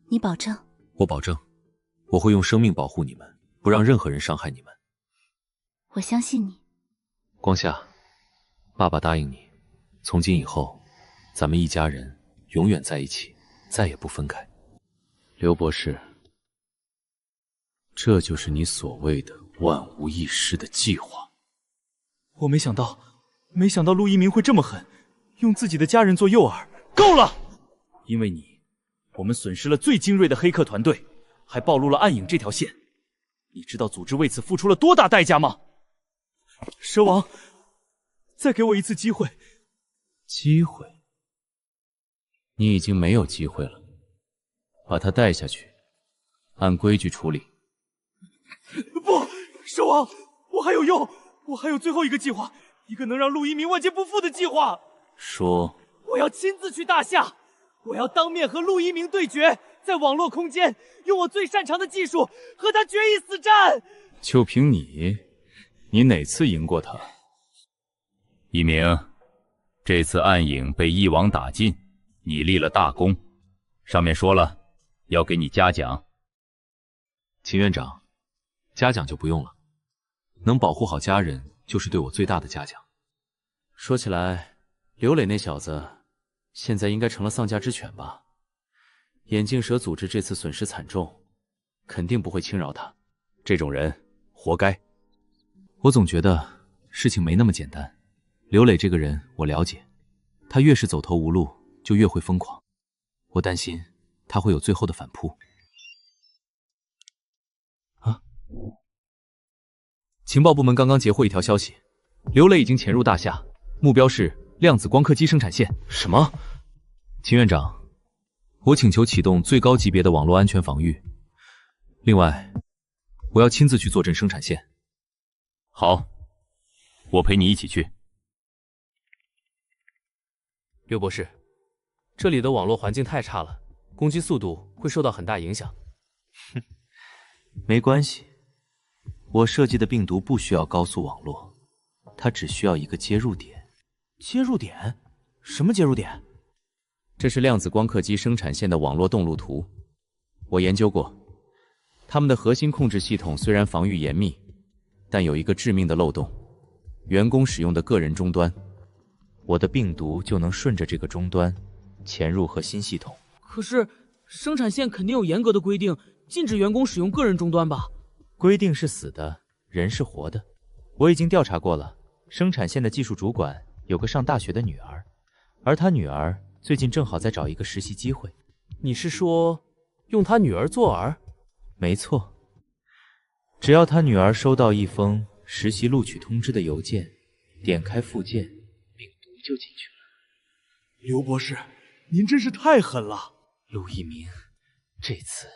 你保证？我保证，我会用生命保护你们，不让任何人伤害你们。我相信你。光夏，爸爸答应你，从今以后，咱们一家人永远在一起，再也不分开。刘博士，这就是你所谓的万无一失的计划。我没想到陆一鸣会这么狠，用自己的家人做诱饵。够了！因为你，我们损失了最精锐的黑客团队，还暴露了暗影这条线。你知道组织为此付出了多大代价吗？蛇王，再给我一次机会。机会？你已经没有机会了。把他带下去，按规矩处理。不，蛇王，我还有用，我还有最后一个计划，一个能让陆一鸣万劫不复的计划。说。我要亲自去大夏，我要当面和陆一鸣对决，在网络空间用我最擅长的技术和他决一死战。就凭你哪次赢过他？一鸣，这次暗影被一网打尽，你立了大功，上面说了要给你嘉奖。秦院长，嘉奖就不用了，能保护好家人就是对我最大的嘉奖。说起来，刘磊那小子现在应该成了丧家之犬吧？眼镜蛇组织这次损失惨重，肯定不会轻饶他。这种人活该。我总觉得事情没那么简单。刘磊这个人我了解，他越是走投无路，就越会疯狂。我担心他会有最后的反扑。啊！情报部门刚刚截获一条消息，刘磊已经潜入大夏，目标是量子光刻机生产线。什么？秦院长，我请求启动最高级别的网络安全防御。另外，我要亲自去坐镇生产线。好，我陪你一起去。刘博士，这里的网络环境太差了，攻击速度会受到很大影响。哼，没关系，我设计的病毒不需要高速网络，它只需要一个接入点。接入点？什么接入点？这是量子光刻机生产线的网络动路图，我研究过。他们的核心控制系统虽然防御严密，但有一个致命的漏洞：员工使用的个人终端。我的病毒就能顺着这个终端潜入核心系统。可是生产线肯定有严格的规定，禁止员工使用个人终端吧？规定是死的，人是活的。我已经调查过了，生产线的技术主管有个上大学的女儿，而他女儿最近正好在找一个实习机会。你是说用他女儿做饵？没错，只要他女儿收到一封实习录取通知的邮件，点开附件，病毒就进去了。刘博士，您真是太狠了！陆一鸣，这次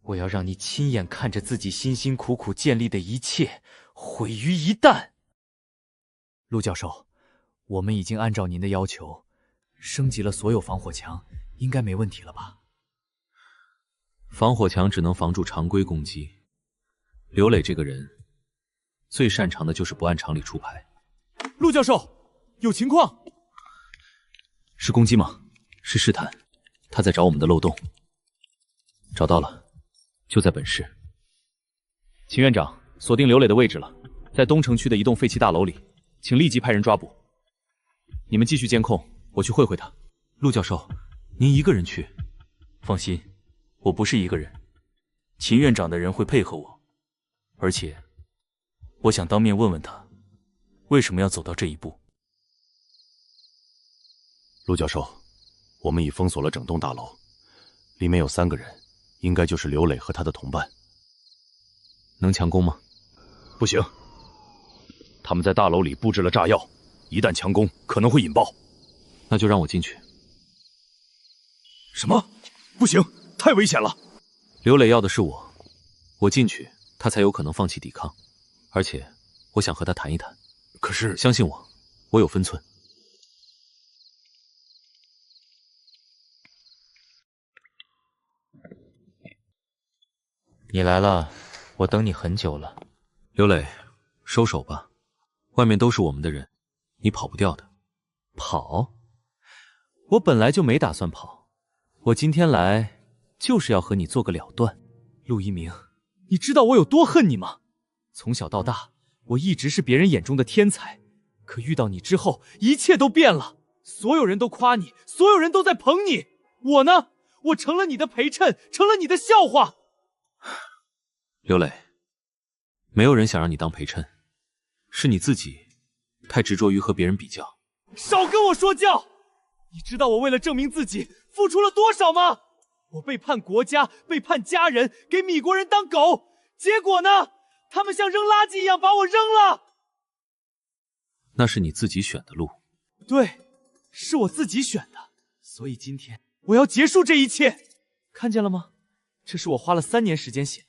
我要让你亲眼看着自己辛辛苦苦建立的一切毁于一旦。陆教授，我们已经按照您的要求升级了所有防火墙，应该没问题了吧？防火墙只能防住常规攻击，刘磊这个人最擅长的就是不按常理出牌。陆教授，有情况。是攻击吗？是试探，他在找我们的漏洞。找到了，就在本市。秦院长，锁定刘磊的位置了，在东城区的一栋废弃大楼里，请立即派人抓捕。你们继续监控，我去会会他。陆教授，您一个人去？放心，我不是一个人，秦院长的人会配合我，而且我想当面问问他，为什么要走到这一步。陆教授，我们已封锁了整栋大楼，里面有3个人，应该就是刘磊和他的同伴。能强攻吗？不行，他们在大楼里布置了炸药，一旦强攻可能会引爆。那就让我进去。什么？不行，太危险了。刘磊要的是我，我进去，他才有可能放弃抵抗。而且，我想和他谈一谈。可是，相信我，我有分寸。你来了，我等你很久了。刘磊，收手吧，外面都是我们的人，你跑不掉的。跑？我本来就没打算跑，我今天来就是要和你做个了断。陆一鸣，你知道我有多恨你吗？从小到大，我一直是别人眼中的天才，可遇到你之后，一切都变了。所有人都夸你，所有人都在捧你，我呢？我成了你的陪衬，成了你的笑话。刘磊，没有人想让你当陪衬，是你自己太执着于和别人比较。少跟我说教！你知道我为了证明自己付出了多少吗？我背叛国家，背叛家人，给米国人当狗，结果呢？他们像扔垃圾一样把我扔了。那是你自己选的路。对，是我自己选的，所以今天我要结束这一切。看见了吗？这是我花了3年时间写的。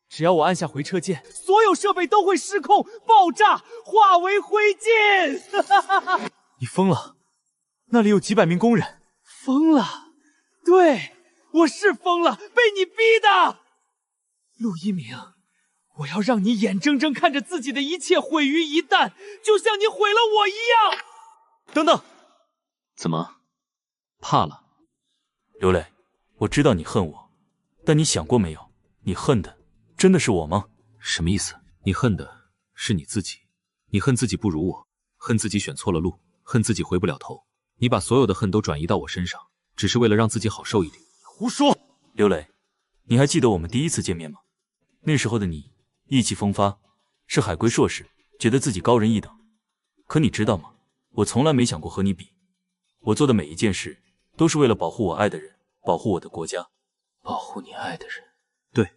只要我按下回车键，所有设备都会失控、爆炸、化为灰烬。你疯了？那里有几百名工人。疯了？对，我是疯了，被你逼的。陆一鸣，我要让你眼睁睁看着自己的一切毁于一旦，就像你毁了我一样。等等，怎么？怕了？刘磊，我知道你恨我，但你想过没有，你恨的真的是我吗？什么意思？你恨的是你自己，你恨自己不如我，恨自己选错了路，恨自己回不了头。你把所有的恨都转移到我身上，只是为了让自己好受一点。胡说！刘磊，你还记得我们第一次见面吗？那时候的你意气风发，是海归硕士，觉得自己高人一等。可你知道吗？我从来没想过和你比。我做的每一件事都是为了保护我爱的人，保护我的国家，保护你爱的人。对，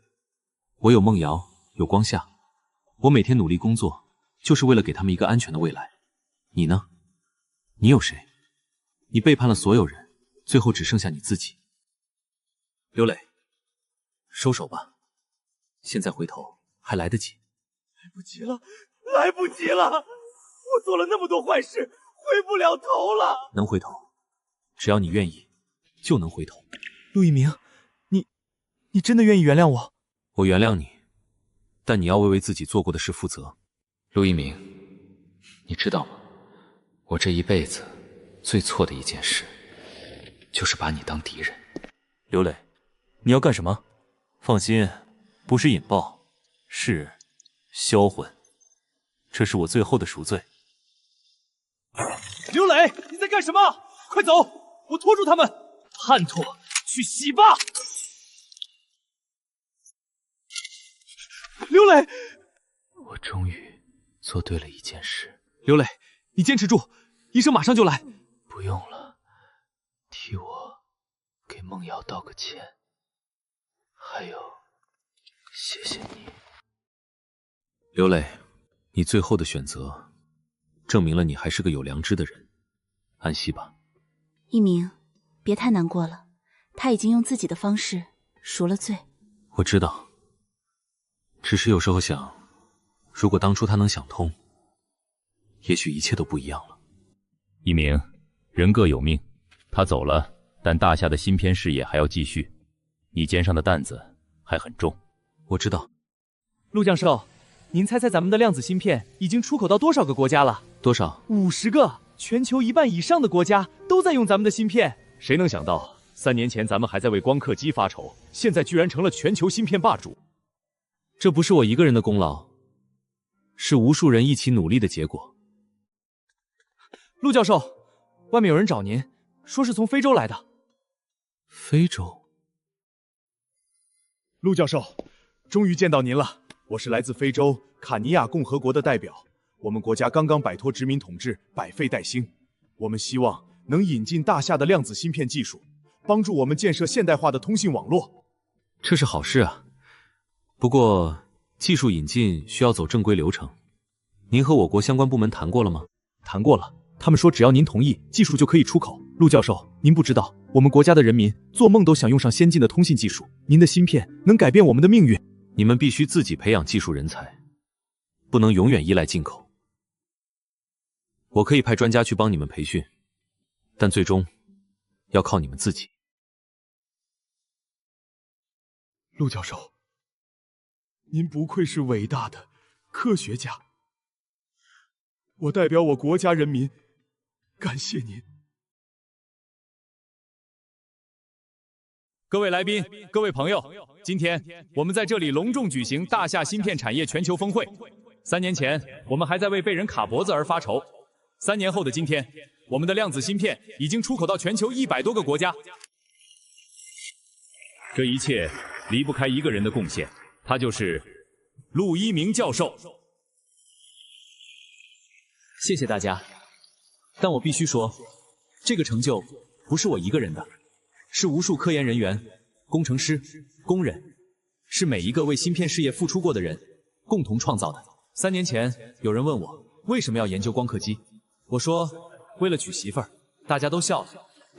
我有梦瑶，有光夏，我每天努力工作，就是为了给他们一个安全的未来。你呢？你有谁？你背叛了所有人，最后只剩下你自己。刘磊，收手吧，现在回头还来得及。来不及了，来不及了！我做了那么多坏事，回不了头了。能回头，只要你愿意，就能回头。陆一鸣，你真的愿意原谅我？我原谅你，但你要为自己做过的事负责。陆一鸣，你知道吗？我这一辈子最错的一件事，就是把你当敌人。刘磊，你要干什么？放心，不是引爆，是销魂。这是我最后的赎罪。刘磊，你在干什么？快走！我拖住他们！叛徒，去死吧！刘磊，我终于做对了一件事。刘磊，你坚持住，医生马上就来。不用了，替我给梦瑶道个歉，还有，谢谢你。刘磊，你最后的选择，证明了你还是个有良知的人，安息吧。一鸣，别太难过了，他已经用自己的方式赎了罪。我知道，只是有时候想，如果当初他能想通，也许一切都不一样了。一鸣，人各有命，他走了，但大夏的芯片事业还要继续，你肩上的担子还很重。我知道。陆教授，您猜猜咱们的量子芯片已经出口到多少个国家了？多少？50个，全球1半以上的国家都在用咱们的芯片。谁能想到，3年前咱们还在为光刻机发愁，现在居然成了全球芯片霸主。这不是我一个人的功劳，是无数人一起努力的结果。陆教授，外面有人找您，说是从非洲来的。非洲？陆教授，终于见到您了。我是来自非洲卡尼亚共和国的代表，我们国家刚刚摆脱殖民统治，百废待兴。我们希望能引进大夏的量子芯片技术，帮助我们建设现代化的通信网络。这是好事啊。不过，技术引进需要走正规流程。您和我国相关部门谈过了吗？谈过了，他们说只要您同意，技术就可以出口。陆教授，您不知道，我们国家的人民做梦都想用上先进的通信技术，您的芯片能改变我们的命运。你们必须自己培养技术人才，不能永远依赖进口。我可以派专家去帮你们培训，但最终要靠你们自己。陆教授，您不愧是伟大的科学家，我代表我国家人民感谢您。各位来宾，各位朋友，今天我们在这里隆重举行大夏芯片产业全球峰会。3年前，我们还在为被人卡脖子而发愁。3年后的今天，我们的量子芯片已经出口到全球100多个国家。这一切离不开一个人的贡献，他就是陆一鸣教授。谢谢大家，但我必须说，这个成就不是我一个人的。是无数科研人员、工程师、工人，是每一个为芯片事业付出过的人共同创造的。3年前，有人问我为什么要研究光刻机，我说为了娶媳妇儿，大家都笑了。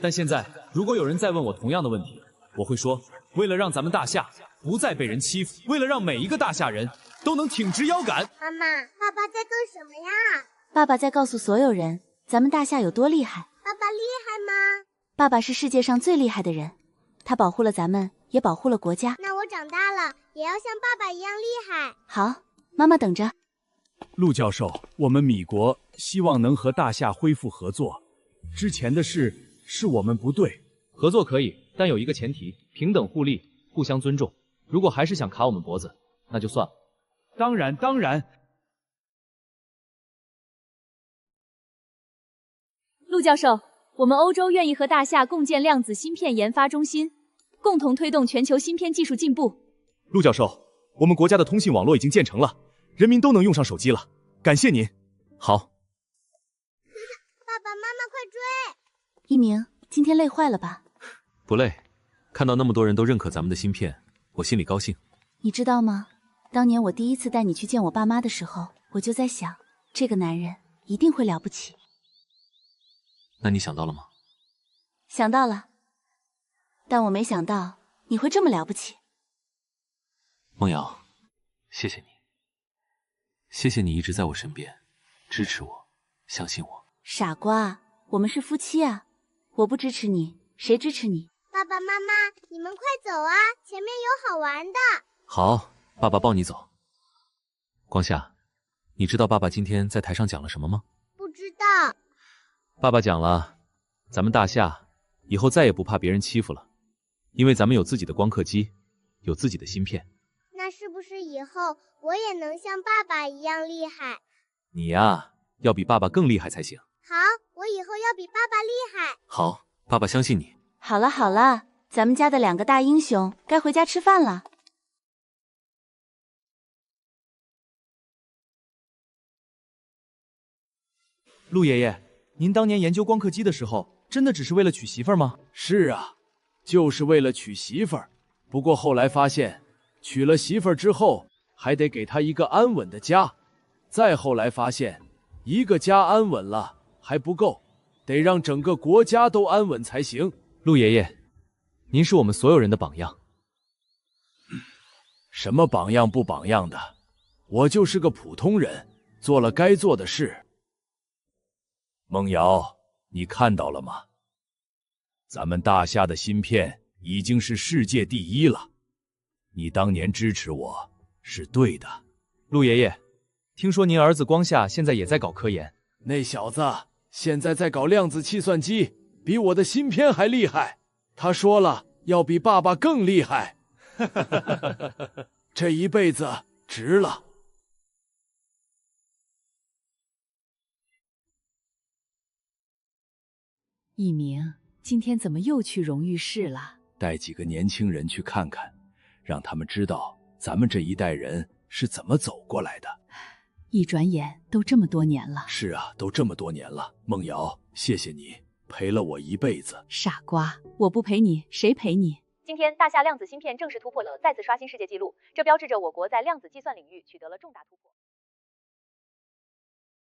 但现在，如果有人再问我同样的问题，我会说，为了让咱们大夏不再被人欺负，为了让每一个大夏人都能挺直腰杆。妈妈，爸爸在干什么呀？爸爸在告诉所有人，咱们大夏有多厉害。爸爸厉害吗？爸爸是世界上最厉害的人，他保护了咱们，也保护了国家。那我长大了也要像爸爸一样厉害。好，妈妈等着。陆教授，我们米国希望能和大夏恢复合作。之前的事是我们不对，合作可以，但有一个前提：平等互利，互相尊重。如果还是想卡我们脖子，那就算了。当然。陆教授，我们欧洲愿意和大夏共建量子芯片研发中心，共同推动全球芯片技术进步。陆教授，我们国家的通信网络已经建成了，人民都能用上手机了，感谢您。好。爸爸妈妈快追！一鸣，今天累坏了吧？不累，看到那么多人都认可咱们的芯片，我心里高兴。你知道吗？当年我第一次带你去见我爸妈的时候，我就在想，这个男人一定会了不起。那你想到了吗？想到了，但我没想到你会这么了不起。梦瑶，谢谢你，谢谢你一直在我身边，支持我，相信我。傻瓜，我们是夫妻啊，我不支持你，谁支持你？爸爸妈妈，你们快走啊，前面有好玩的。好，爸爸抱你走。光夏，你知道爸爸今天在台上讲了什么吗？不知道。爸爸讲了，咱们大夏以后再也不怕别人欺负了，因为咱们有自己的光刻机，有自己的芯片。那是不是以后我也能像爸爸一样厉害？你呀，要比爸爸更厉害才行。好，我以后要比爸爸厉害。好，爸爸相信你。好了好了，咱们家的2个大英雄该回家吃饭了。陆爷爷，您当年研究光刻机的时候，真的只是为了娶媳妇儿吗？是啊，就是为了娶媳妇儿。不过后来发现，娶了媳妇儿之后，还得给她一个安稳的家。再后来发现，一个家安稳了还不够，得让整个国家都安稳才行。陆爷爷，您是我们所有人的榜样。什么榜样不榜样的，我就是个普通人，做了该做的事。孟瑶，你看到了吗？咱们大夏的芯片已经是世界第一了。你当年支持我是对的。陆爷爷，听说您儿子光夏现在也在搞科研。那小子现在在搞量子计算机，比我的芯片还厉害。他说了，要比爸爸更厉害。这一辈子值了。一鸣，今天怎么又去荣誉室了？带几个年轻人去看看，让他们知道咱们这一代人是怎么走过来的。一转眼都这么多年了。是啊，都这么多年了。孟瑶，谢谢你陪了我一辈子。傻瓜，我不陪你，谁陪你？今天，大夏量子芯片正式突破了，再次刷新世界纪录，这标志着我国在量子计算领域取得了重大突破。